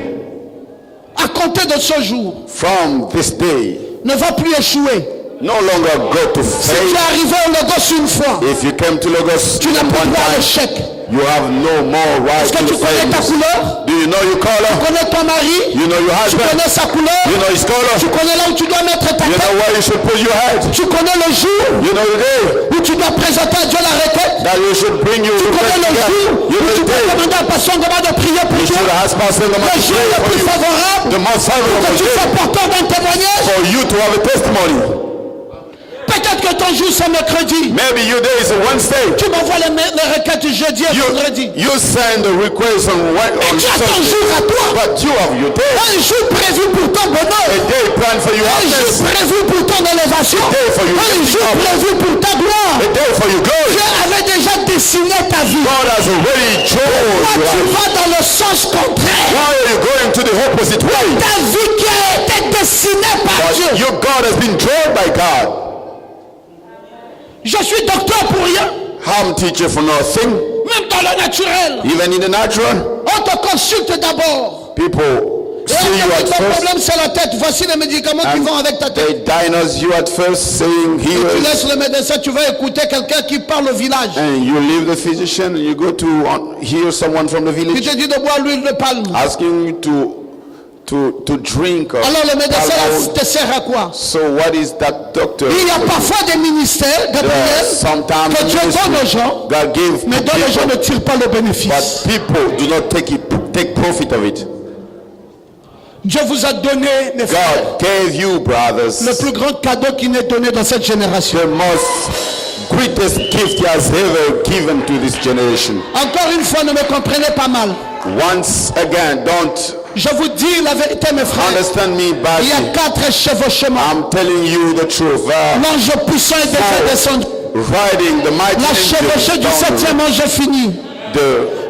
À compter de ce jour, From this day, ne va plus échouer. no longer go to Si tu faith. es arrivé au Logos une fois, If you came to Lagos tu n'as plus one droit à time, l'échec. you have no more right Est-ce que to tu connais ta faith. couleur? Do you know your Tu color? connais ton mari? You know your Tu husband? connais sa couleur? You know his color? Tu connais là où tu dois mettre ta You know tête? where you should put your head? Tu connais le jour You know the day où tu dois présenter à Dieu la requête? that you should bring your Tu connais request le to God. jour You où know tu the dois day demander à Pasteur Goma de prier pour you toi? should ask Pastor Goma Le to jour pray le for plus you. favorable The most pour que favorable tu day sois porteur d'un témoignage? for you to have a testimony. Peut-être que ton jour c'est mercredi. Maybe your day is a Wednesday. Tu m'envoies les requêtes jeudi et vendredi. You send the request on Tu as ton Sunday. jour à toi. But you have your day. Un jour prévu pour ton bonheur. A day planned for your Un jour happiness. prévu pour ton élévation. day for you. Un jour prévu pour ta gloire. A day for your glory. Dieu avait déjà dessiné ta vie. God has already chosen Toi, your tu life. vas dans le sens contraire. Why are you going to the opposite way? Ta vie qui a été dessinée par But Dieu. your God has been drawn by God. Je suis docteur pour rien. I'm teacher for nothing. Même dans le naturel. Even in the natural, On te consulte d'abord. people Et see on you te at dit ton first. problème c'est la tête. Voici les médicaments qui vont avec ta tête. They diagnose you at first, saying Tu here, laisses le médecin, tu vas écouter quelqu'un qui parle au village. and you leave the physician and you go to hear someone from the Il village te dit de boire l'huile de palme. asking you to drink. Alors le médecin alcohol. te sert à quoi? So what is that doctor? Il y a parfois des ministères de prière Sometimes que Dieu donne aux gens, God give mais dont les gens ne tirent pas le bénéfice. but people do not take profit of it. Dieu vous a donné, mes frères, God gave you, brothers, le plus grand cadeau qui n'est donné dans cette génération. the most greatest gift He has ever given to this generation. Encore une fois, ne me comprenez pas mal. Once again, don't Je vous dis la vérité, mes frères. understand me Il y badly. a 4 chevauchements. I'm telling you the truth. L'ange puissant est déjà descendu. Riding the mighty La chevauchée du angel 7e ange est finie.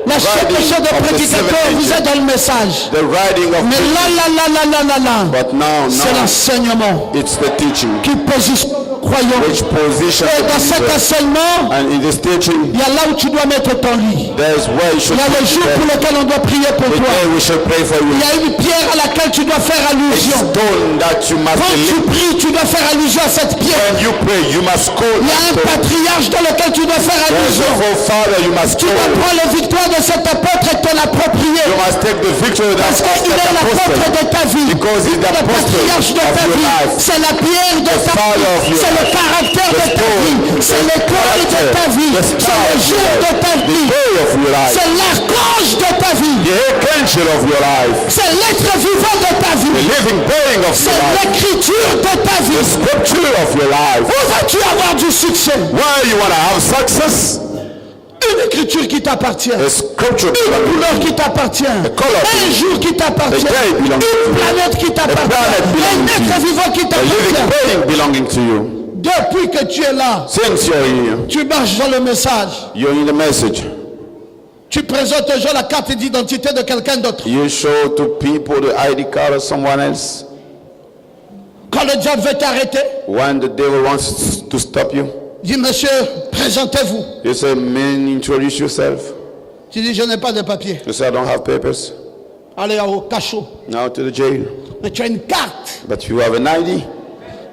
La chevauchée de prédicateur, vous êtes dans le message. the riding of Mais là, but now c'est l'enseignement it's the teaching qui positionne le croyant. which position Et dans cet enseignement, and in this teaching il y a là où tu dois mettre ton lit. there's where you Il should y a le jour pour lequel on doit prier pour the toi. day we should pray for you. Il y a une pierre à laquelle tu dois faire allusion. Stone that you must Quand tu believe. pries, tu dois faire allusion à cette pierre. When you pray, you must call Il y a un that stone. patriarche dans lequel tu dois faire There's a allusion. forefather you must Tu dois call. prendre la victoire de cet apôtre et te l'approprier. You must take the victory of Parce that qu'il est l'apôtre apostle. de ta vie. Because he's the Le patriarche apostle de of ta your vie. life. C'est la pierre de ta father of vie. your C'est le life. caractère The de ta stone. vie. C'est The l'étoile de character. ta vie. The C'est star le of jour your de life. ta The vie. day of your life. C'est l'archange de ta vie. The archangel of your life. C'est l'être vivant de ta The vie. living being of C'est your life. l'écriture de ta The vie. scripture of your life. Où vas-tu avoir du succès? Where you want to have success? Une écriture qui t'appartient. The scripture. Une couleur qui t'appartient. color. Un jour qui t'appartient. The day belongs to Une you. planète qui t'appartient. planet belongs Un to être you. vivant qui A living t'appartient. being belonging to you. Depuis que tu es là, Since you're here, tu marches dans le message. you're in the message. Tu présentes aux gens la carte d'identité de quelqu'un d'autre. You show to people the ID card of someone else. Quand le diable veut t'arrêter, When the devil wants to stop you, dis monsieur, présentez-vous. you say, man, introduce yourself. Tu dis, je n'ai pas de papier. You say, I don't have papers. Allez au cachot. Now to the jail. Mais tu as une carte. But you have an ID.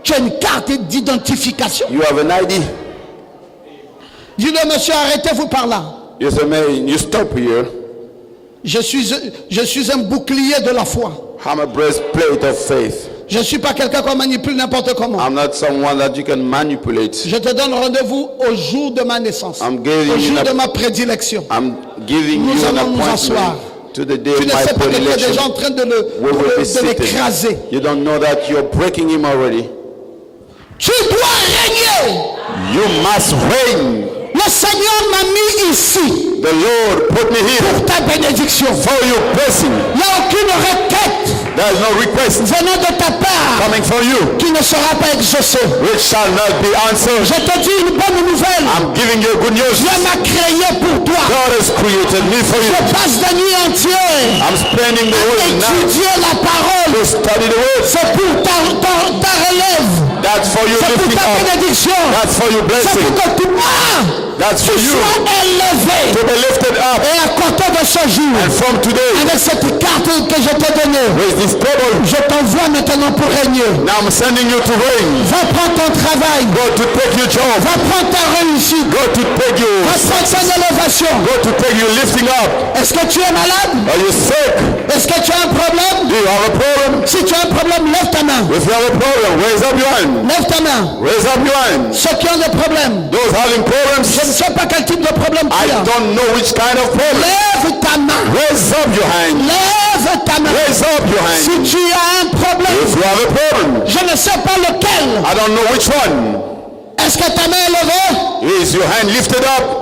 Tu as une carte d'identification. You have an ID. Dis-le monsieur, arrêtez-vous par là. You say, man, you stop here. Je suis un bouclier de la foi. I'm a breastplate of faith. Je ne suis pas quelqu'un qu'on manipule n'importe comment. I'm not someone that you can manipulate. Je te donne rendez-vous au jour de ma naissance. I'm giving Au you jour an- de ma prédilection. I'm giving Nous you an allons nous asseoir. appointment to the day Tu of ne my sais pas que tu es déjà predilection. en train de We will be seated. l'écraser. You don't know that you're breaking him already. Tu dois régner. You must reign. Le Seigneur m'a mis ici The Lord put me here pour ta bénédiction. for your blessing. Il n'y a aucune requête There is no request venant de ta part coming from you qui ne sera pas exaucée. which shall not be answered. Je te dis une bonne nouvelle. I'm giving you good news. Dieu m'a créé pour toi. God has created me for Je you. passe des nuits entières I'm spending the à whole night étudier la parole. to study the word. C'est pour ta relève. That's for you C'est pour lifting ta up. bénédiction. That's for your C'est blessing. pour que toi, That's tu for you sois élevé. to be lifted up. Et à compter de ce jour, And from today, avec cette carte que je t'ai donnée, with this table, je t'envoie maintenant pour régner. now I'm sending you to reign. Va prendre ton travail. Go to take your job. Va prendre ta réussite. Go to take your Va prendre ton élévation. Go to take your lifting up. Est-ce que tu es malade? Are you sick? Est-ce que tu as un problème? Do you have a problem? Si tu as un problème, lève ta main. If you have a problem, raise up your hand. Lève ta main. Raise up your hand. Ceux qui ont des problèmes. Those having problems, Je ne sais pas quel type de problème I tu as. don't know which kind of problem. Lève ta main. Raise up your hand. Lève ta main. Raise up your hand. Si tu as un problème, If you have a problem, je ne sais pas lequel. I don't know which one. Est-ce que ta main est levée? Is your hand lifted up?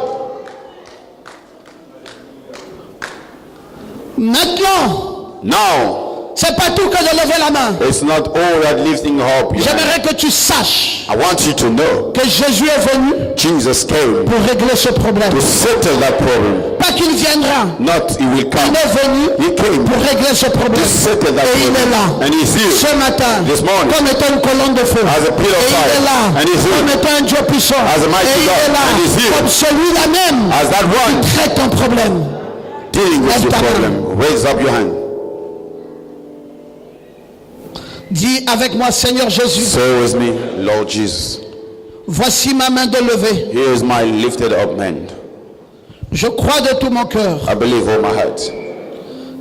Maintenant, Now, c'est pas tout que de lever la main. it's not all that lifting up your hand. J'aimerais que tu saches I want you to know que Jésus est venu Jesus came pour régler ce problème. to settle that problem. Pas qu'il viendra. Not he will Il come. est venu He came pour régler ce problème. to settle that Et il est là. problem. And he's here Ce matin, this morning comme étant une colonne de feu. as a pillar of Et il est fire. là, And he's comme here étant un Dieu puissant. as a mighty Et il God. est là, And he's here comme celui-là même as that one qui traite ton problème. dealing with your Left hand. problem. Raise up your hand. Dis avec moi, Seigneur Jésus, Say with me, Lord Jesus, voici ma main de levée. here is my lifted up hand. Je crois de tout mon cœur I believe all my heart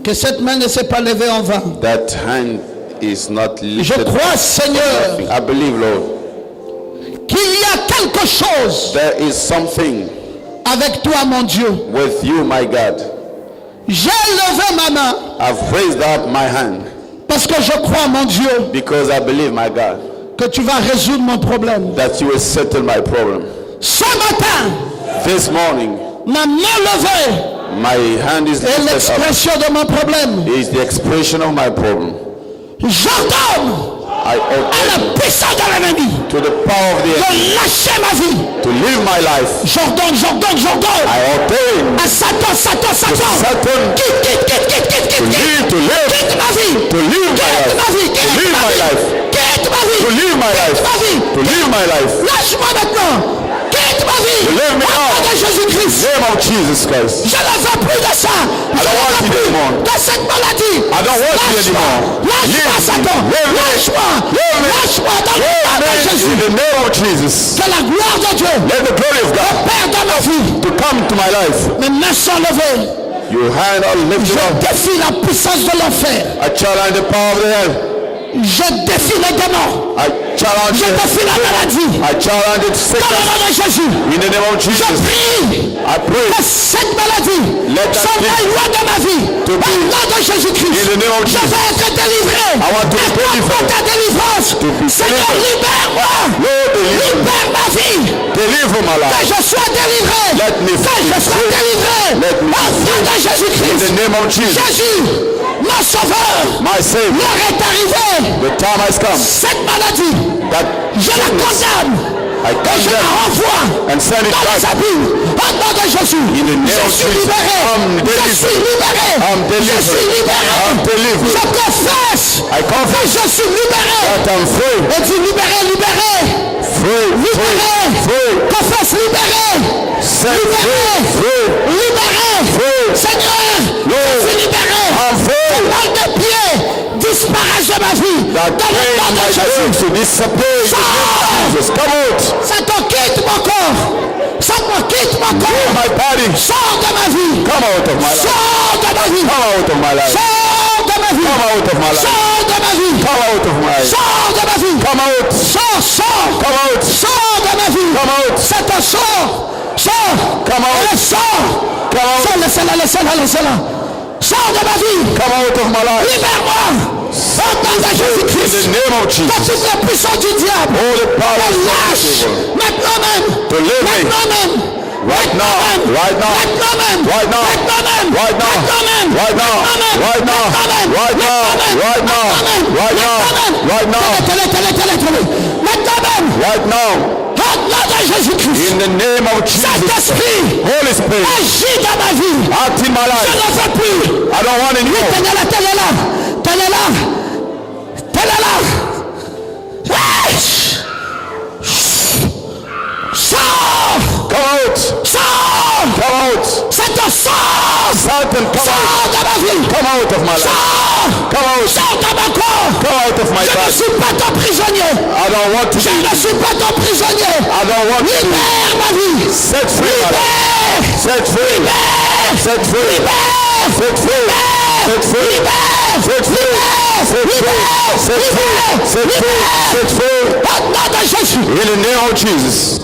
que cette main ne s'est pas levée en vain. that hand is not Je lifted crois, up. Seigneur, I believe, Lord, qu'il y a quelque chose there is something avec toi, mon Dieu. with you, my God. J'ai levé ma main I've raised up my hand parce que je crois, mon Dieu, because I believe, my God, que tu vas résoudre mon problème. that you will settle my problem. Ce matin, This morning, ma main levée my hand is est lifted up. l'expression de mon problème. It is the expression of my problem. J'ordonne I à ordain la puissance de l'ennemi to the power of the enemy de lâcher ma vie. to live my life. J'ordonne I ordain à Satan, Satan quitte to live ma vie, to live my life, ma vie, to live my life, quitte ma to vie, live my life, ma vie, to live my life. lâche-moi maintenant, quitte ma vie, Live me au nom now. de Jésus-Christ. Name of Jesus Christ. Je ne veux plus de ça. Je don't ne want veux it plus anymore. de cette maladie. I don't want it Lâche-moi. anymore. Lâche-moi, Live me. Satan. Live me. Lâche-moi. Live me. Lâche-moi dans le nom de Amen. Jésus. In the name of Jesus. Que la gloire de Dieu Let the glory of God opère dans ma vie. to come to my life. Mes mains sont levées. Your hand are lifted Je up. défie la puissance de l'enfer. I challenge the power of the hell. Je défie les démons. I challenge Je défie la maladie. I challenge it Dans le sickness nom de Jésus. in the name of Je Jesus. prie I pray que cette maladie Let that s'en be- aille loin de ma vie. to Au be nom de Jésus-Christ. in the name of Je Jesus. vais être délivré. I want to be Accorde delivered. ta délivrance. be Seigneur, delivered. libère-moi. Lord, deliver me. Libère ma vie. Deliver my Que life. je sois délivré. Let me Que be je sois free. délivré. Let me Au be nom de In Jésus-Christ. the name of Jesus. Jésus, mon sauveur. My Savior, L'heure est arrivée. the time has come Cette maladie, that je la condamne. I Et je la condemn renvoie and send it dans les back. abîmes. Au nom de Jésus. In the name Je of suis Jesus. libéré. I'm Je delivered. suis libéré. I'm Je delivered. suis libéré. I'm delivered. Je confesse I que confess je suis libéré. that I'm free. Et dis libéré, libéré. Free, Libéré. free, free. Confesse libéré. Set Libéré. free, free. Libéré. Free. Seigneur, Lord, je suis libéré. I'm free. Mal de pied disparaît de ma vie. That Dans le pain nom in de my Jésus. legs to disappear in the name of Jesus. Come out. Satan quitte mon corps. Satan quitte mon corps. My body. Sors de ma vie. Come out of my life. Sors de ma vie. Come out of my life. Sors de ma vie. Come out of my life. Sors de ma vie. Come out of my life. Sors de ma vie. Come out. Sors, sors. Come out. Sors de ma vie. Come out. Satan, sors. Sors. Come out. Allez, sors. Come out. Sors, laissez-la, laissez-la, laissez-la. Sors de ma vie. Come out of my life. Libère-moi. Au nom de In Jésus-Christ. the name of De Jesus. toute la puissance du diable. All the power Me of lâche. the devil. Maintenant même. To live me. Maintenant même. Right now. Right now. Maintenant même. Right now. Maintenant même. Right now. Maintenant même. Right now. Right now. Right now. Right now. Right now. Right now. Maintenant même. Right now. Au nom de Jésus-Christ. In the name of Jesus. Saint-Esprit. Holy Spirit. Agis dans ma vie. Act in my Je life. ne veux plus. I don't want it anymore. Tenez-la, tenez-la. Tenez-la. Tenez-la. Hey! Sors. Come out. Sors. Come out. Satan, sors. Satan, come out. Sors de ma vie. Come out of my life. Sors. Come out. Sors de mon corps. Come out of my Je ne body. suis pas ton prisonnier. I don't want to Je be. ne suis pas ton prisonnier. I don't want to be. Libère ma vie. Set free, my life. Libère. Set free. Libère. Set free. Libère. Set free. Set free. Libère. Set free. Set free. Set free. Set free. Set free. Au nom de Jésus. In the name of Jesus.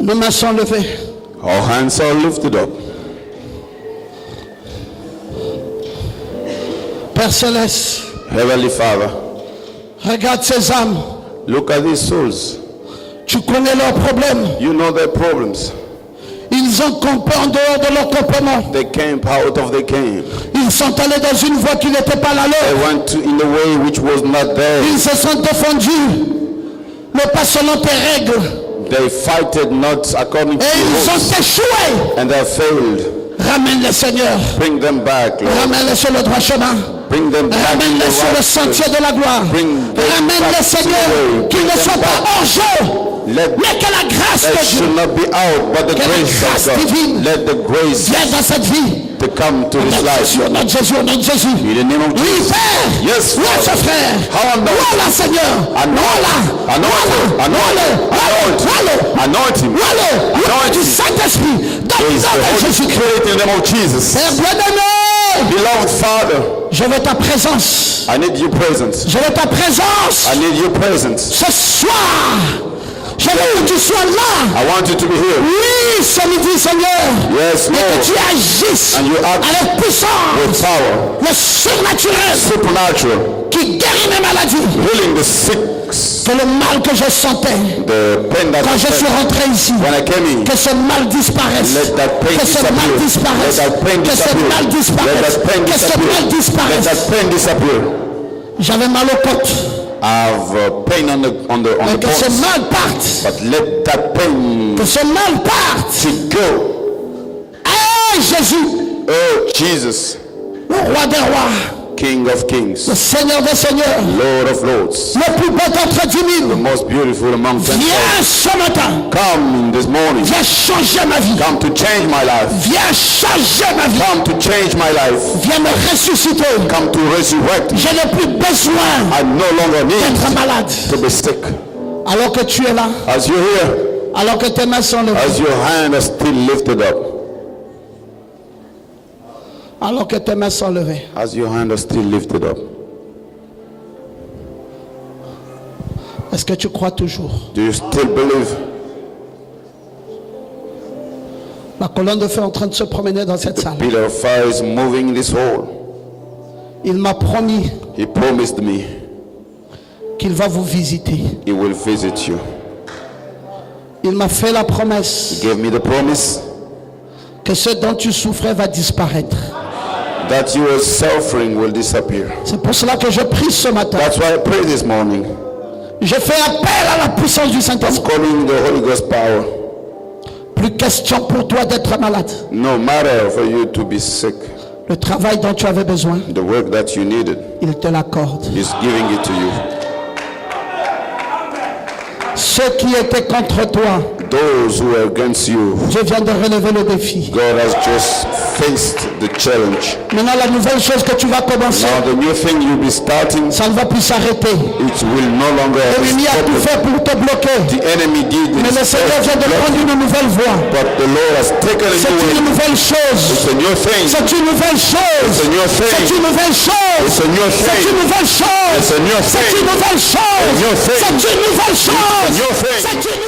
Nos mains sont levées. Our hands are lifted up. Père Céleste, Heavenly Father, regarde ces âmes. look at these souls. Tu connais leurs problèmes. You know their problems. Ils ont campé en dehors de leur campement. They came out of the camp. Ils sont allés dans une voie qui n'était pas la They leur. went in the way which was not theirs. Ils se sont défendus, mais pas selon tes règles. They fighted not according to Et the ils rules. ont échoué. And they failed. Ramène-les, Seigneur. Bring them back, Lord. Ramène-les sur le droit chemin. Bring them back in the Ramène-les sur le right sentier way. de la gloire. Bring them Ramène-les, back to the Seigneur, way. qu'ils ne Bring soient them pas back. hors jeu, Let mais que la grâce They de should Dieu not be out, but the Que la grace grâce of God. divine Let the grace vienne dans cette vie. to come to this life. Jésus, au nom de Jésus, au nom de Jésus. In the name of Oui, Jesus. Père. Yes, Vois ce Father. frère. How anoint Voilà, Seigneur. Voilà. Anoint him. Voilà. Anoint Du him. Saint-Esprit. Dans le He is nom the de Holy Jésus-Christ. Spirit in the name of Jesus. Père bien-aimé, Beloved Father, je veux ta présence. I need your presence. Je veux ta présence. I need your presence. Ce soir, je veux que tu sois là. I want you to be here. Oui, ce midi, Seigneur. Yes, Et que tu Lord. agisses And you act avec with puissance. power. Le surnaturel Supernatural. qui guérit mes maladies. Healing the sick. Que le mal que je sentais The pain that quand I je suis felt rentré ici, when I came in. que ce mal disparaisse. Let that pain Que ce mal disappear. Let disparaisse. that pain Que ce disappear. mal Let disparaisse. that pain Que ce mal disappear. Let disparaisse. that pain disappear. J'avais mal aux côtes. I have pain on Mais the que ce bones. mal parte. But let that pain Que ce mal parte. to go. Hey Jésus, Oh Jesus, le roi des rois, King of Kings, le Seigneur des seigneurs, Lord of Lords, le plus beau d'entre 10 000. the most beautiful among them. Viens ce matin. Come in this morning. Viens changer ma vie. Come to change my life. Viens changer ma vie. Come to change my life. Viens me ressusciter. Come to resurrect. Je n'ai plus besoin I no longer d'être need malade. to be sick. Alors que tu es là, As you're here, alors que tes mains sont levées, as your hand is still lifted up, alors que tes mains sont levées, as your hand is still lifted up, est-ce que tu crois toujours? do you still believe? La colonne de feu est en train de se promener dans cette salle. Pillar of fire is moving in this hall. Il m'a promis He promised me qu'il va vous visiter. he will visit you. Il m'a fait la promesse He gave me the promise que ce dont tu souffrais va disparaître. that your suffering will disappear. C'est pour cela que je prie ce matin. That's why I pray this morning. Je fais appel à la puissance du I'm Saint-Esprit. calling the Holy Ghost power. Plus question pour toi d'être malade. No matter for you to be sick, Le travail dont tu avais besoin, the work that you needed il te l'accorde. is giving it to you. Ceux qui étaient contre toi, Those who are against you, je viens de relever le défi. God has just faced the challenge. Maintenant, la nouvelle chose que tu vas commencer, Now the new thing you'll be starting, ça ne va plus s'arrêter. it will no longer L'ennemi a tout stop. fait pour te bloquer. The enemy did Mais le his Seigneur best vient de to block prendre you, une nouvelle voie. but the Lord has taken C'est it une away. nouvelle chose. It's a new thing. C'est une nouvelle chose. It's a new C'est thing. une nouvelle chose. It's a new C'est thing. une nouvelle chose. It's a new C'est thing. une nouvelle chose. A new thing. C'est une nouvelle chose. It's a new thing. C'est une